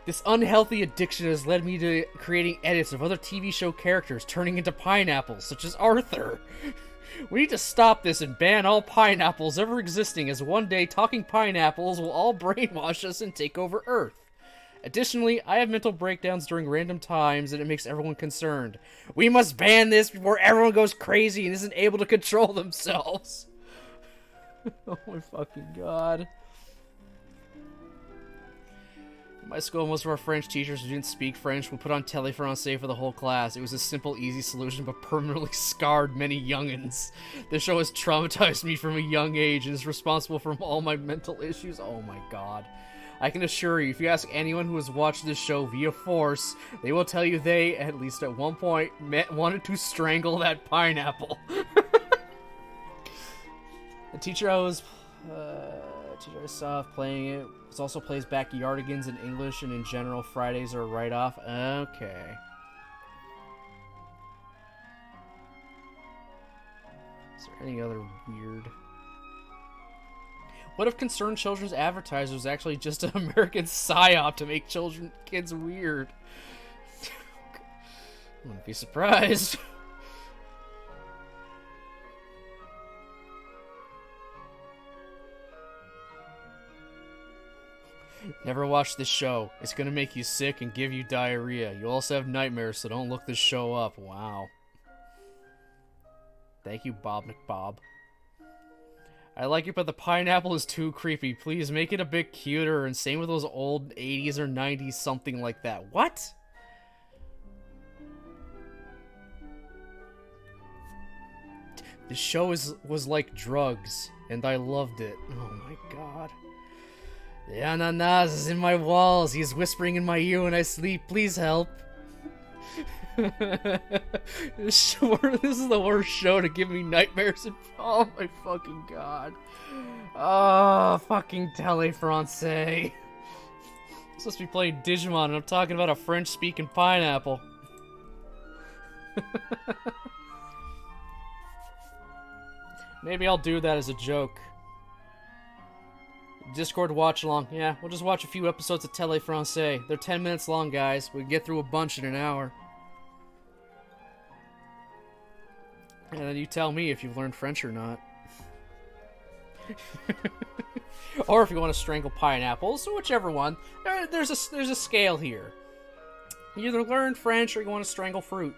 This unhealthy addiction has led me to creating edits of other TV show characters turning into pineapples, such as Arthur. We need to stop this and ban all pineapples ever existing, as one day talking pineapples will all brainwash us and take over Earth. Additionally, I have mental breakdowns during random times, and it makes everyone concerned. We must ban this before everyone goes crazy and isn't able to control themselves. Oh my fucking god. In my school, most of our French teachers who didn't speak French would put on Télé Français for the whole class. It was a simple, easy solution, but permanently scarred many youngins. This show has traumatized me from a young age and is responsible for all my mental issues. Oh my god. I can assure you, if you ask anyone who has watched this show via force, they will tell you they, at least at one point, wanted to strangle that pineapple. The teacher I saw playing it also plays Backyardigans in English, and in general, Fridays are a write-off. Okay. Is there any other weird... What if Concerned Children's Advertiser was actually just an American psyop to make kids weird? I wouldn't be surprised. Never watch this show. It's gonna make you sick and give you diarrhea. You also have nightmares, so don't look this show up. Wow. Thank you, Bob McBob. I like it, but the pineapple is too creepy. Please make it a bit cuter, and same with those old 80s or 90s, something like that. What? The show was like drugs, and I loved it. Oh my god. The ananas is in my walls. He is whispering in my ear when I sleep. Please help. This is the worst show to give me nightmares. Oh my fucking god. Oh, fucking Télé Français. I'm supposed to be playing Digimon and I'm talking about a French-speaking pineapple. Maybe I'll do that as a joke. Discord watch along. Yeah, we'll just watch a few episodes of Télé Français. They're 10 minutes long, guys. We can get through a bunch in an hour. And then you tell me if you've learned French or not. Or if you want to strangle pineapples, so whichever one. There's a scale here. You either learn French or you want to strangle fruit.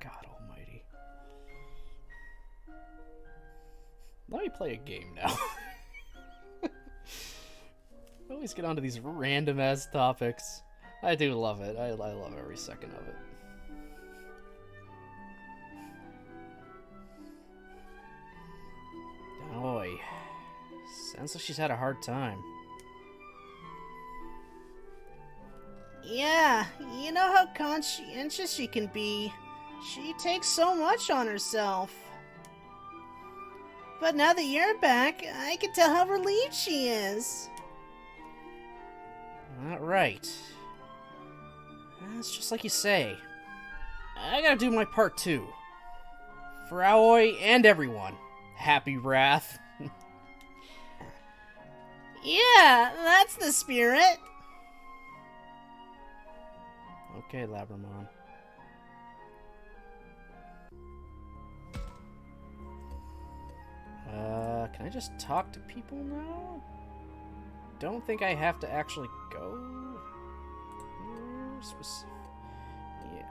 God play a game now? I always get onto these random ass topics. I do love it. I love every second of it. Boy, sounds like she's had a hard time. Yeah, you know how conscientious she can be. She takes so much on herself. But now that you're back, I can tell how relieved she is. Alright. It's just like you say. I gotta do my part too. For Aoi and everyone. Happy Wrath. Yeah, that's the spirit. Okay, Labramon. Can I just talk to people now? Don't think I have to actually go here. Yeah.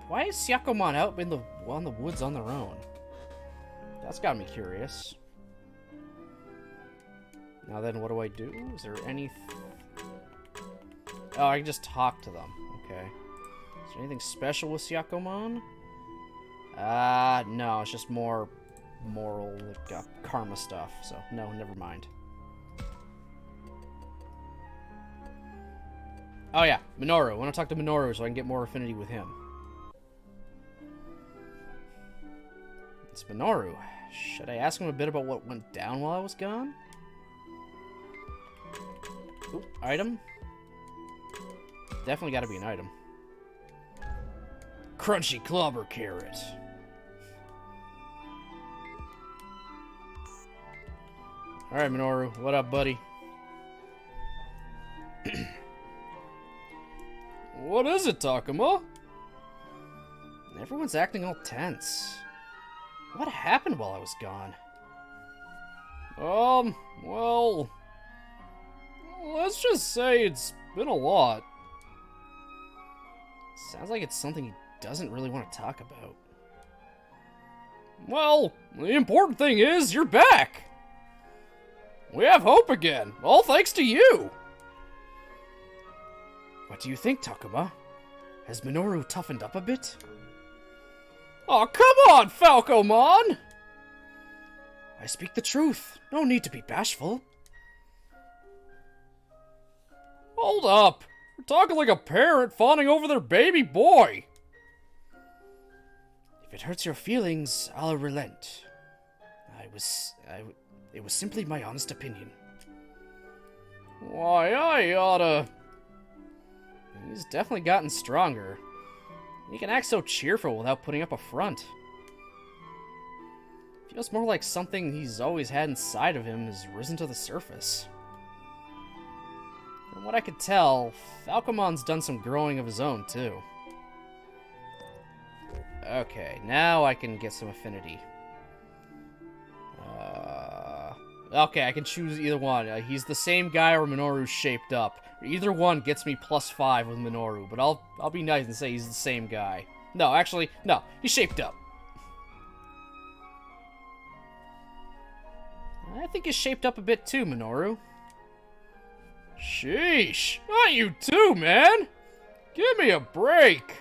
Why is Syakomon out in the woods on their own? That's got me curious. Now then, what do I do? Is there any... Oh, I can just talk to them. Okay. Is there anything special with Syakomon? No, it's just more moral, like, karma stuff. So, no, never mind. Oh yeah, Minoru. I want to talk to Minoru so I can get more affinity with him. It's Minoru. Should I ask him a bit about what went down while I was gone? Oop, item? Definitely gotta be an item. Crunchy clobber carrot. Alright, Minoru. What up, buddy? What is it, Takuma? Everyone's acting all tense. What happened while I was gone? Well... Let's just say it's been a lot. Sounds like it's something he doesn't really want to talk about. Well, the important thing is you're back! We have hope again, all thanks to you! What do you think, Takuma? Has Minoru toughened up a bit? Oh, come on, Falcomon! I speak the truth. No need to be bashful. Hold up! You're talking like a parent fawning over their baby boy! If it hurts your feelings, I'll relent. It was simply my honest opinion. Why, I oughta... He's definitely gotten stronger. He can act so cheerful without putting up a front. Feels more like something he's always had inside of him has risen to the surface. From what I could tell, Falcomon's done some growing of his own, too. Okay, now I can get some affinity. Okay, I can choose either one. He's the same guy or Minoru's shaped up. Either one gets me +5 with Minoru, but I'll be nice and say he's the same guy. No, actually, no, he's shaped up. I think he's shaped up a bit too, Minoru. Sheesh, not you too, man! Give me a break!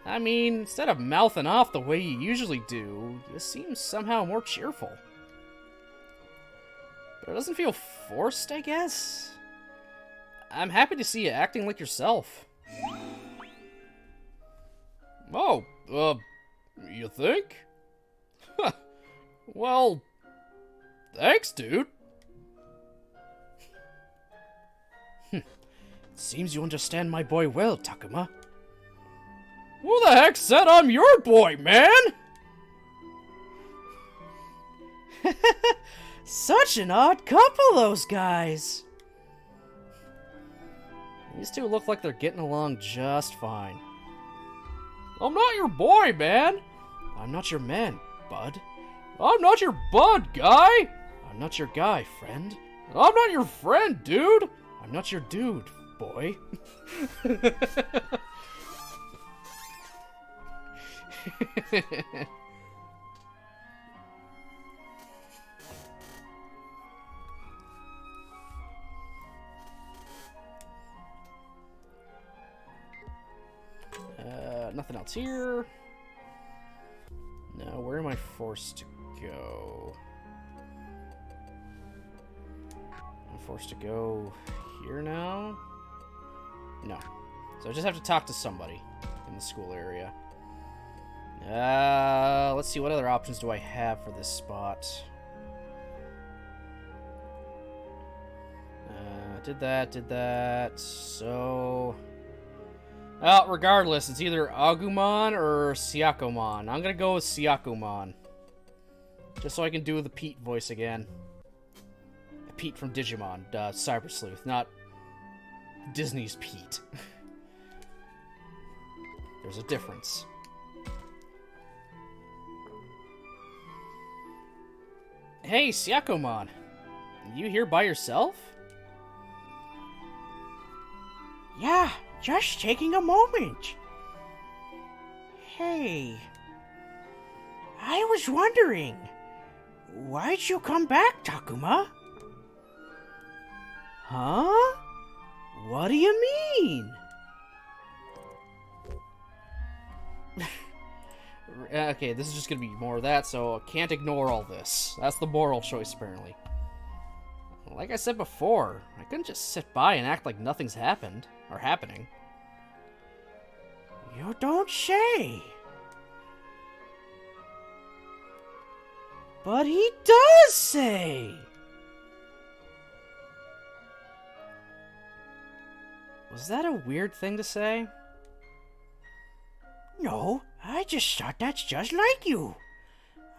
I mean, instead of mouthing off the way you usually do, you seem somehow more cheerful. But it doesn't feel forced, I guess? I'm happy to see you acting like yourself. Oh, you think? Well, thanks, dude. Seems you understand my boy well, Takuma. Who the heck said I'm your boy, man? Such an odd couple, those guys. These two look like they're getting along just fine. I'm not your boy, man. I'm not your man, bud. I'm not your bud, guy. I'm not your guy, friend. I'm not your friend, dude. I'm not your dude, boy. Nothing else here. No, where am I forced to go? I'm forced to go here now? No. So I just have to talk to somebody in the school area. Let's see, what other options do I have for this spot? Did that. So... Well, regardless, it's either Agumon or Syakomon. I'm gonna go with Syakomon. Just so I can do the Pete voice again. Pete from Digimon, Cyber Sleuth, not Disney's Pete. There's a difference. Hey, Syakomon. You here by yourself? Yeah, just taking a moment. Hey, I was wondering, why'd you come back, Takuma? Huh? What do you mean? Okay, this is just gonna be more of that, so I can't ignore all this. That's the moral choice, apparently. Like I said before, I couldn't just sit by and act like nothing's happened, or happening. You don't say. But he does say. Was that a weird thing to say? No, I just thought that's just like you.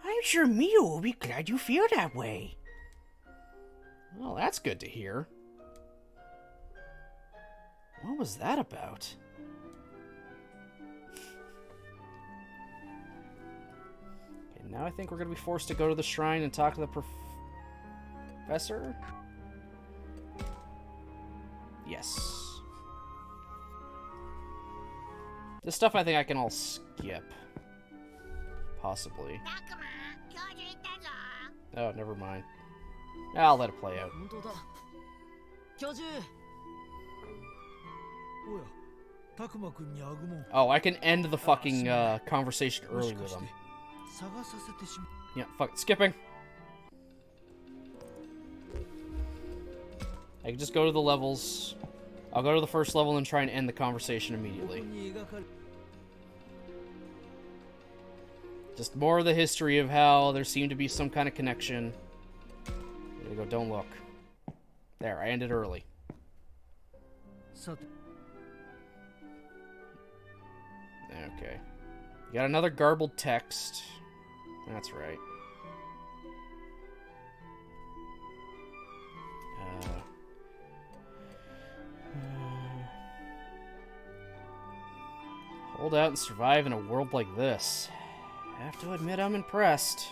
I'm sure Miu will be glad you feel that way. Well, that's good to hear. What was that about? Okay, now I think we're going to be forced to go to the shrine and talk to the professor? Yes. This stuff I think I can all skip. Possibly. Oh, never mind. I'll let it play out. 教授 おや、たくまくんにアグモン Oh, I can end the fucking conversation も early しか with して them. 探させてしま Yeah, fuck, skipping. I can just go to the levels. I'll go to the first level and try and end the conversation ここ immediately. に描かれ Just more of the history of how there seemed to be some kind of connection. There you go, don't look. There, I ended early. さて Okay. You got another garbled text. That's right. Hold out and survive in a world like this. I have to admit I'm impressed.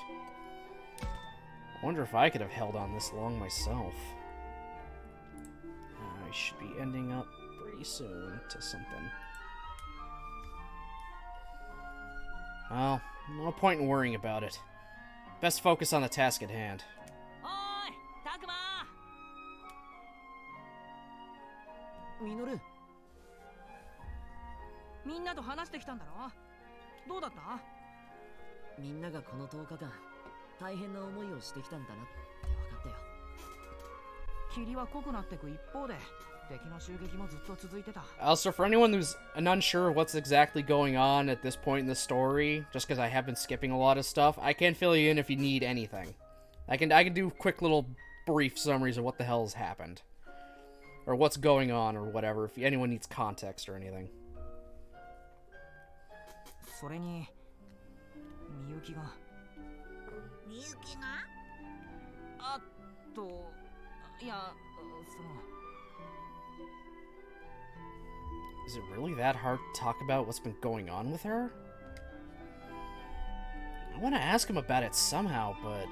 I wonder if I could have held on this long myself. I should be ending up pretty soon to something. Well, no point in worrying about it. Best focus on the task at hand. おーいタクマミノル みんなと話してきたんだろどうだったみんながこの10日間大変な思いをしてきたんだなって分かったよ霧は濃くなってく一方で敵の襲撃もずっと続いてた Also, for anyone who's unsure what's exactly going on at this point in the story, just because I have been skipping a lot of stuff, I can fill you in if you need anything. I can do quick little brief summaries of what the hell has happened. Or what's going on, or whatever, if anyone needs context or anything. それにみゆきがみゆきがあといやその Is it really that hard to talk about what's been going on with her? I want to ask him about it somehow, but...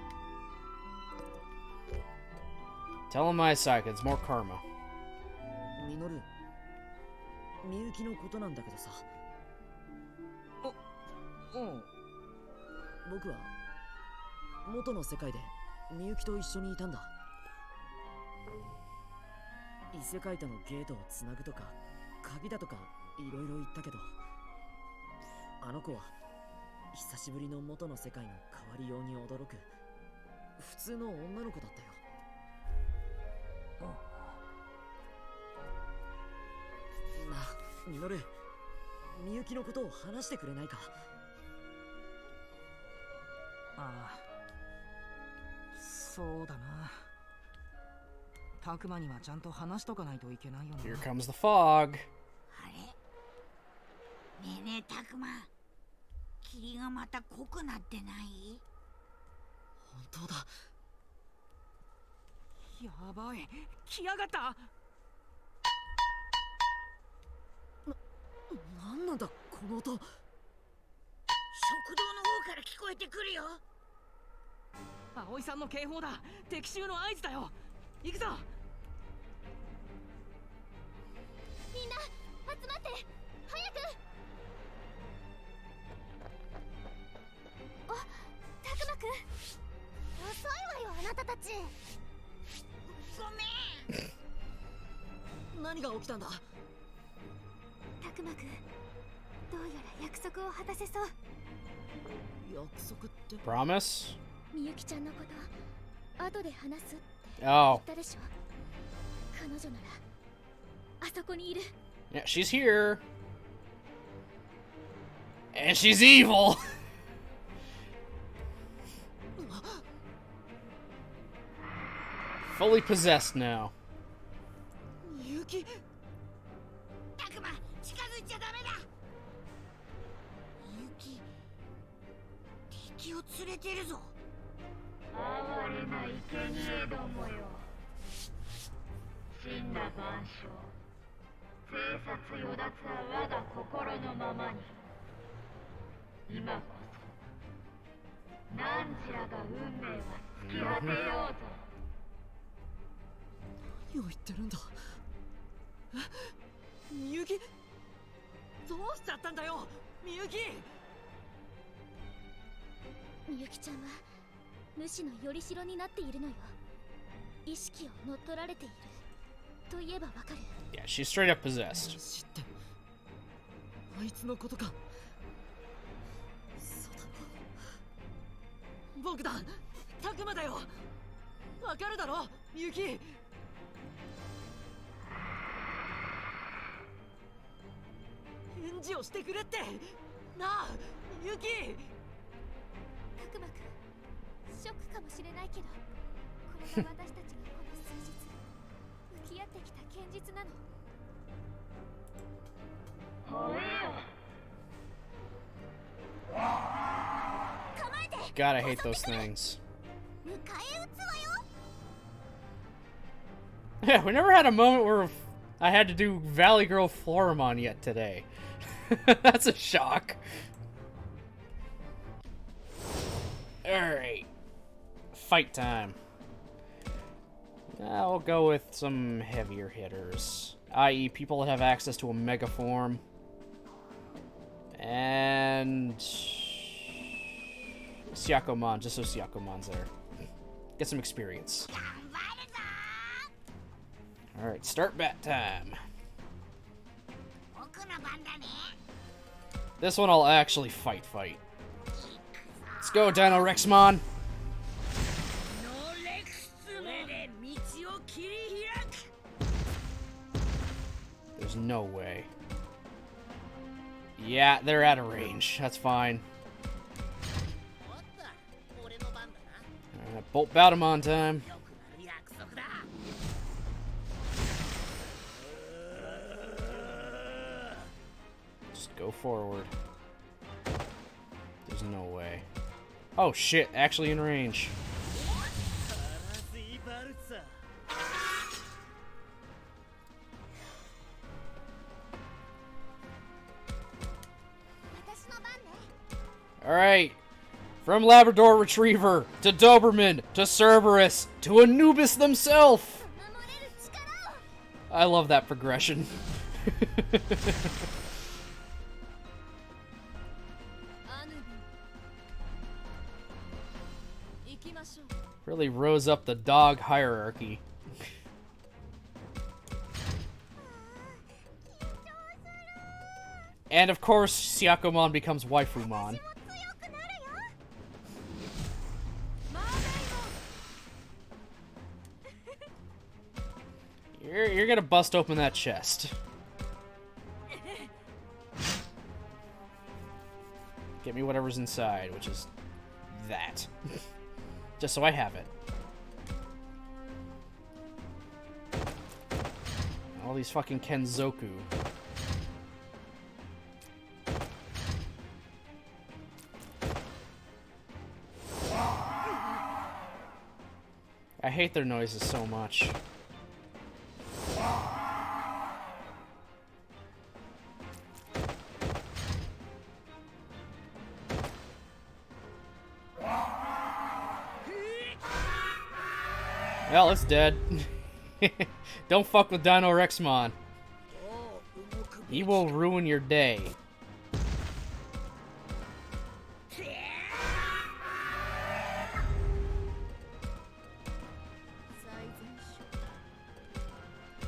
Tell him my side, it's more karma. ミノルみゆきのことなんだけどさ僕は元の世界でみゆきと一緒にいたんだ異世界とのゲートをつなぐとか鍵だとかいろいろ言ったけどあの子は久しぶりの元の世界の変わりように驚く普通の女の子だったよ。なあ、ミノル、みゆきのことを話してくれないか。ああ、そうだな。タクマにはちゃんと話しとかないといけないよな。 Here comes the fog. あれねえねえたくま、霧がまた濃くなってない？本当だ。やばい、来やがった。なんなんだこの音。食堂の方から聞こえてくるよ。葵さんの警報だ。敵襲の合図だよ。行くぞ。みんな集まって、早く。あ、たくまくん、遅いわよあなたたち。ごめん。何が起きたんだ。たくまくん、どうやら約束を果たせそう。約束って。 Promise? みゆきちゃんのこと後で話すって言 Oh. ったでしょ。彼女ならあそこにいる。 Yeah, she's here. And she's evil. Fully possessed now. みゆき。たくま、近づいちゃダメだ。みゆき、敵を連れてるぞ。哀れな生贄どもよ。真羅万象、生殺与奪は我が心のままに。今こそなんじゃが運命は突き果てようぞ。何を言ってるんだ。みゆき、どうしちゃったんだよみゆき。みゆきちゃんは主のよりしろになっているのよ。意識を乗っ取られていると言えばわかる。 Yeah, she's straight up possessed. 知ってあいつのことか。そうだ。僕だ、タクマだよ。わかるだろみゆき。返事をしてくれってなあみゆき。たくまくん、ショックかもしれないけど、これが私たちがこの数日向き合ってきた現実なの。吠えよ。構えて。 God, I hate those things. 迎え撃つわよ。 Yeah, we never had a moment where I had to do Valley Girl Floramon yet today. That's a shock. Alright. Fight time. I'll go with some heavier hitters, i.e. people that have access to a mega form. And Syakomon, just so Syakomon's there. Get some experience. Alright, start bat time. 僕の番だね。 This one I'll actually fight. Let's go, Dino Rexmon! ノレクス目で道を切り開く。 There's no way. Yeah, they're out of range. That's fine. おっと、俺の番だな。 Alright, Bolt Batamon time. よくなる約束だ。 Just go forward. There's no way. Oh shit, actually in range. Alright. From Labrador Retriever, to Doberman, to Cerberus, to Anubis themselves! I love that progression. Really rose up the dog hierarchy. And of course, Syakomon becomes Waifumon. 強くなるよ。 You're gonna bust open that chest. Get me whatever's inside, which is that. Just so I have it. All these fucking Kenzoku. I hate their noises so much. Well, it's dead. Don't fuck with Dino Rexmon. He will ruin your day.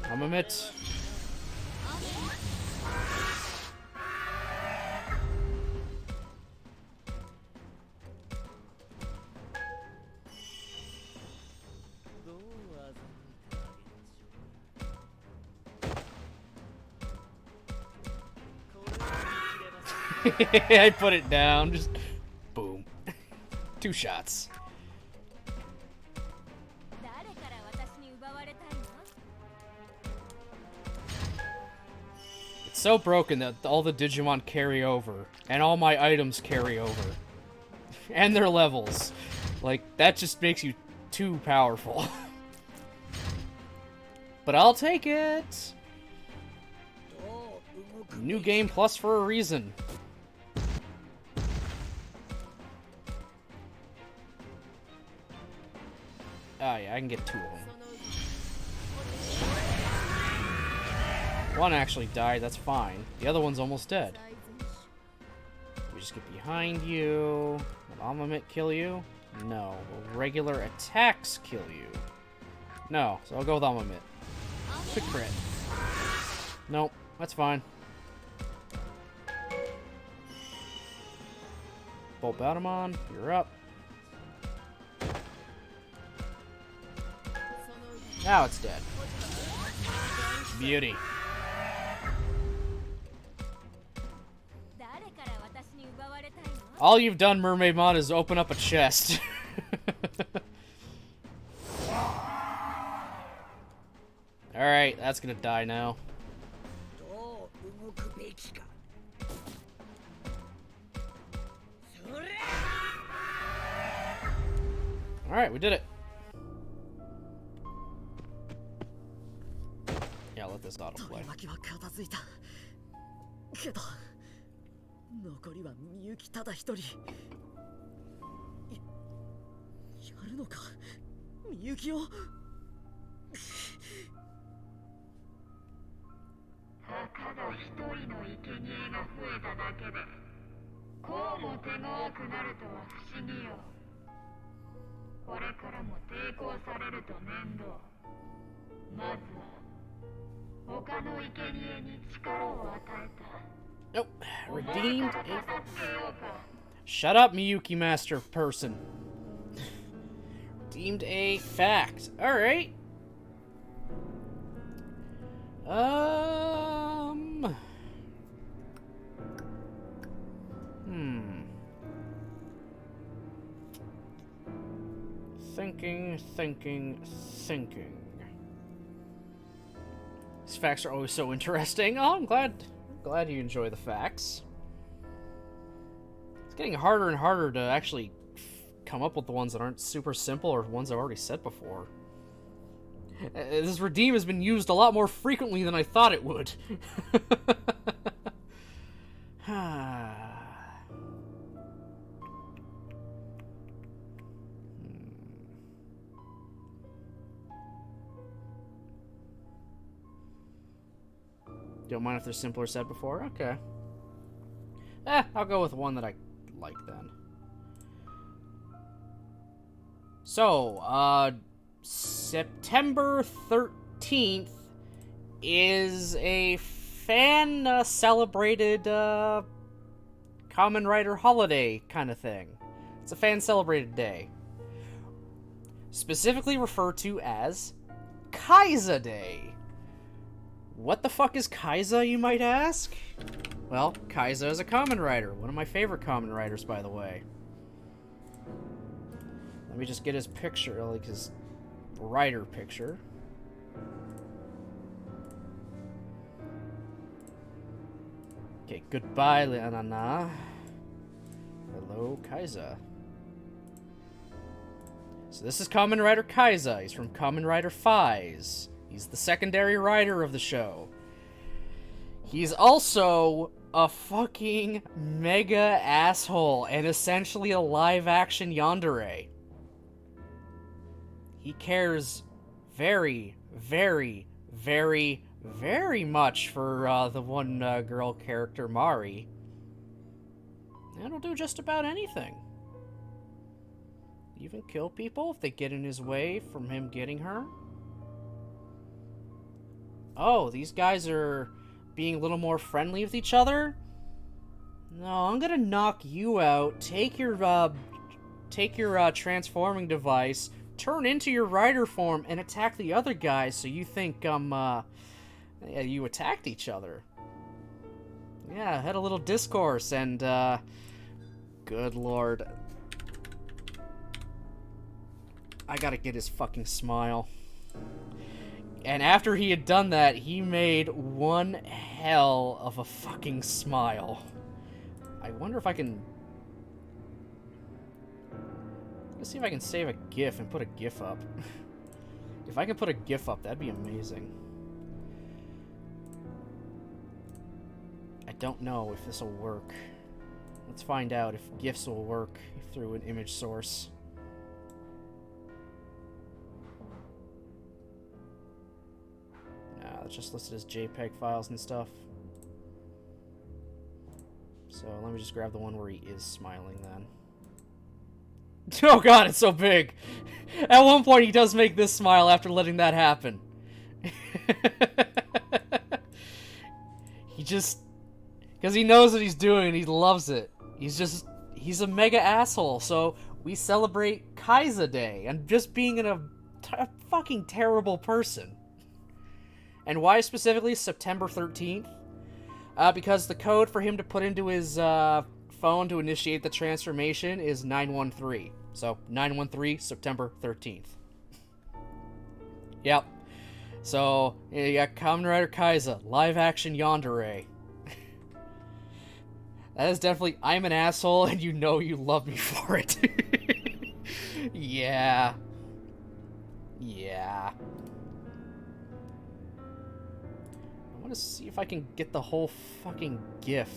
Armament. I put it down, just boom. 2 shots. 誰から私に奪われたいの？ It's so broken that all the Digimon carry over, and all my items carry over. And their levels. Like, that just makes you too powerful. But I'll take it! New game plus for a reason. Oh yeah, I can get 2 of them. One actually died, that's fine. The other one's almost dead. We just get behind you. Will Armament kill you? No. Will regular attacks kill you? No, so I'll go with Armament. Quick crit. Nope, that's fine. Bolt Batamon, you're up. Now it's dead. Beauty. All you've done, Mermaidmon, is open up a chest. Alright, that's gonna die now. Alright, we did it. Yeah, let this autoplay. けど残りはみゆきただ一人。やるのかみゆきを。たかだ一人の生贄が増えただけでこうも手強くなるとは不思議よ。これからも抵抗されると面倒。まずは他の生贄に力を与えた。 Nope. Redeemed a... Shut up, Miyuki Master person. Redeemed a fact. Alright. Thinking. These facts are always so interesting. Oh, I'm glad you enjoy the facts. It's getting harder and harder to actually come up with the ones that aren't super simple or ones I've already said before. This redeem has been used a lot more frequently than I thought it would. Don't mind if they're simpler said before? Okay. I'll go with one that I like then. So, September 13th is a fan celebrated Kamen Rider holiday kind of thing. It's a fan celebrated day. Specifically referred to as Kaiza Day. What the fuck is Kaiza, you might ask? Well, Kaiza is a Kamen Rider. One of my favorite Kamen Riders, by the way. Let me just get his picture, like his rider picture. Okay, goodbye, Leonana. Hello, Kaiza. So this is Kamen Rider Kaiza. He's from Kamen Rider Phase. He's the secondary rider of the show. He's also a fucking mega asshole and essentially a live-action yandere. He cares very, very, very, very much for the one girl character, Mari. And he'll do just about anything. Even kill people if they get in his way from him getting her. Oh, these guys are being a little more friendly with each other? No, I'm gonna knock you out. Take your transforming device, turn into your rider form, and attack the other guys so you think, yeah, you attacked each other. Yeah, had a little discourse, and, good lord. I gotta get his fucking smile. And after he had done that, he made one hell of a fucking smile. I wonder if I can... Let's see if I can save a GIF and put a GIF up. If I can put a GIF up, that'd be amazing. I don't know if this will work. Let's find out if GIFs will work through an image source. Nah, it's just listed as JPEG files and stuff. So let me just grab the one where he is smiling then. Oh god, it's so big! At one point he does make this smile after letting that happen. He just... Because he knows what he's doing and he loves it. He's a mega asshole, so we celebrate Kaiza Day and just being a fucking terrible person. And why specifically September 13th? Because the code for him to put into his phone to initiate the transformation is 913. So, 913, September 13th. Yep. So, you got Kamen Rider Kaiza, live-action yandere. That is definitely, I'm an asshole and you know you love me for it. Yeah. Yeah. I want to see if I can get the whole fucking GIF.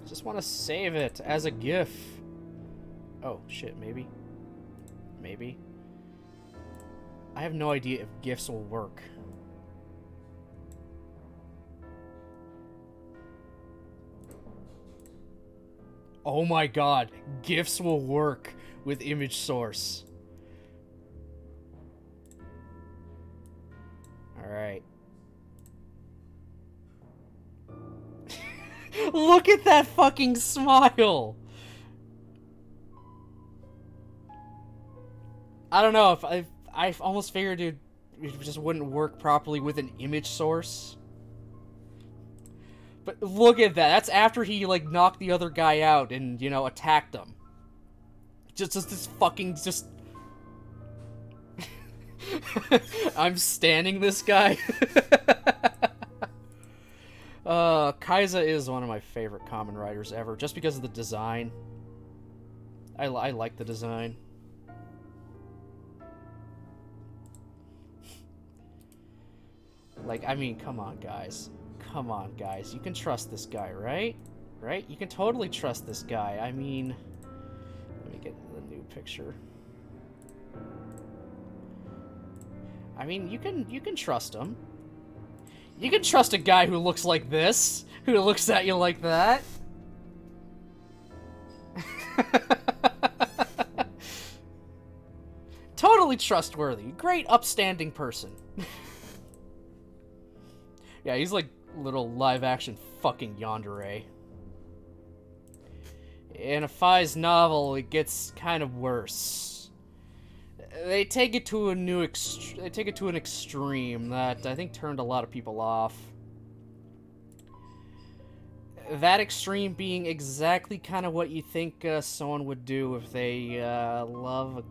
Just want to save it as a GIF. Oh, shit, maybe. Maybe. I have no idea if GIFs will work. Oh my god, GIFs will work with image source. Alright. Look at that fucking smile! I don't know, if I almost figured it just wouldn't work properly with an image source. But look at that. That's after he, like, knocked the other guy out and, you know, attacked him. Just this fucking, just... I'm standing this guy. Kaiza is one of my favorite Kamen Riders ever, just because of the design. I like the design. Like, I mean, come on, guys. Come on, guys. You can trust this guy, right? Right? You can totally trust this guy. I mean... Let me get the new picture. I mean, you can trust him. You can trust a guy who looks like this. Who looks at you like that. Totally trustworthy. Great, upstanding person. Yeah, he's like little live-action fucking yandere. In a Fai's novel, it gets kind of worse. They take it to an extreme that I think turned a lot of people off. That extreme being exactly kind of what you think someone would do if they love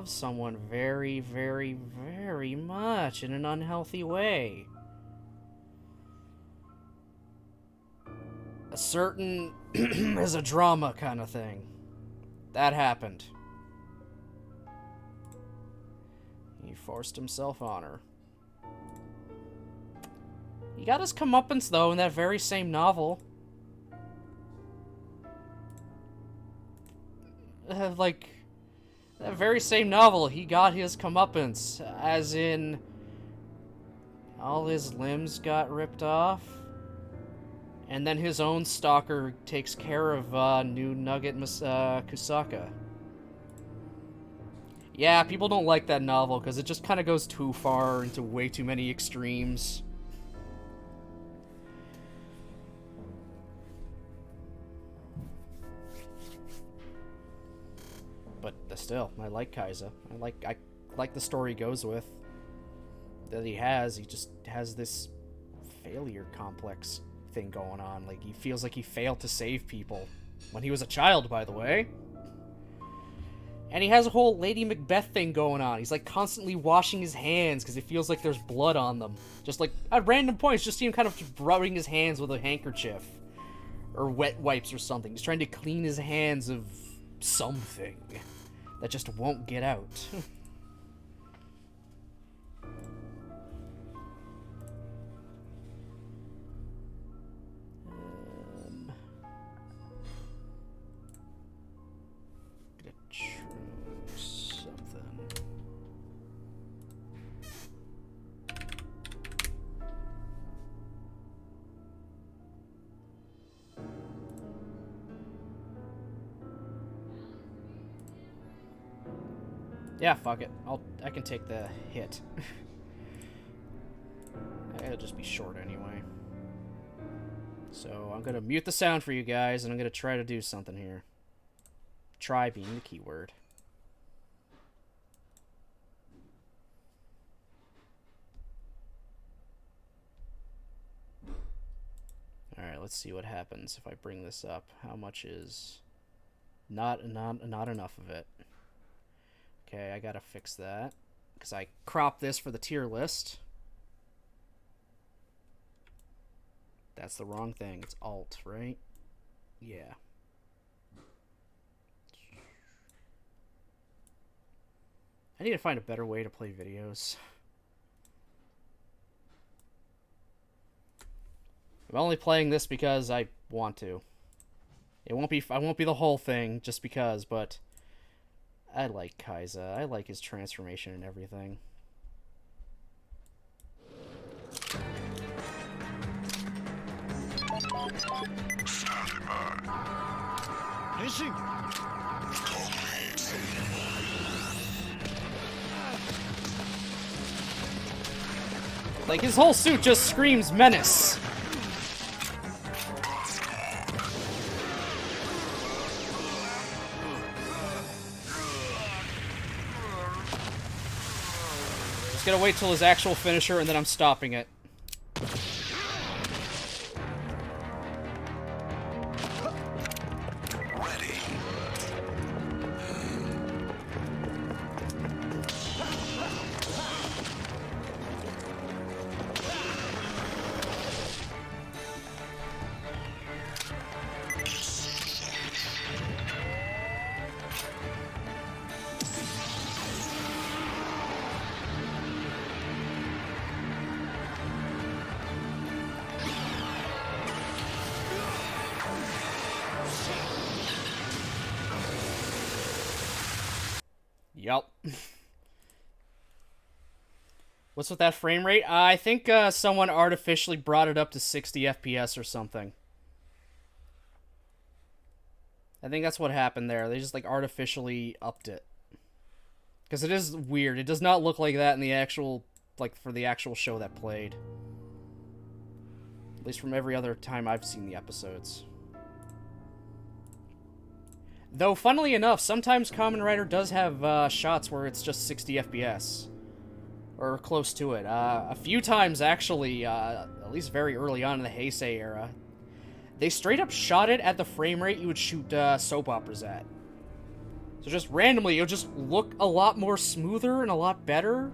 someone very, very, very much in an unhealthy way. A certain is a drama kind of thing. That happened. He forced himself on her. He got his comeuppance, though, in that very same novel. Like, that very same novel, he got his comeuppance. As in, all his limbs got ripped off. And then his own stalker takes care of new Nugget Kusaka. Yeah, people don't like that novel because it just kind of goes too far into way too many extremes. But still, I like Kaiza. I like the story he goes with. That he has. He just has this failure complex thing going on. Like, he feels like he failed to save people. When he was a child, by the way. And he has a whole Lady Macbeth thing going on. He's like constantly washing his hands because he feels like there's blood on them. Just like at random points, just see him kind of just rubbing his hands with a handkerchief. Or wet wipes or something. He's trying to clean his hands of something that just won't get out. Yeah, fuck it. I can take the hit. It'll just be short anyway. So I'm gonna mute the sound for you guys, and I'm gonna try to do something here. Try being the keyword. Alright, let's see what happens if I bring this up. How much is... Not enough of it. Okay, I gotta fix that. Because I cropped this for the tier list. That's the wrong thing. It's Alt, right? Yeah. I need to find a better way to play videos. I'm only playing this because I want to. I won't be the whole thing just because, but I like Kaiza. I like his transformation and everything. Like, his whole suit just screams menace. Just gotta wait till his actual finisher, and then I'm stopping it. Yup. What's with that frame rate? I think someone artificially brought it up to 60 FPS or something. I think that's what happened there. They just, like, artificially upped it. Because it is weird. It does not look like that in the actual, like, for the actual show that played. At least from every other time I've seen the episodes. Though, funnily enough, sometimes Kamen Rider does have shots where it's just 60 FPS. Or close to it. A few times, actually, at least very early on in the Heisei era, they straight up shot it at the frame rate you would shoot soap operas at. So just randomly, it'll just look a lot more smoother and a lot better.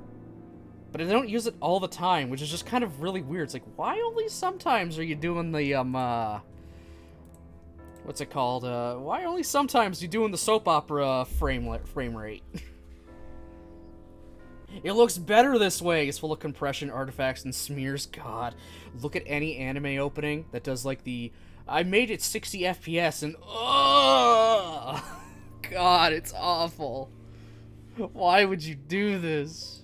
But they don't use it all the time, which is just kind of really weird. It's like, why only sometimes are you doing the, what's it called? Why only sometimes are you doing the soap opera frame rate? It looks better this way. It's full of compression, artifacts, and smears. God, look at any anime opening that does, like, the... I made it 60 FPS, and... Oh! God, it's awful. Why would you do this?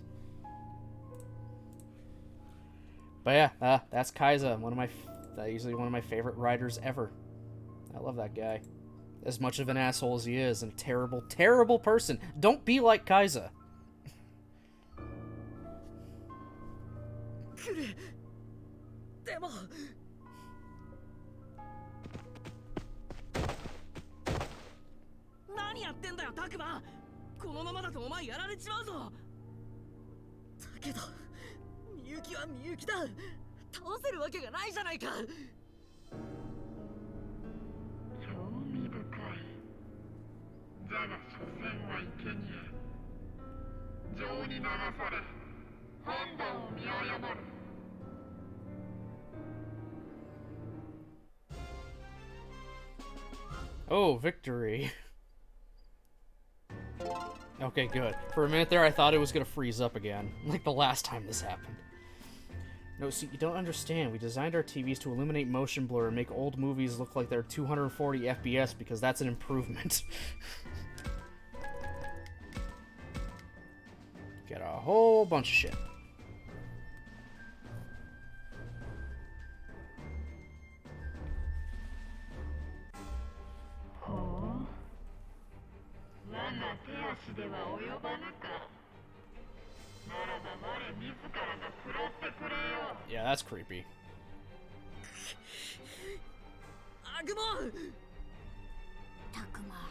But yeah, that's Kaiza, usually one of my favorite writers ever. I love that guy. As much of an asshole as he is, and a terrible, terrible person. Don't be like Kaiza. でも何やってんだよタクマ。このままだとお前やられちまうぞ。だけどみゆきはみゆきだ。倒せるわけがないじゃないか。興味深い。じゃが所詮は生贄。情に流され判断を見誤る。 Oh, victory. Okay, good. For a minute there, I thought it was gonna freeze up again, like the last time this happened. No, see, you don't understand. We designed our TVs to eliminate motion blur and make old movies look like they're 240 FPS because that's an improvement. Get a whole bunch of shit. Yeah, that's creepy. アグモン。タクマ、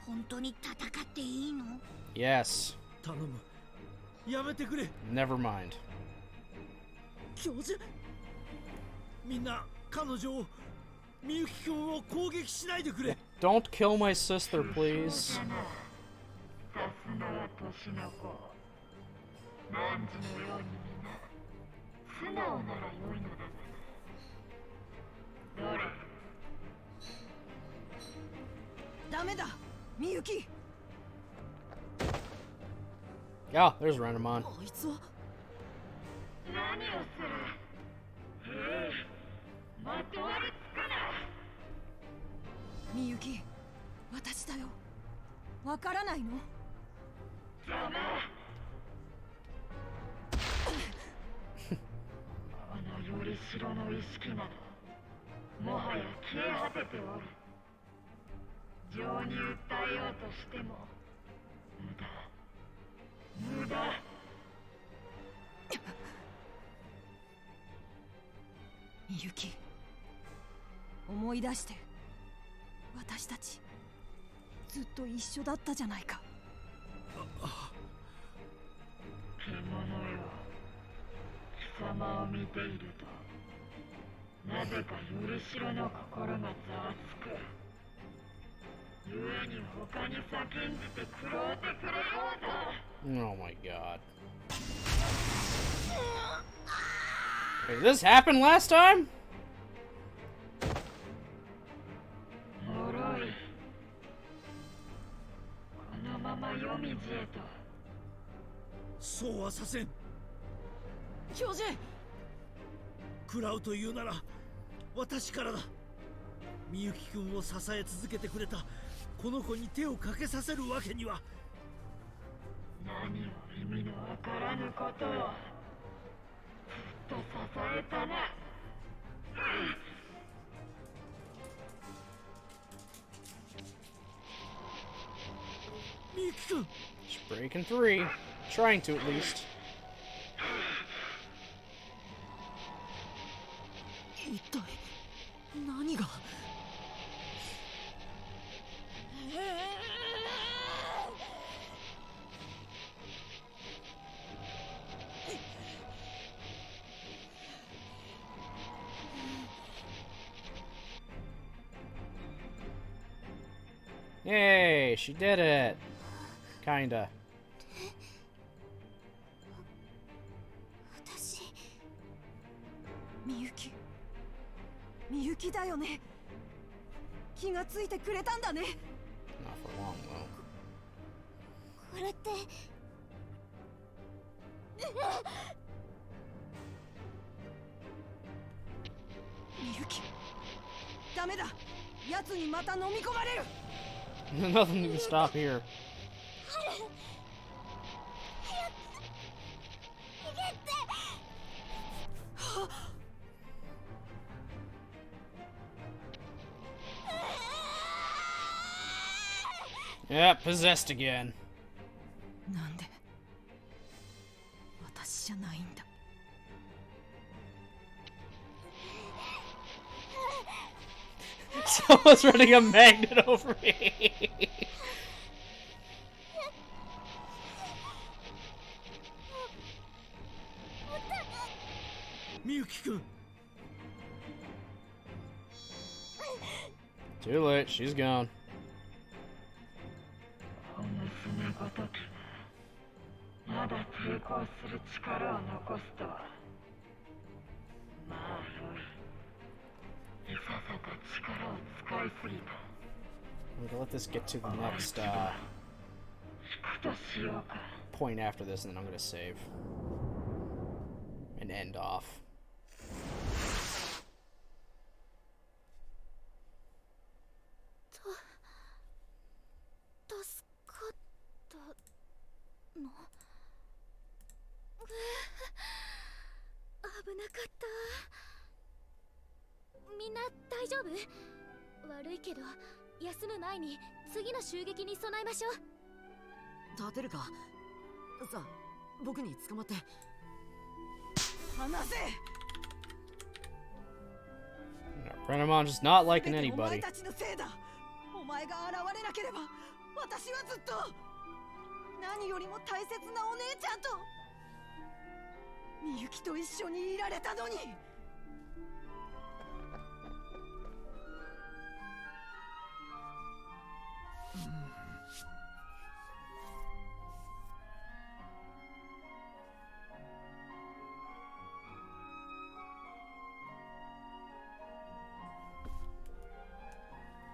本当に戦っていいの？ Yes. 頼む。やめてくれ。Never mind. 教授。みんな彼女をみゆきくんを攻撃しないでくれ。Don't kill my sister, please. さすがは年の子。何時のように皆素直なら良いのだがな。どれ？ダメだ、みゆき。Yeah, there's Renamon. あいつは。何をする？まとわりつくな。みゆき、私だよ。わからないの？邪魔。あのよりしろの意識など、もはや消え果てておる。情に訴えようとしても無駄。みゆき、思い出して。私たちずっと一緒だったじゃないか。獣よ、貴様を見ているとなぜかよりしろの心がざわつく。故に他に叫んでてくろうてくれようだ。 Oh my god. Wait, did this happen last time? 脆い。このまま夜道へと。そうはさせん。教授。食らうというなら私からだ。みゆきくんを支え続けてくれたこの子に手をかけさせるわけには。何を意味のわからぬことをずっと支えたな。みゆきくん。 She's breaking free. Trying to, at least. 一体何が。Yay, she did it. Kinda. 私みゆきだよね。気がついてくれたんだね。 Not for long, though. これってみゆき、ダメだ。奴にまた飲み込まれる。Nothing can stop here. 逃げて。 Yeah, possessed again. なんで私じゃないんだ。 Someone's running a magnet over me. みゆきくん。 Too late, she's gone. 娘ごときまだ抵抗する力を残すとは。まあよい。いささか力を使いすぎた。 I'm gonna let this get to the next 引くとしようか。 point after this, and then I'm gonna save and end off. 助かったの。危なかった。みんな大丈夫？悪いけど休む前に次の襲撃に備えましょう。立てるか。さあ、僕に捕まって。離せ。 Renamon just not liking 全てお前 anybody. たちのせいだ。お前が現れなければ私はずっと何よりも大切なお姉ちゃんとみゆきと一緒にいられたのに。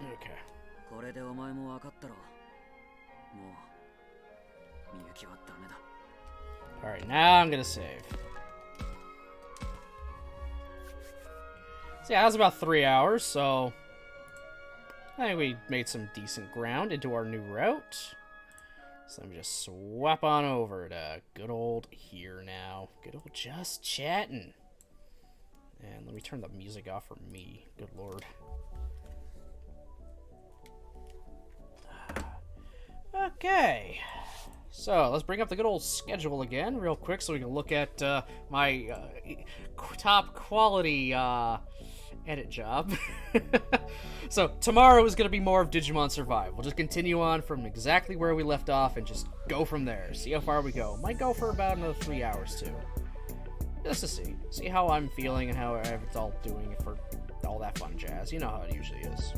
Okay. これでお前も分かったろ。もうみゆきはダメだ。 Alright, now I'm gonna save. So yeah, that was about 3 hours, so I think we made some decent ground into our new route. So let me just swap on over to good old here now. Good old just chatting. And let me turn the music off for me. Good lord. Okay. So let's bring up the good old schedule again real quick so we can look at my top quality edit job. So tomorrow is going to be more of Digimon Survive. We'll just continue on from exactly where we left off and just go from there. See how far we go. Might go for about another 3 hours too. Just to see how I'm feeling and how it's all doing for all that fun jazz. You know how it usually is.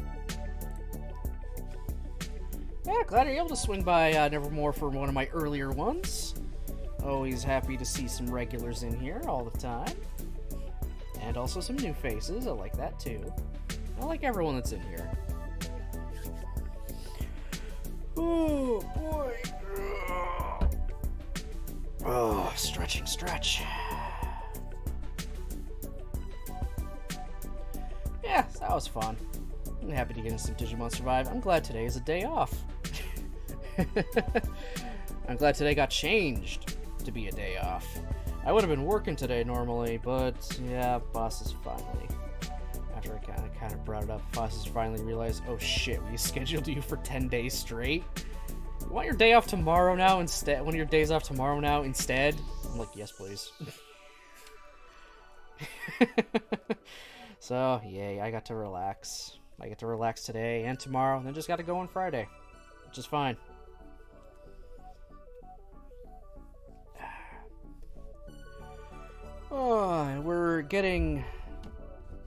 Yeah, glad you're able to swing by Nevermore for one of my earlier ones. Always happy to see some regulars in here all the time. And also some new faces, I like that too. I like everyone that's in here. Oh, boy. Oh, stretch. Yeah, that was fun. I'm happy to get into some Digimon Survive. I'm glad today is a day off. I'm glad today got changed to be a day off. I would have been working today normally, but yeah, bosses finally, after I kind of brought it up, bosses finally realized, oh shit, we scheduled you for 10 days straight? You want your day off tomorrow now instead? One of your days off tomorrow now instead? I'm like, yes, please. So, yay, I got to relax. I get to relax today and tomorrow, and then just got to go on Friday, which is fine. Oh, we're getting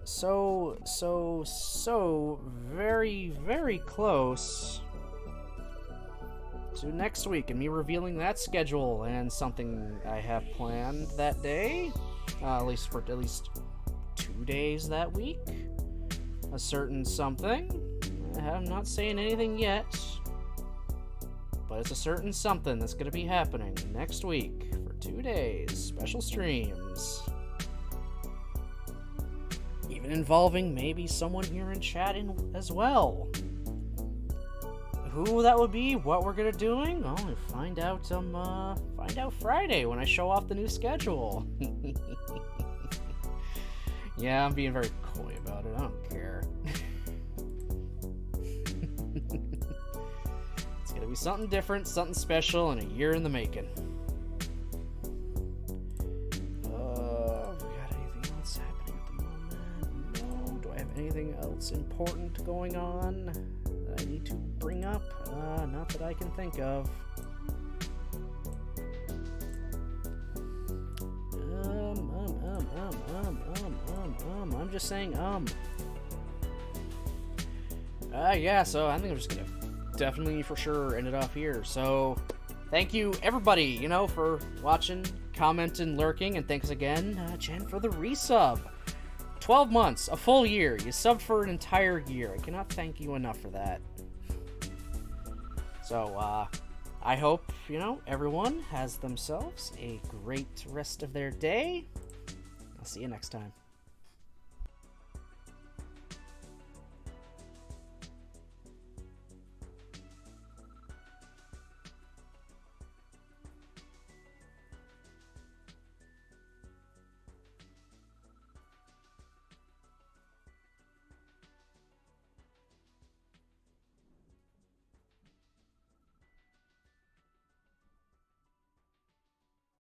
so very, very close to next week and me revealing that schedule and something I have planned that day, at least 2 days that week. A certain something. I'm not saying anything yet, but it's a certain something that's going to be happening next week for 2 days. Special streams. Even involving maybe someone here in chat as well. Who that would be, what we're gonna doing, oh, find out Friday when I show off the new schedule. Yeah, I'm being very coy about it. I don't care. It's gonna be something different, something special, and a year in the making. We got anything else happening at the moment? No. Do I have anything else important going on that I need to bring up? Not that I can think of. I'm just saying, yeah, so I think I'm just gonna definitely for sure end it off here. So, thank you everybody, for watching, commenting, lurking, and thanks again, Jen, for the resub. 12 months, a full year. You subbed for an entire year. I cannot thank you enough for that. So, I hope, everyone has themselves a great rest of their day. I'll see you next time.